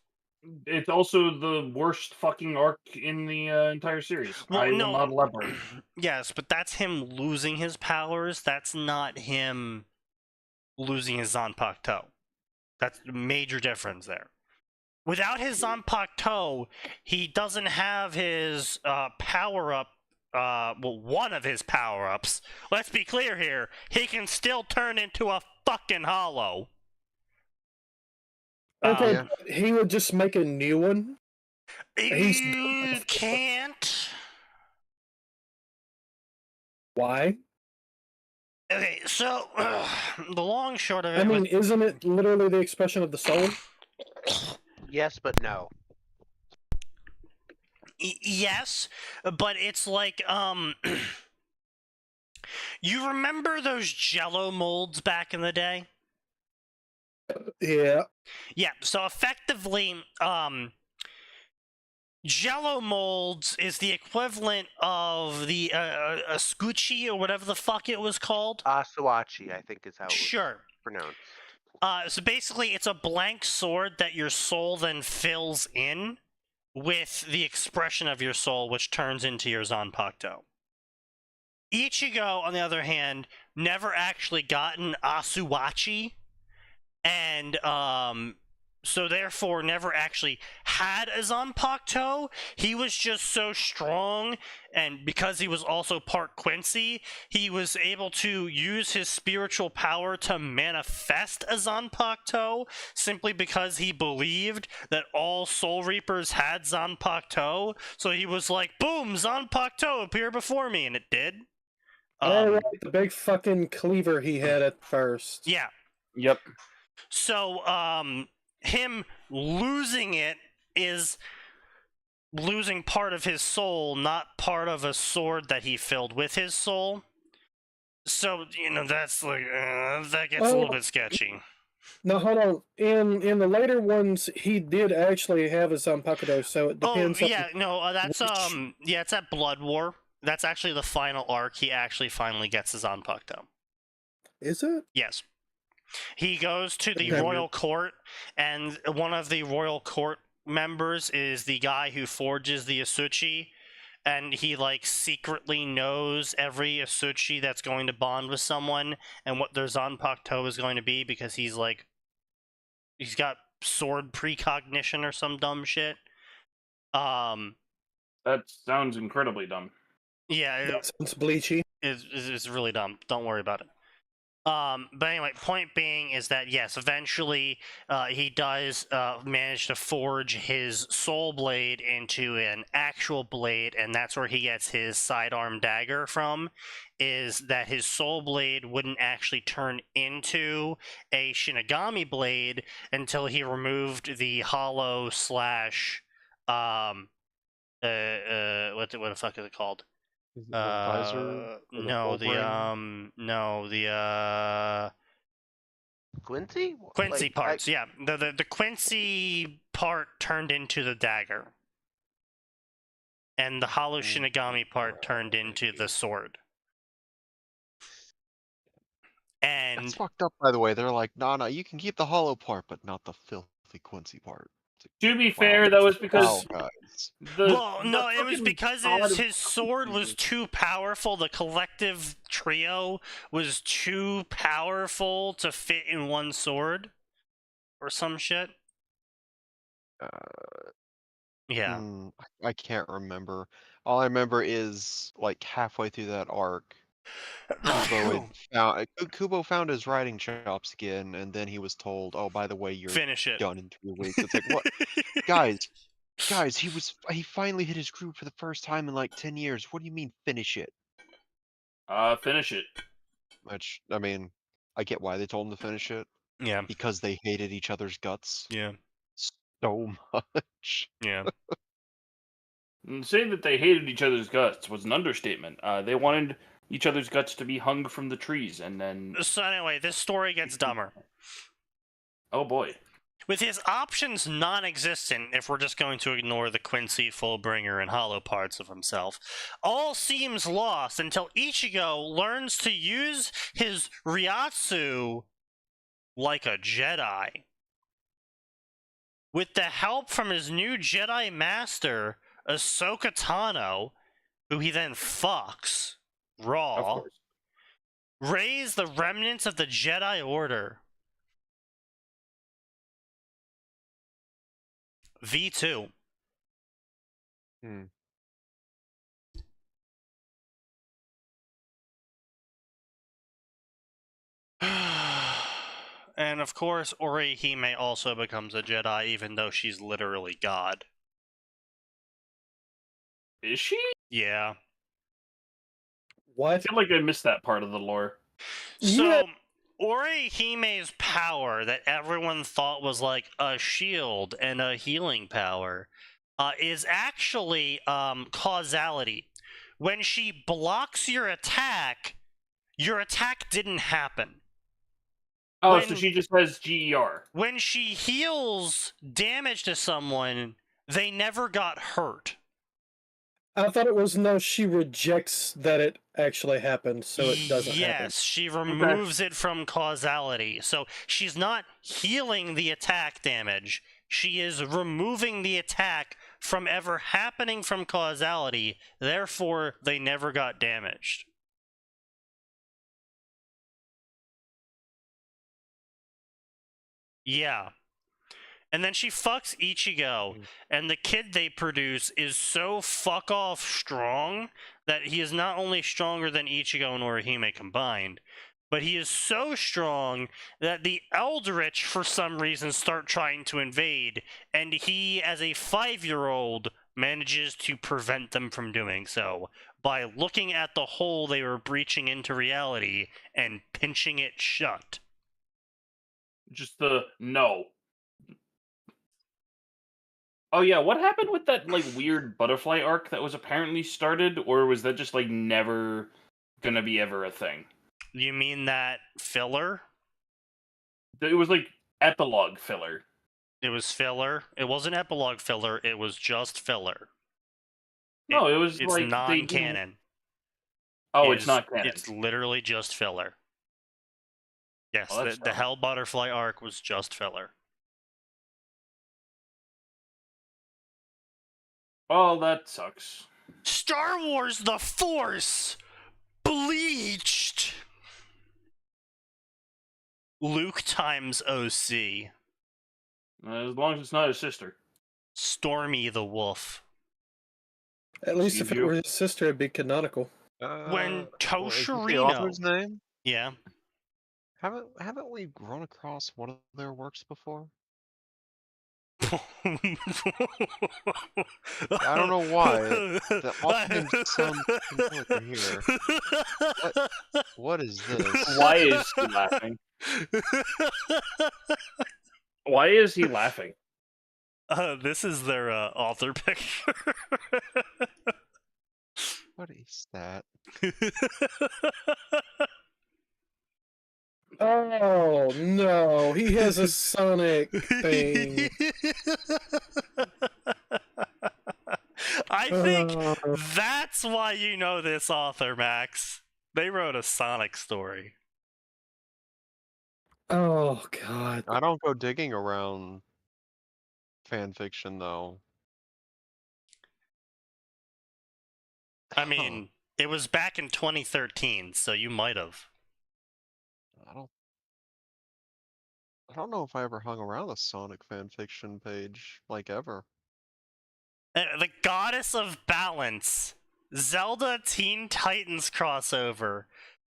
It's also the worst fucking arc in the entire series. Well, I will no, not elaborate. yes, but that's him losing his powers. That's not him losing his Zanpakuto. That's a major difference there. Without his Zanpakuto, he doesn't have his power-up. Well, one of his power-ups. Let's be clear here. He can still turn into a fucking hollow. Okay, Yeah. but he would just make a new one. You can't. Why? Okay, so the long short of it. I mean, isn't it literally the expression of the soul? Yes, but no. Yes, but it's like you remember those Jello molds back in the day? Yeah. Yeah, so effectively, Jello molds is the equivalent of the Ascucci or whatever the fuck it was called. Asuachi, I think is how it was Sure. pronounced. So basically, it's a blank sword that your soul then fills in with the expression of your soul, which turns into your Zanpakuto. Ichigo, on the other hand, never actually got an Asuachi, and so therefore never actually had a Zanpakuto. He was just so strong, and because he was also part Quincy, he was able to use his spiritual power to manifest a Zanpakuto simply because he believed that all Soul Reapers had Zanpakuto. So he was like, boom, Zanpakuto, appear before me, and it did. Right, the big fucking cleaver he had at first. Yeah. Yep. So, him losing it is losing part of his soul, not part of a sword that he filled with his soul. So, that's like, that gets a little bit sketchy. No, hold on. In the later ones, he did actually have a Zanpakuto, so it depends on... That's, it's at Blood War. That's actually the final arc. He actually finally gets his Zanpakuto. Is it? Yes. He goes to the Okay. royal court, and one of the royal court members is the guy who forges the Asuchi, and he secretly knows every Asuchi that's going to bond with someone and what their Zanpakuto is going to be, because he's got sword precognition or some dumb shit. That sounds incredibly dumb. Yeah, That sounds bleachy. it's really dumb. Don't worry about it. But anyway, point being is that yes, eventually he does manage to forge his soul blade into an actual blade, and that's where he gets his sidearm dagger from, is that his soul blade wouldn't actually turn into a Shinigami blade until he removed the hollow slash what the fuck is it called? Is it the visor? Or the Quincy? Quincy Like, parts. Yeah, the Quincy part turned into the dagger, and the hollow Shinigami part turned into the sword. And That's fucked up, by the way. They're like, no, you can keep the hollow part, but not the filthy Quincy part. To be fair, that was because guys. it was because god his sword was too powerful. The collective trio was too powerful to fit in one sword, or some shit. Yeah. I can't remember. All I remember is halfway through that arc, Kubo found his writing chops again, and then he was told, "Oh, by the way, you're Finish it. done in 2 weeks." It's like, what, guys? He finally hit his groove for the first time in 10 years. What do you mean finish it? Finish it. Which, I mean, I get why they told him to finish it. Yeah. Because they hated each other's guts. Yeah. So much. Yeah. And saying that they hated each other's guts was an understatement. They wanted each other's guts to be hung from the trees, and then... So anyway, this story gets dumber. Oh boy. With his options non-existent, if we're just going to ignore the Quincy, Fullbringer, and hollow parts of himself, all seems lost until Ichigo learns to use his Ryatsu like a Jedi. With the help from his new Jedi Master, Ahsoka Tano, who he then fucks raw, raise the remnants of the Jedi Order. V2. And of course, Orihime also becomes a Jedi, even though she's literally God. Is she? Yeah. What? I feel like I missed that part of the lore. So, Orihime's power that everyone thought was like a shield and a healing power is actually causality. When she blocks your attack didn't happen. Oh, so she just has GER. When she heals damage to someone, they never got hurt. I thought it was no, she rejects that it actually happened, so it doesn't happen. Yes, she removes it from causality. So she's not healing the attack damage. She is removing the attack from ever happening from causality. Therefore, they never got damaged. Yeah. And then she fucks Ichigo, and the kid they produce is so fuck off strong that he is not only stronger than Ichigo and Orihime combined, but he is so strong that the Eldritch, for some reason, start trying to invade, and he, as a 5-year-old, manages to prevent them from doing so by looking at the hole they were breaching into reality and pinching it shut. Just the no. Oh yeah, what happened with that like weird butterfly arc that was apparently started, or was that just like never gonna be ever a thing? You mean that filler? It was like epilogue filler. It was filler. It wasn't epilogue filler. It was just filler. No, it was It's like non-canon. Oh, it's not canon. It's literally just filler. Yes, Oh, that's the dumb. Hell Butterfly arc was just filler. Oh, that sucks. Star Wars: The Force bleached. Luke times OC. As long as it's not his sister. Stormy the Wolf. At least if it Seems were his sister, it'd be canonical. When Is it the Toshirino. author's name? Yeah. Haven't we run across one of their works before? I don't know why. The author name sounds familiar here. What is this? Why is he laughing? Why is he laughing? This is their author picture. What is that? Oh no, he has a Sonic thing. I think that's why you know this author, Max. They wrote a Sonic story. Oh god. I don't go digging around fan fiction though. I mean, it was back in 2013, so you might have. I don't know if I ever hung around the Sonic fan fiction page, like ever. The Goddess of Balance. Zelda Teen Titans crossover.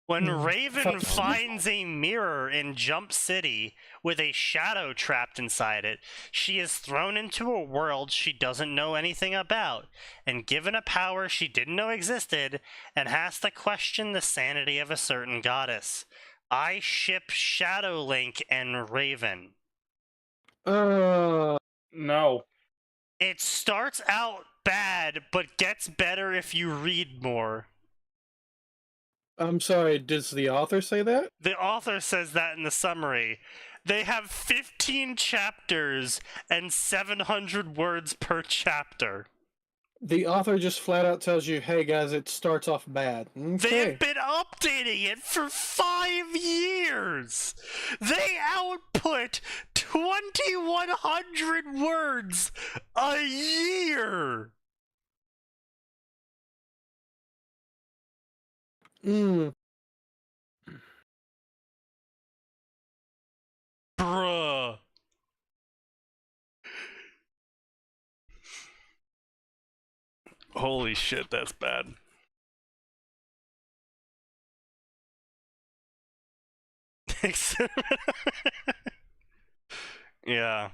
When Raven finds a mirror in Jump City with a shadow trapped inside it, she is thrown into a world she doesn't know anything about, and given a power she didn't know existed, and has to question the sanity of a certain goddess. I ship Shadow Link and Raven. No. It starts out bad, but gets better if you read more. I'm sorry, does the author say that? The author says that in the summary. They have 15 chapters and 700 words per chapter. The author just flat out tells you, hey guys, it starts off bad. They Okay. have been updating it for 5 years. They output 2,100 words a year. Bruh. Holy shit, that's bad. Yeah.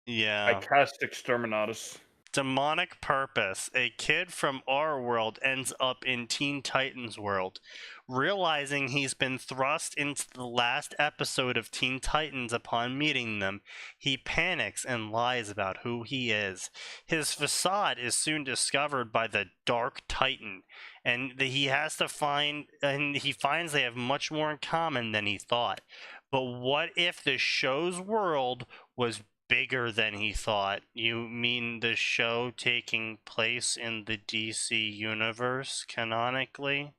Yeah. I cast Exterminatus. Demonic purpose. A kid from our world ends up in Teen Titans world. Realizing he's been thrust into the last episode of Teen Titans upon meeting them, he panics and lies about who he is. His facade is soon discovered by the Dark Titan, and he finds they have much more in common than he thought. But what if the show's world was bigger than he thought? You mean the show taking place in the DC universe canonically?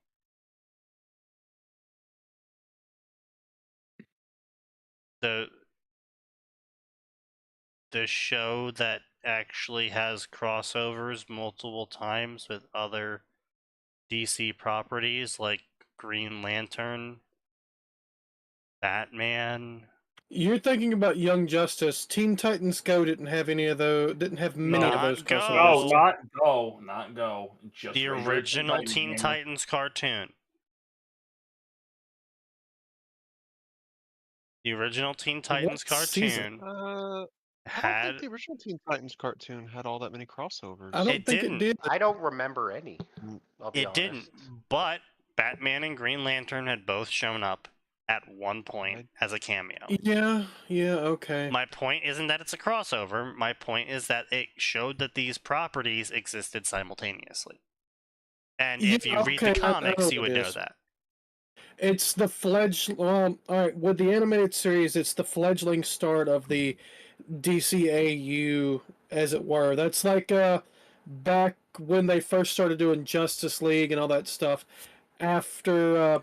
The show that actually has crossovers multiple times with other DC properties like Green Lantern, Batman. You're thinking about Young Justice. Teen Titans Go didn't have any of those. Didn't have many of Not those Go. crossovers. No, not Go. Just The regular original Titans Teen game. Titans cartoon. The original Teen Titans What season? cartoon I don't had. think the original Teen Titans cartoon had all that many crossovers. I don't It think didn't. it did. I don't remember any. Mm. I'll be It honest. didn't. But Batman and Green Lantern had both shown up at one point as a cameo. Yeah, okay. My point isn't that it's a crossover. My point is that it showed that these properties existed simultaneously. And if Yeah, you read okay, the I know comics, what you it would know is. that. It's the all right, with the animated series, it's the fledgling start of the DCAU, as it were. That's like back when they first started doing Justice League and all that stuff. After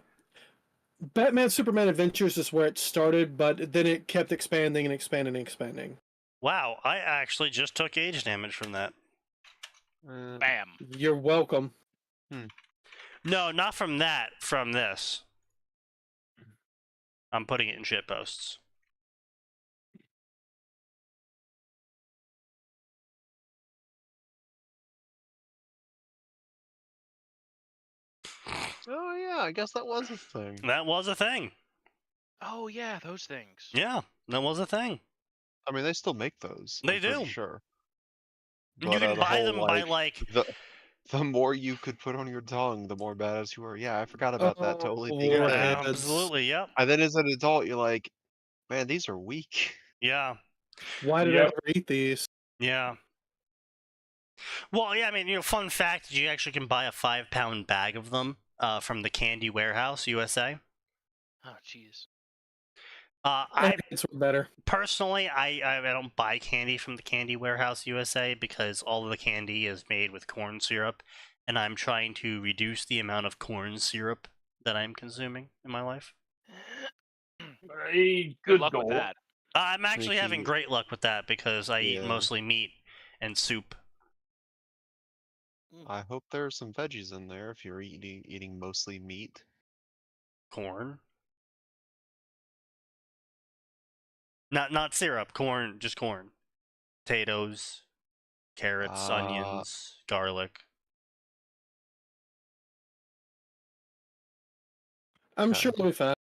Batman Superman Adventures is where it started, but then it kept expanding and expanding and expanding. Wow, I actually just took age damage from that. Bam. You're welcome. No, not from that, from this. I'm putting it in shit posts. Oh yeah, I guess that was a thing. That was a thing. Oh yeah, those things. Yeah, that was a thing. I mean, they still make those. They I'm pretty do. sure. You But, can the buy whole, them by like the more you could put on your tongue, the more badass you were. Yeah, I forgot about that. Totally. Thinking Lord. that. absolutely, yep. And then as an adult, you're like, man, these are weak. Yeah. Why did I Yep. ever eat these? Yeah. Well, yeah, I mean, fun fact, you actually can buy a 5-pound bag of them from the Candy Warehouse, USA. Oh jeez. I It's better. personally, I don't buy candy from the Candy Warehouse, USA, because all of the candy is made with corn syrup, and I'm trying to reduce the amount of corn syrup that I'm consuming in my life. A Good good luck goal. with that. I'm actually having Sneaky. great luck with that because I eat Yeah. mostly meat and soup. I hope there's some veggies in there if you're eating mostly meat. Corn. Not syrup, corn, just corn. Potatoes, carrots, onions, garlic. I'm Okay. sure it'll be fine.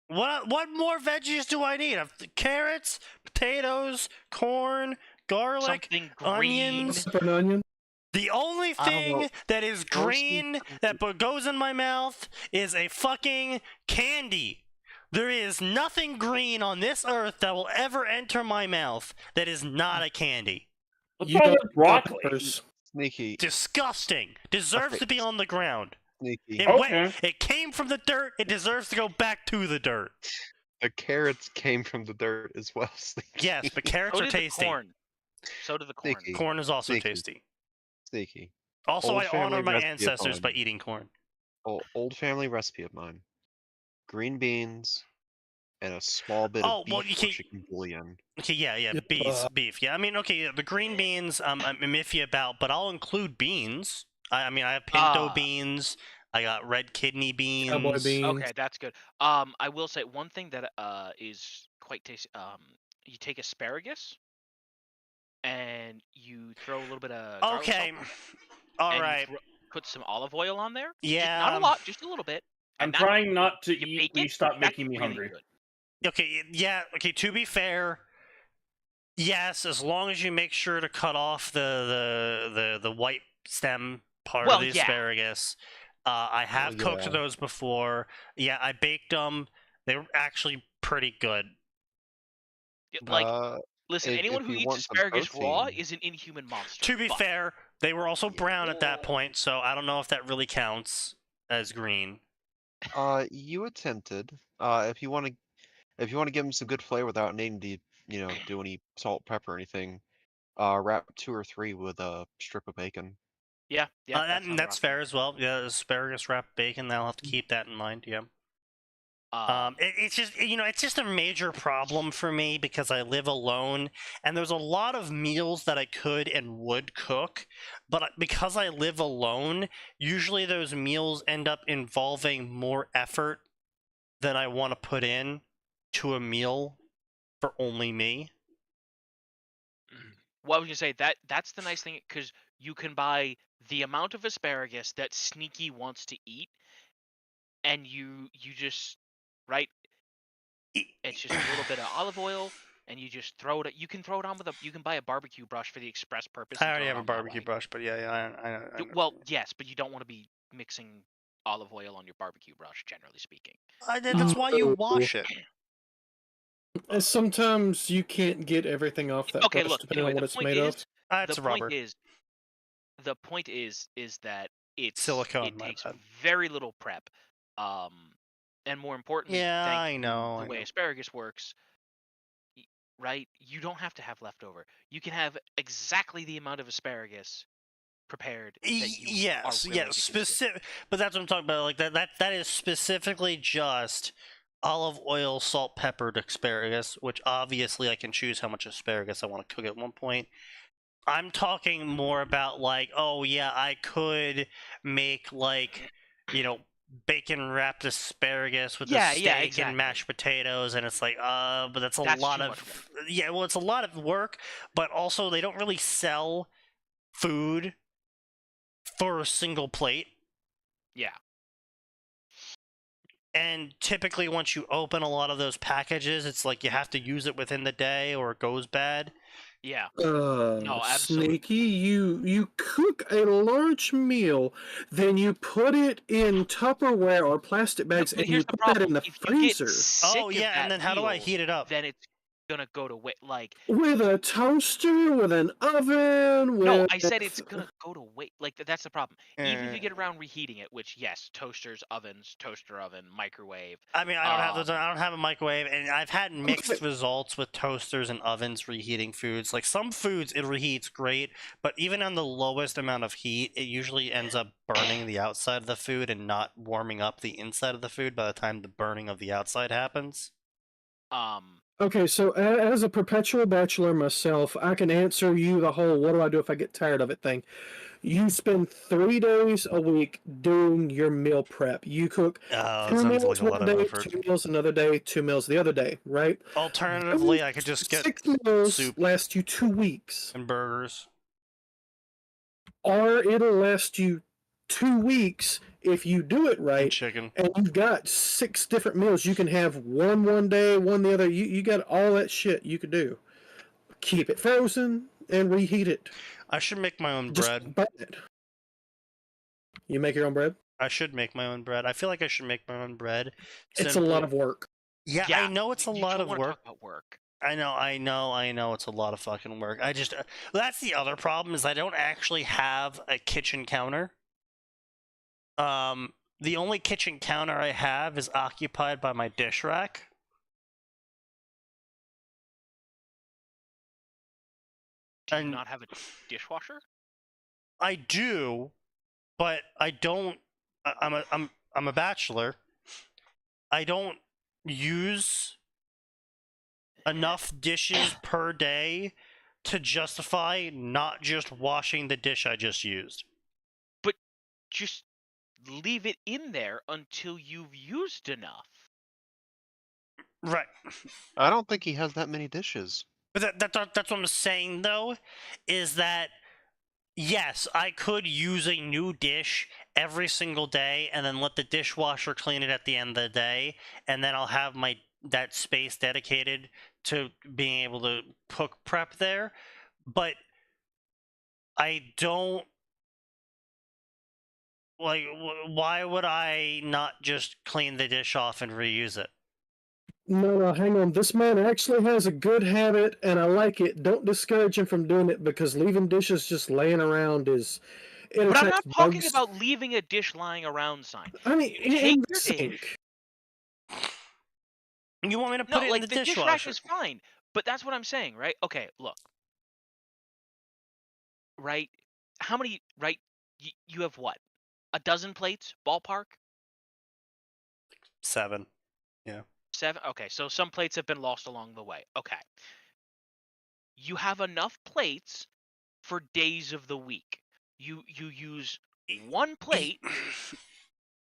What more veggies do I need? Carrots, potatoes, corn, garlic, Something green. onions. An onion. The only I don't know. thing that is Mostly green that goes in my mouth is a fucking candy. There is nothing green on this earth that will ever enter my mouth that is not a candy. What's You wrong got with broccoli? peppers. Sneaky. Disgusting. Deserves Okay. to be on the ground. Sneaky. It came from the dirt. It deserves to go back to the dirt. The carrots came from the dirt as well. Sneaky. Yes, but carrots So are did tasty. the corn. So did the corn. Sneaky. Corn is also Sneaky. tasty. Sneaky. Also, Old I family honor my recipe of ancestors by mine. eating corn. Old family recipe of mine. Green beans and a small bit Oh, of beef well, you or can't- chicken bouillon. Okay, yeah, Yeah, beef. Yeah, I mean, okay, the green beans, I'm iffy about, but I'll include beans. I mean, I have pinto Ah. beans. I got red kidney beans. Cowboy beans. Okay, that's good. I will say one thing that is quite tasty. You take asparagus and you throw a little bit of garlic Okay, salt, all and you right. put some olive oil on there. Yeah. Not a lot, just a little bit. I'm and that- trying not to you eat. bake Please it, stop that's making me really hungry. good. Okay, yeah, okay, to be fair, yes, as long as you make sure to cut off the white stem part Well, of the yeah. asparagus. I have cooked yeah. those before. Yeah, I baked them. They were actually pretty good. Like, listen, if- anyone if who you eats want some asparagus raw protein- is an inhuman monster. To be but- fair, they were also brown at that point, so I don't know if that really counts as green. You attempted. If you want to give them some good flavor without needing to, do any salt, pepper, or anything, wrap 2 or 3 with a strip of bacon. yeah, that sounds That's rough. fair as well. Yeah, asparagus wrapped bacon. I'll have to keep that in mind. Yeah. It's just it's just a major problem for me because I live alone, and there's a lot of meals that I could and would cook, but because I live alone, usually those meals end up involving more effort than I want to put in to a meal for only me. Well, I was gonna say that's the nice thing, because you can buy the amount of asparagus that Sneaky wants to eat, and you just right. It's just a little bit of olive oil, and you just throw it. You can throw it on with you can buy a barbecue brush for the express purpose. I and already throw it have a on that barbecue way. brush, but yeah, I know. Well, yes, but you don't want to be mixing olive oil on your barbecue brush, generally speaking. That's why you No. wash it. And sometimes you can't get everything off that Okay, brush look. depending Anyway, on what the it's point made of. is, It's the rubber. point is that Silicone, it my takes bad. very little prep, and more importantly, Yeah, thanks I to know. the way asparagus works, right? You don't have to have leftover. You can have exactly the amount of asparagus prepared that you are willing to consume. Specific. But that's what I'm talking about. Like that is specifically just olive oil, salt, peppered asparagus, which obviously I can choose how much asparagus I want to cook at one point. I'm talking more about like, oh yeah, I could make like, bacon wrapped asparagus with the steak exactly. and mashed potatoes, and it's like, but that's That's lot too of much work. yeah, well, it's a lot of work, but also they don't really sell food for a single plate. Yeah. And typically once you open a lot of those packages, it's like you have to use it within the day or it goes bad. Yeah. No, absolutely. Sneaky, you cook a large meal, then you put it in Tupperware or plastic bags, But and here's you the put that problem. in the If you get freezer sick Oh of yeah, and that then how do I meal, heat it up? then it's gonna go to waste. Like, with a toaster, with an oven. With... no, I said it's gonna go to waste. Like, that's the problem. Even if you get around reheating it, which yes, toasters, ovens, toaster oven, microwave. I mean, I don't have those. I don't have a microwave, and I've had mixed Okay. results with toasters and ovens reheating foods. Like some foods, it reheats great, but even on the lowest amount of heat, it usually ends up burning the outside of the food and not warming up the inside of the food by the time the burning of the outside happens. Okay, so as a perpetual bachelor myself, I can answer you the whole "what do I do if I get tired of it" thing. You spend 3 days a week doing your meal prep. You cook Oh, 2 that sounds meals like a lot one of day, effort. 2 meals another day, 2 meals the other day, right? Alternatively, I could just get 6 meals soup last you 2 weeks. and burgers. Or it'll last you 2 weeks if you do it And right. chicken. And you've got 6 different meals. You can have one day, one the other. You got all that shit you could do. Keep it frozen and reheat it. I should make my own Just bread. buy it. You make your own bread? I should make my own bread. I feel like I should make my own bread. It's a lot of work. Yeah, I know it's a you lot don't of wanna work. talk about work. I know it's a lot of fucking work. I just that's the other problem is I don't actually have a kitchen counter. The only kitchen counter I have is occupied by my dish rack. Do you not have a dishwasher? I do, but I don't. I'm a bachelor. I don't use enough dishes per day to justify not just washing the dish I just used. But just leave it in there until you've used enough. Right. I don't think he has that many dishes. But that's what I'm saying, though, is that, yes, I could use a new dish every single day and then let the dishwasher clean it at the end of the day, and then I'll have that space dedicated to being able to cook prep there. But I don't... Like, why would I not just clean the dish off and reuse it? No, hang on. This man actually has a good habit, and I like it. Don't discourage him from doing it, because leaving dishes just laying around is... But I'm not talking about leaving a dish lying around, sign. I mean, Take your dish. You want me to put it in the dishwasher? Dish rack is fine, but that's what I'm saying, right? Okay, look. Right? How many, right? You have what? A dozen plates, ballpark? 7. Yeah. 7? Okay, so some plates have been lost along the way. Okay. You have enough plates for days of the week. You use one plate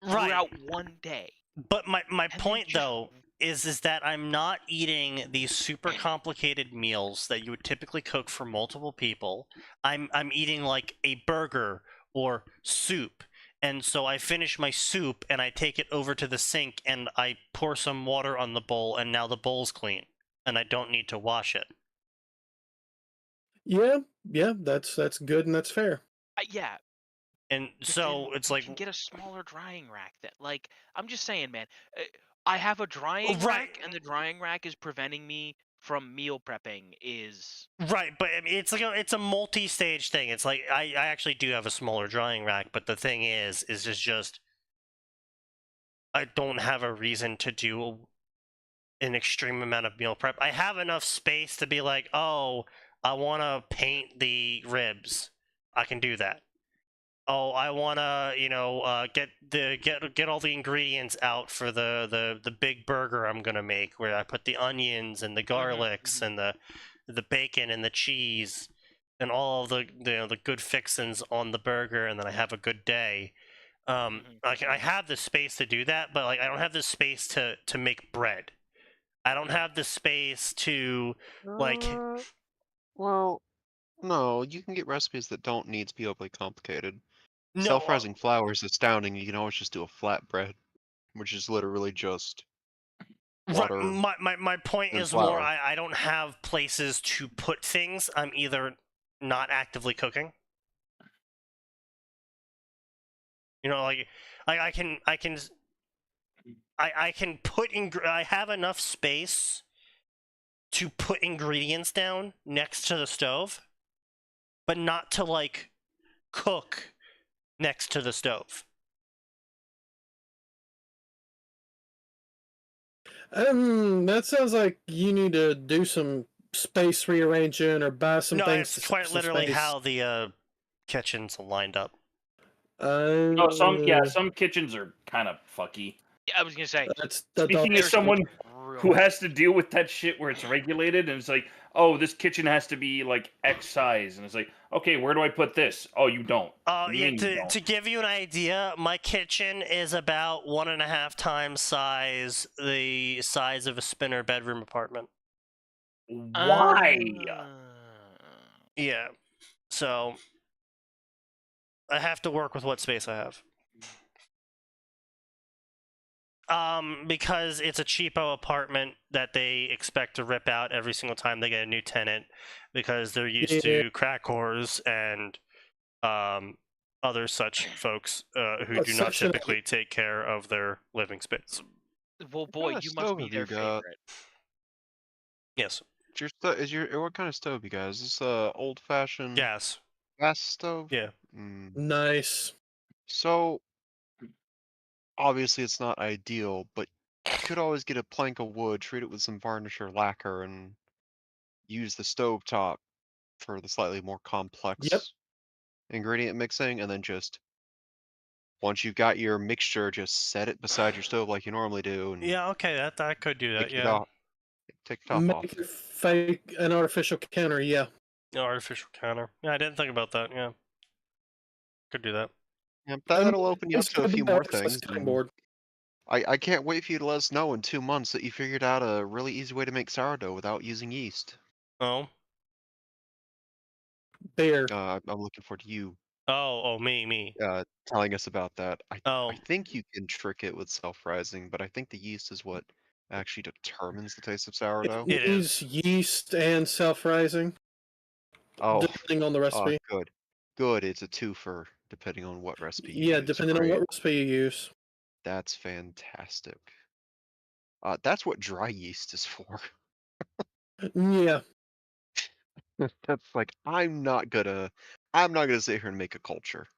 throughout one day. But my then point just- though is that I'm not eating these super complicated meals that you would typically cook for multiple people. I'm eating like a burger or soup. And so I finish my soup and I take it over to the sink and I pour some water on the bowl and now the bowl's clean and I don't need to wash it. Yeah, that's good and that's fair. Yeah. And but so then it's you like can get a smaller drying rack. That, like, I'm just saying, man. I have a drying Right. rack, and the drying rack is preventing me from meal prepping. right, but I mean, it's like it's a multi-stage thing. It's like I actually do have a smaller drying rack, but the thing is it's just I don't have a reason to do an extreme amount of meal prep. I have enough space to be like, oh, I want to paint the ribs. I can do that. Oh, I want to, get all the ingredients out for the big burger I'm gonna make, where I put the onions and the garlics and the bacon and the cheese and all of the good fixins on the burger, and then I have a good day. I have the space to do that, but like I don't have the space to make bread. I don't have the space to like. Well, no, you can get recipes that don't need to be overly complicated. No, Self-rising flour is astounding. You can always just do a flatbread, which is literally just water right, my point and is more flour. I don't have places to put things. I'm either not actively cooking. Like I can put I have enough space to put ingredients down next to the stove, but not to like cook next to the stove. That sounds like you need to do some space rearranging or buy some No, things. it's to quite save some literally space. how the kitchen's lined up. Oh, Uh, some kitchens are kind of fucky. Yeah, I was gonna say. That's Speaking as There's someone real who has to deal with that shit where it's regulated and it's like, oh, this kitchen has to be like X size, and it's like, okay, where do I put this? Oh, you don't. What do you Yeah. mean you don't? To give you an idea, my kitchen is about 1.5 times the size of a spinner bedroom apartment. Why? Yeah. So I have to work with what space I have. Because it's a cheapo apartment that they expect to rip out every single time they get a new tenant, because they're used to crack whores and other such folks who do not typically take care of their living space. Well, What boy, kind of you must stove be have their you got? favorite. Yes. What kind of stove you guys? Is this old-fashioned Gas. gas stove? Yeah. Nice. So obviously it's not ideal, but you could always get a plank of wood, treat it with some varnish or lacquer, and use the stove top for the slightly more complex ingredient mixing, and then just once you've got your mixture, just set it beside your stove like you normally do, and Yeah. Okay. That I could do that. take it Yeah. off, take the top off. Make an artificial counter. Yeah. No artificial counter. Yeah, I didn't think about that. Yeah. Could do that. Yeah, that'll open you up to a few more things. Cutting And board. I can't wait for you to let us know in 2 months that you figured out a really easy way to make sourdough without using yeast. Oh. Beer. I'm looking forward to you Oh. Me. telling us about that. I Oh. think you can trick it with self-rising, but I think the yeast is what actually determines the taste of sourdough. It Needs yeast and self-rising, Oh, depending on the recipe. good. Good, it's a twofer depending on what recipe you Yeah, use. depending on Great. what recipe you use. That's fantastic. That's what dry yeast is for. Yeah. That's like I'm not gonna sit here and make a culture.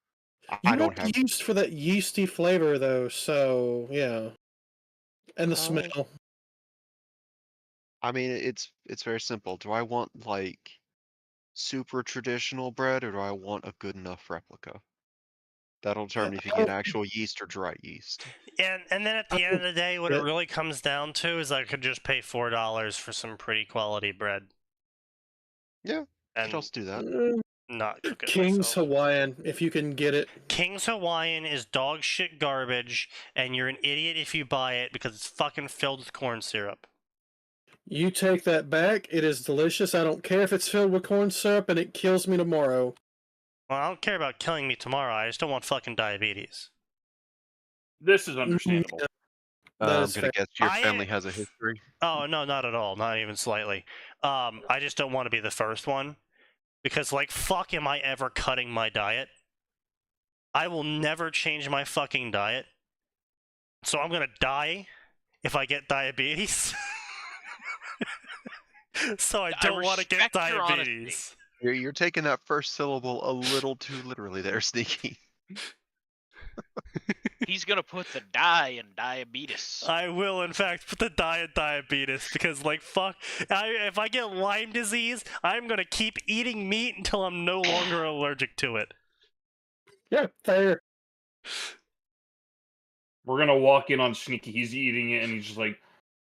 I You don't want have. the yeast for that yeasty flavor, though, so yeah. And the Oh. smell. I mean, it's very simple. Do I want like super traditional bread, or do I want a good enough replica? That'll determine if you get actual yeast or dry yeast. And then at the end of the day, what it really comes down to is I could just pay $4 for some pretty quality bread. Yeah, you And could also do that. not cook it King's myself. Hawaiian, if you can get it. King's Hawaiian is dog shit garbage, and you're an idiot if you buy it because it's fucking filled with corn syrup. You take that back. It is delicious. I don't care if it's filled with corn syrup and it kills me tomorrow. Well, I don't care about killing me tomorrow. I just don't want fucking diabetes. This is understandable. That I'm is gonna fair. guess your family has a history. Oh no, not at all. Not even slightly. I just don't want to be the first one because, like, fuck, am I ever cutting my diet? I will never change my fucking diet. So I'm gonna die if I get diabetes. So I don't want to get respect your honesty. diabetes. You're taking that first syllable a little too literally there, Sneaky. He's gonna put the die in diabetes. I will, in fact, put the diabetes because, like, fuck, if I get Lyme disease, I'm gonna keep eating meat until I'm no longer allergic to it. Yeah, fair. We're gonna walk in on Sneaky. He's eating it, and he's just like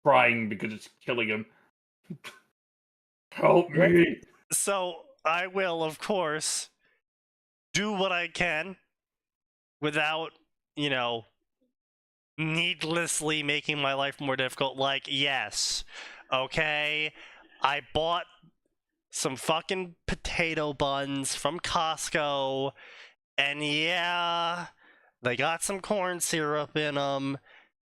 crying because it's killing him. Help me! So I will, of course, do what I can without, needlessly making my life more difficult. Like, yes, okay, I bought some fucking potato buns from Costco, and yeah, they got some corn syrup in them,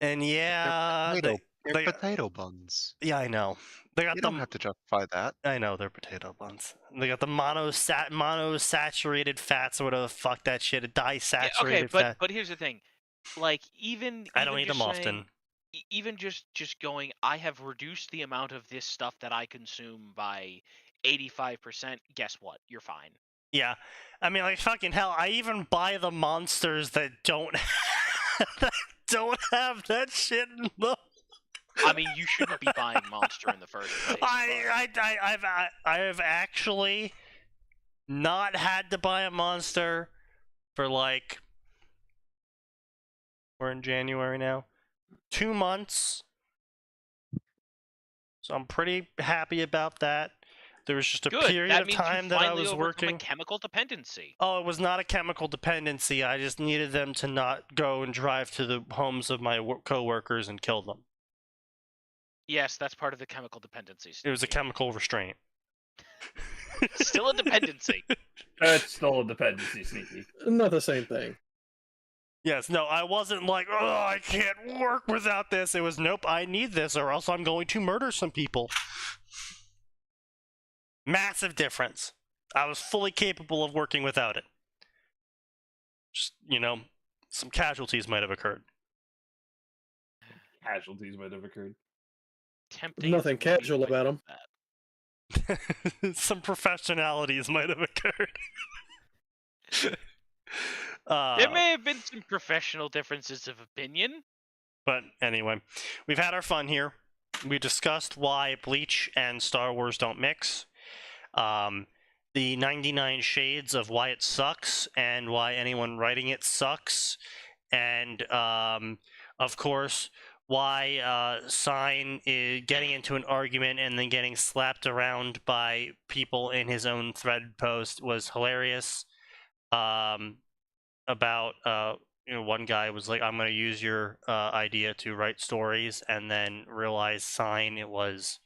and yeah, They're potato buns. yeah, I know. They got You them. don't have to justify that. I know they're potato buns. They got the monosaturated fats or whatever the fuck that shit. A disaturated fat. But here's the thing, like even I don't eat just them saying- often. Even just going, I have reduced the amount of this stuff that I consume by 85%. Guess what? You're fine. Yeah, I mean, like, fucking hell. I even buy the monsters that don't that don't have that shit in them. I mean, you shouldn't be buying Monster in the first place. I have actually not had to buy a monster for, like, we're in January now, 2 months. So I'm pretty happy about that. There was just a Good. period That of means you time that I finally was overcome working. a chemical dependency. Oh, it was not a chemical dependency. I just needed them to not go and drive to the homes of my co-workers and kill them. Yes, that's part of the chemical dependency. It was a chemical restraint. Still a dependency. That's still a dependency, Sneaky. Not the same thing. Yes, no, I wasn't like, oh, I can't work without this. It was, nope, I need this or else I'm going to murder some people. Massive difference. I was fully capable of working without it. Just, some casualties might have occurred. Casualties might have occurred. Tempting Nothing is the way to casual put about 'em. that. Some professionalities might have occurred. There may have been some professional differences of opinion. But anyway, we've had our fun here. We discussed why Bleach and Star Wars don't mix. The 99 shades of why it sucks and why anyone writing it sucks. And, of course, why Sign is getting into an argument and then getting slapped around by people in his own thread post was hilarious. About one guy was like, I'm going to use your idea to write stories, and then realized it was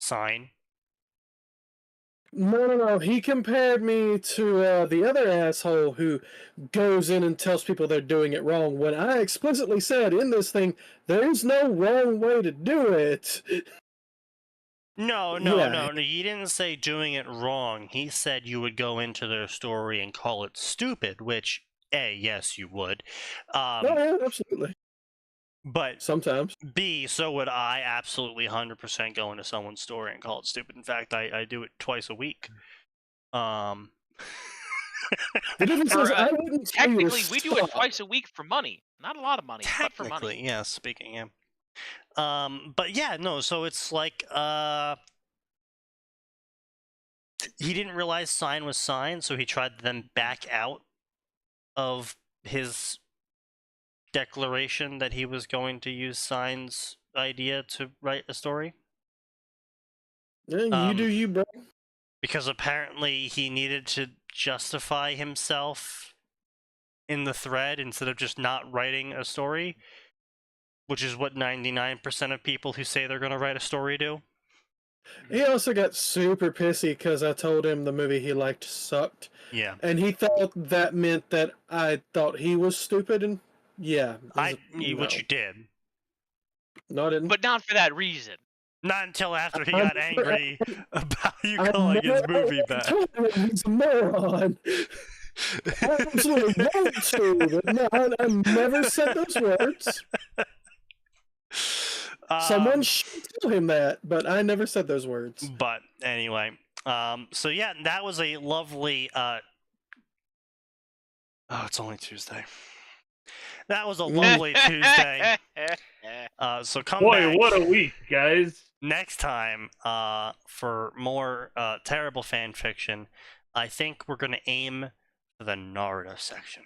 Sign. No. He compared me to the other asshole who goes in and tells people they're doing it wrong when I explicitly said in this thing, there's no wrong way to do it. No, Yeah. he didn't say doing it wrong. He said you would go into their story and call it stupid, which, A, yes, you would. Oh, yeah, absolutely. But Sometimes. B, so would I absolutely 100% go into someone's story and call it stupid. In fact, I do it twice a week. The difference is, I wouldn't tell you to Technically, we do it stop. twice a week for money. Not a lot of money, but for money. Technically, yeah, speaking, yeah. But yeah, no, so it's like, he didn't realize Sign was Sign, so he tried to then back out of his declaration that he was going to use Sign's idea to write a story. Yeah, you do you, bro. because apparently he needed to justify himself in the thread instead of just not writing a story, which is what 99% of people who say they're going to write a story do. He also got super pissy because I told him the movie he liked sucked. Yeah. And he thought that meant that I thought he was stupid, and yeah. Which you did. No, I didn't. But not for that reason. Not until after he got angry about you calling his movie bad. He's a moron. I absolutely want to, but no, I never said those words. Someone should tell him that, but I never said those words. But anyway, so yeah, that was a lovely. Oh, it's only Tuesday. That was a lovely Tuesday. So come back. Boy, what a week, guys! Next time, for more terrible fan fiction, I think we're gonna aim for the Naruto section.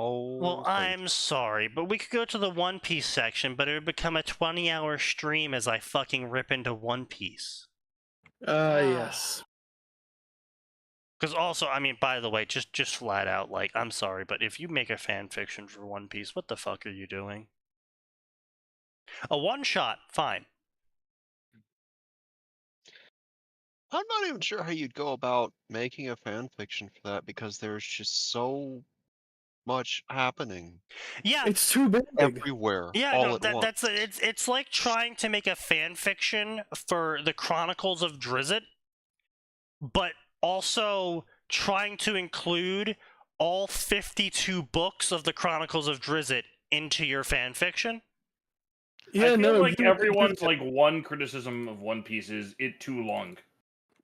Oh. Well, I'm sorry, but we could go to the One Piece section, but it would become a 20-hour stream as I fucking rip into One Piece. Yes. Because also, I mean, by the way, just flat out, like, I'm sorry, but if you make a fan fiction for One Piece, what the fuck are you doing? A one-shot, fine. I'm not even sure how you'd go about making a fan fiction for that because there's just so much happening Yeah, It's too big. everywhere. yeah, all no, at once. it's like trying to make a fan fiction for the Chronicles of Drizzt, but also trying to include all 52 books of the Chronicles of Drizzt into your fan fiction. Yeah, I feel no. like everyone's like one criticism of One Piece is it too long.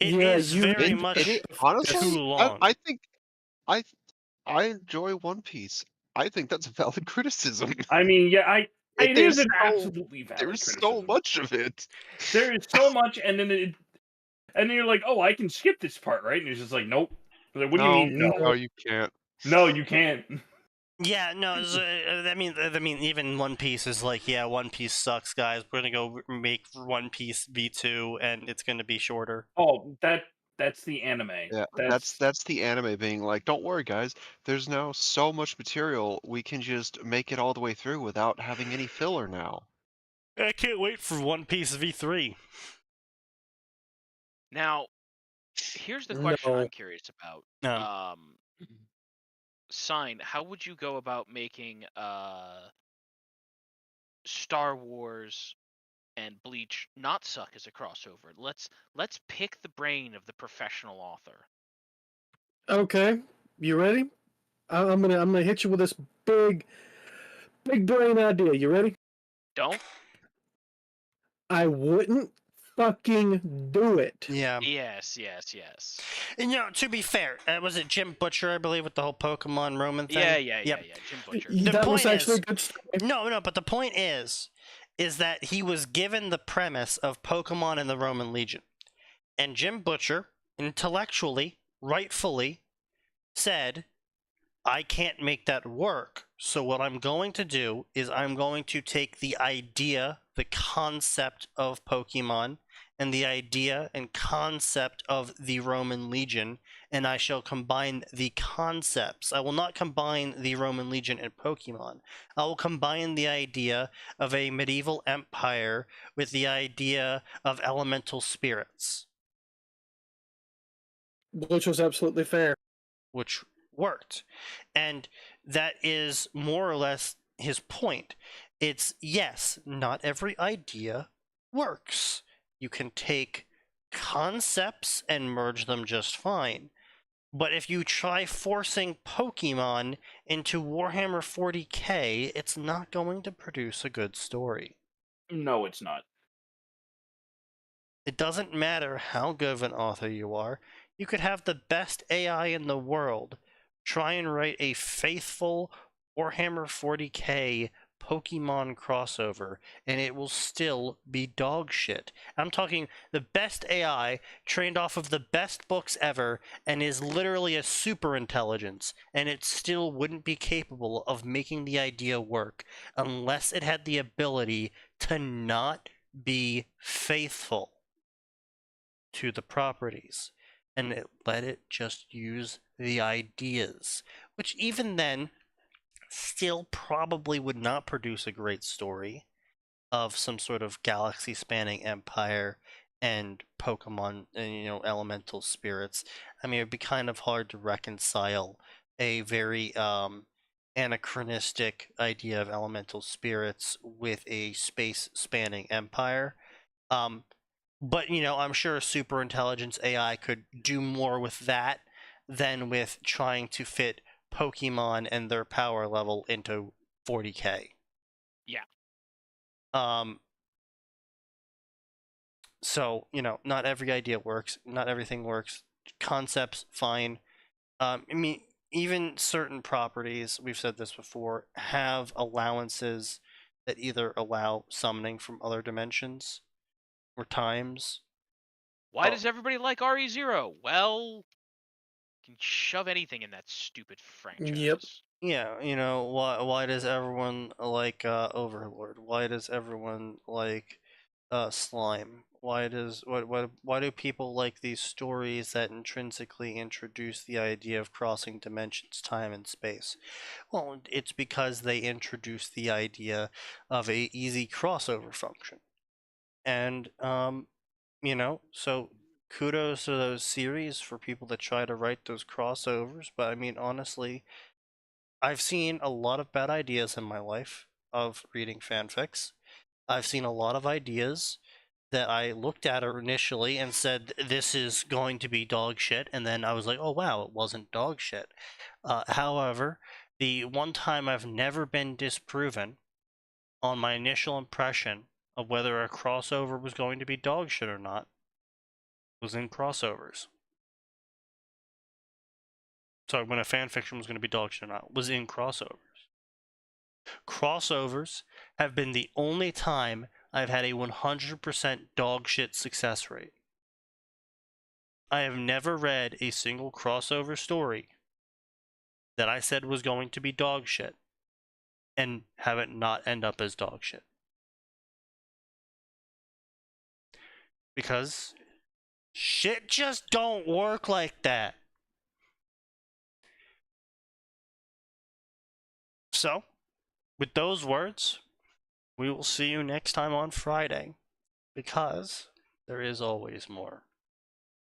It Yeah, is you- very it- much it- honestly, too long. I think I enjoy One Piece. I think that's a valid criticism. I mean, yeah, it There's is an so- absolutely valid There's so criticism. much of it. There is so much, and then you're like, oh, I can skip this part, right? And it's just like, nope. Like, what do you mean? No, No, you can't. no, you can't. Yeah, no, I mean, even One Piece is like, yeah, One Piece sucks, guys. We're gonna go make One Piece V2, and it's gonna be shorter. Oh, that's the anime. Yeah, that's the anime being like, don't worry, guys. There's now so much material, we can just make it all the way through without having any filler now. I can't wait for One Piece V3. Now, here's the question No. I'm curious about. Sign, how would you go about making Star Wars and Bleach not suck as a crossover? Let's pick the brain of the professional author. Okay, you ready? I'm gonna hit you with this big brain idea. You ready? Don't? I wouldn't fucking do it. Yeah. Yes. And, you know, to be fair, was it Jim Butcher, I believe, with the whole Pokemon Roman thing? Yeah. Jim Butcher. The That was point actually is- a good story. No, but the point is that he was given the premise of Pokemon and the Roman Legion. And Jim Butcher, intellectually, rightfully, said, I can't make that work. So what I'm going to do is I'm going to take the idea, the concept of Pokemon, and the idea and concept of the Roman Legion, and I shall combine the concepts. I will not combine the Roman Legion and Pokemon. I will combine the idea of a medieval empire with the idea of elemental spirits. Which was absolutely fair. Which worked. And that is more or less his point. It's, yes, not every idea works. You can take concepts and merge them just fine. But if you try forcing Pokemon into Warhammer 40k, it's not going to produce a good story. No, it's not. It doesn't matter how good of an author you are. You could have the best AI in the world try and write a faithful Warhammer 40k Pokemon crossover, and it will still be dog shit. I'm talking the best AI trained off of the best books ever and is literally a super intelligence, and it still wouldn't be capable of making the idea work unless it had the ability to not be faithful. to the properties, and it let it just use the ideas, which even then still probably would not produce a great story of some sort of galaxy spanning empire and Pokemon and elemental spirits. I mean, it'd be kind of hard to reconcile a very anachronistic idea of elemental spirits with a space spanning empire. But I'm sure a super intelligence AI could do more with that than with trying to fit Pokemon and their power level into 40K. Yeah. So, not every idea works, not everything works. Concepts, fine. I mean, even certain properties, we've said this before, have allowances that either allow summoning from other dimensions or times. Why does everybody like RE0? Well, you can shove anything in that stupid franchise. Yep. Yeah, why does everyone like Overlord? Why does everyone like slime? Why do people like these stories that intrinsically introduce the idea of crossing dimensions, time and space? Well, it's because they introduce the idea of a easy crossover function. And so kudos to those series for people that try to write those crossovers, but I mean honestly, I've seen a lot of bad ideas in my life of reading fanfics. I've seen a lot of ideas that I looked at initially and said, this is going to be dog shit. And then I was like, oh, wow, it wasn't dog shit. However, the one time I've never been disproven on my initial impression of whether a crossover was going to be dog shit or not was in crossovers. So when a fanfiction was going to be dog shit or not was in crossovers. Crossovers have been the only time I've had a 100% dog shit success rate. I have never read a single crossover story that I said was going to be dog shit and have it not end up as dog shit. Because shit just don't work like that. So, with those words, we will see you next time on Friday, because there is always more.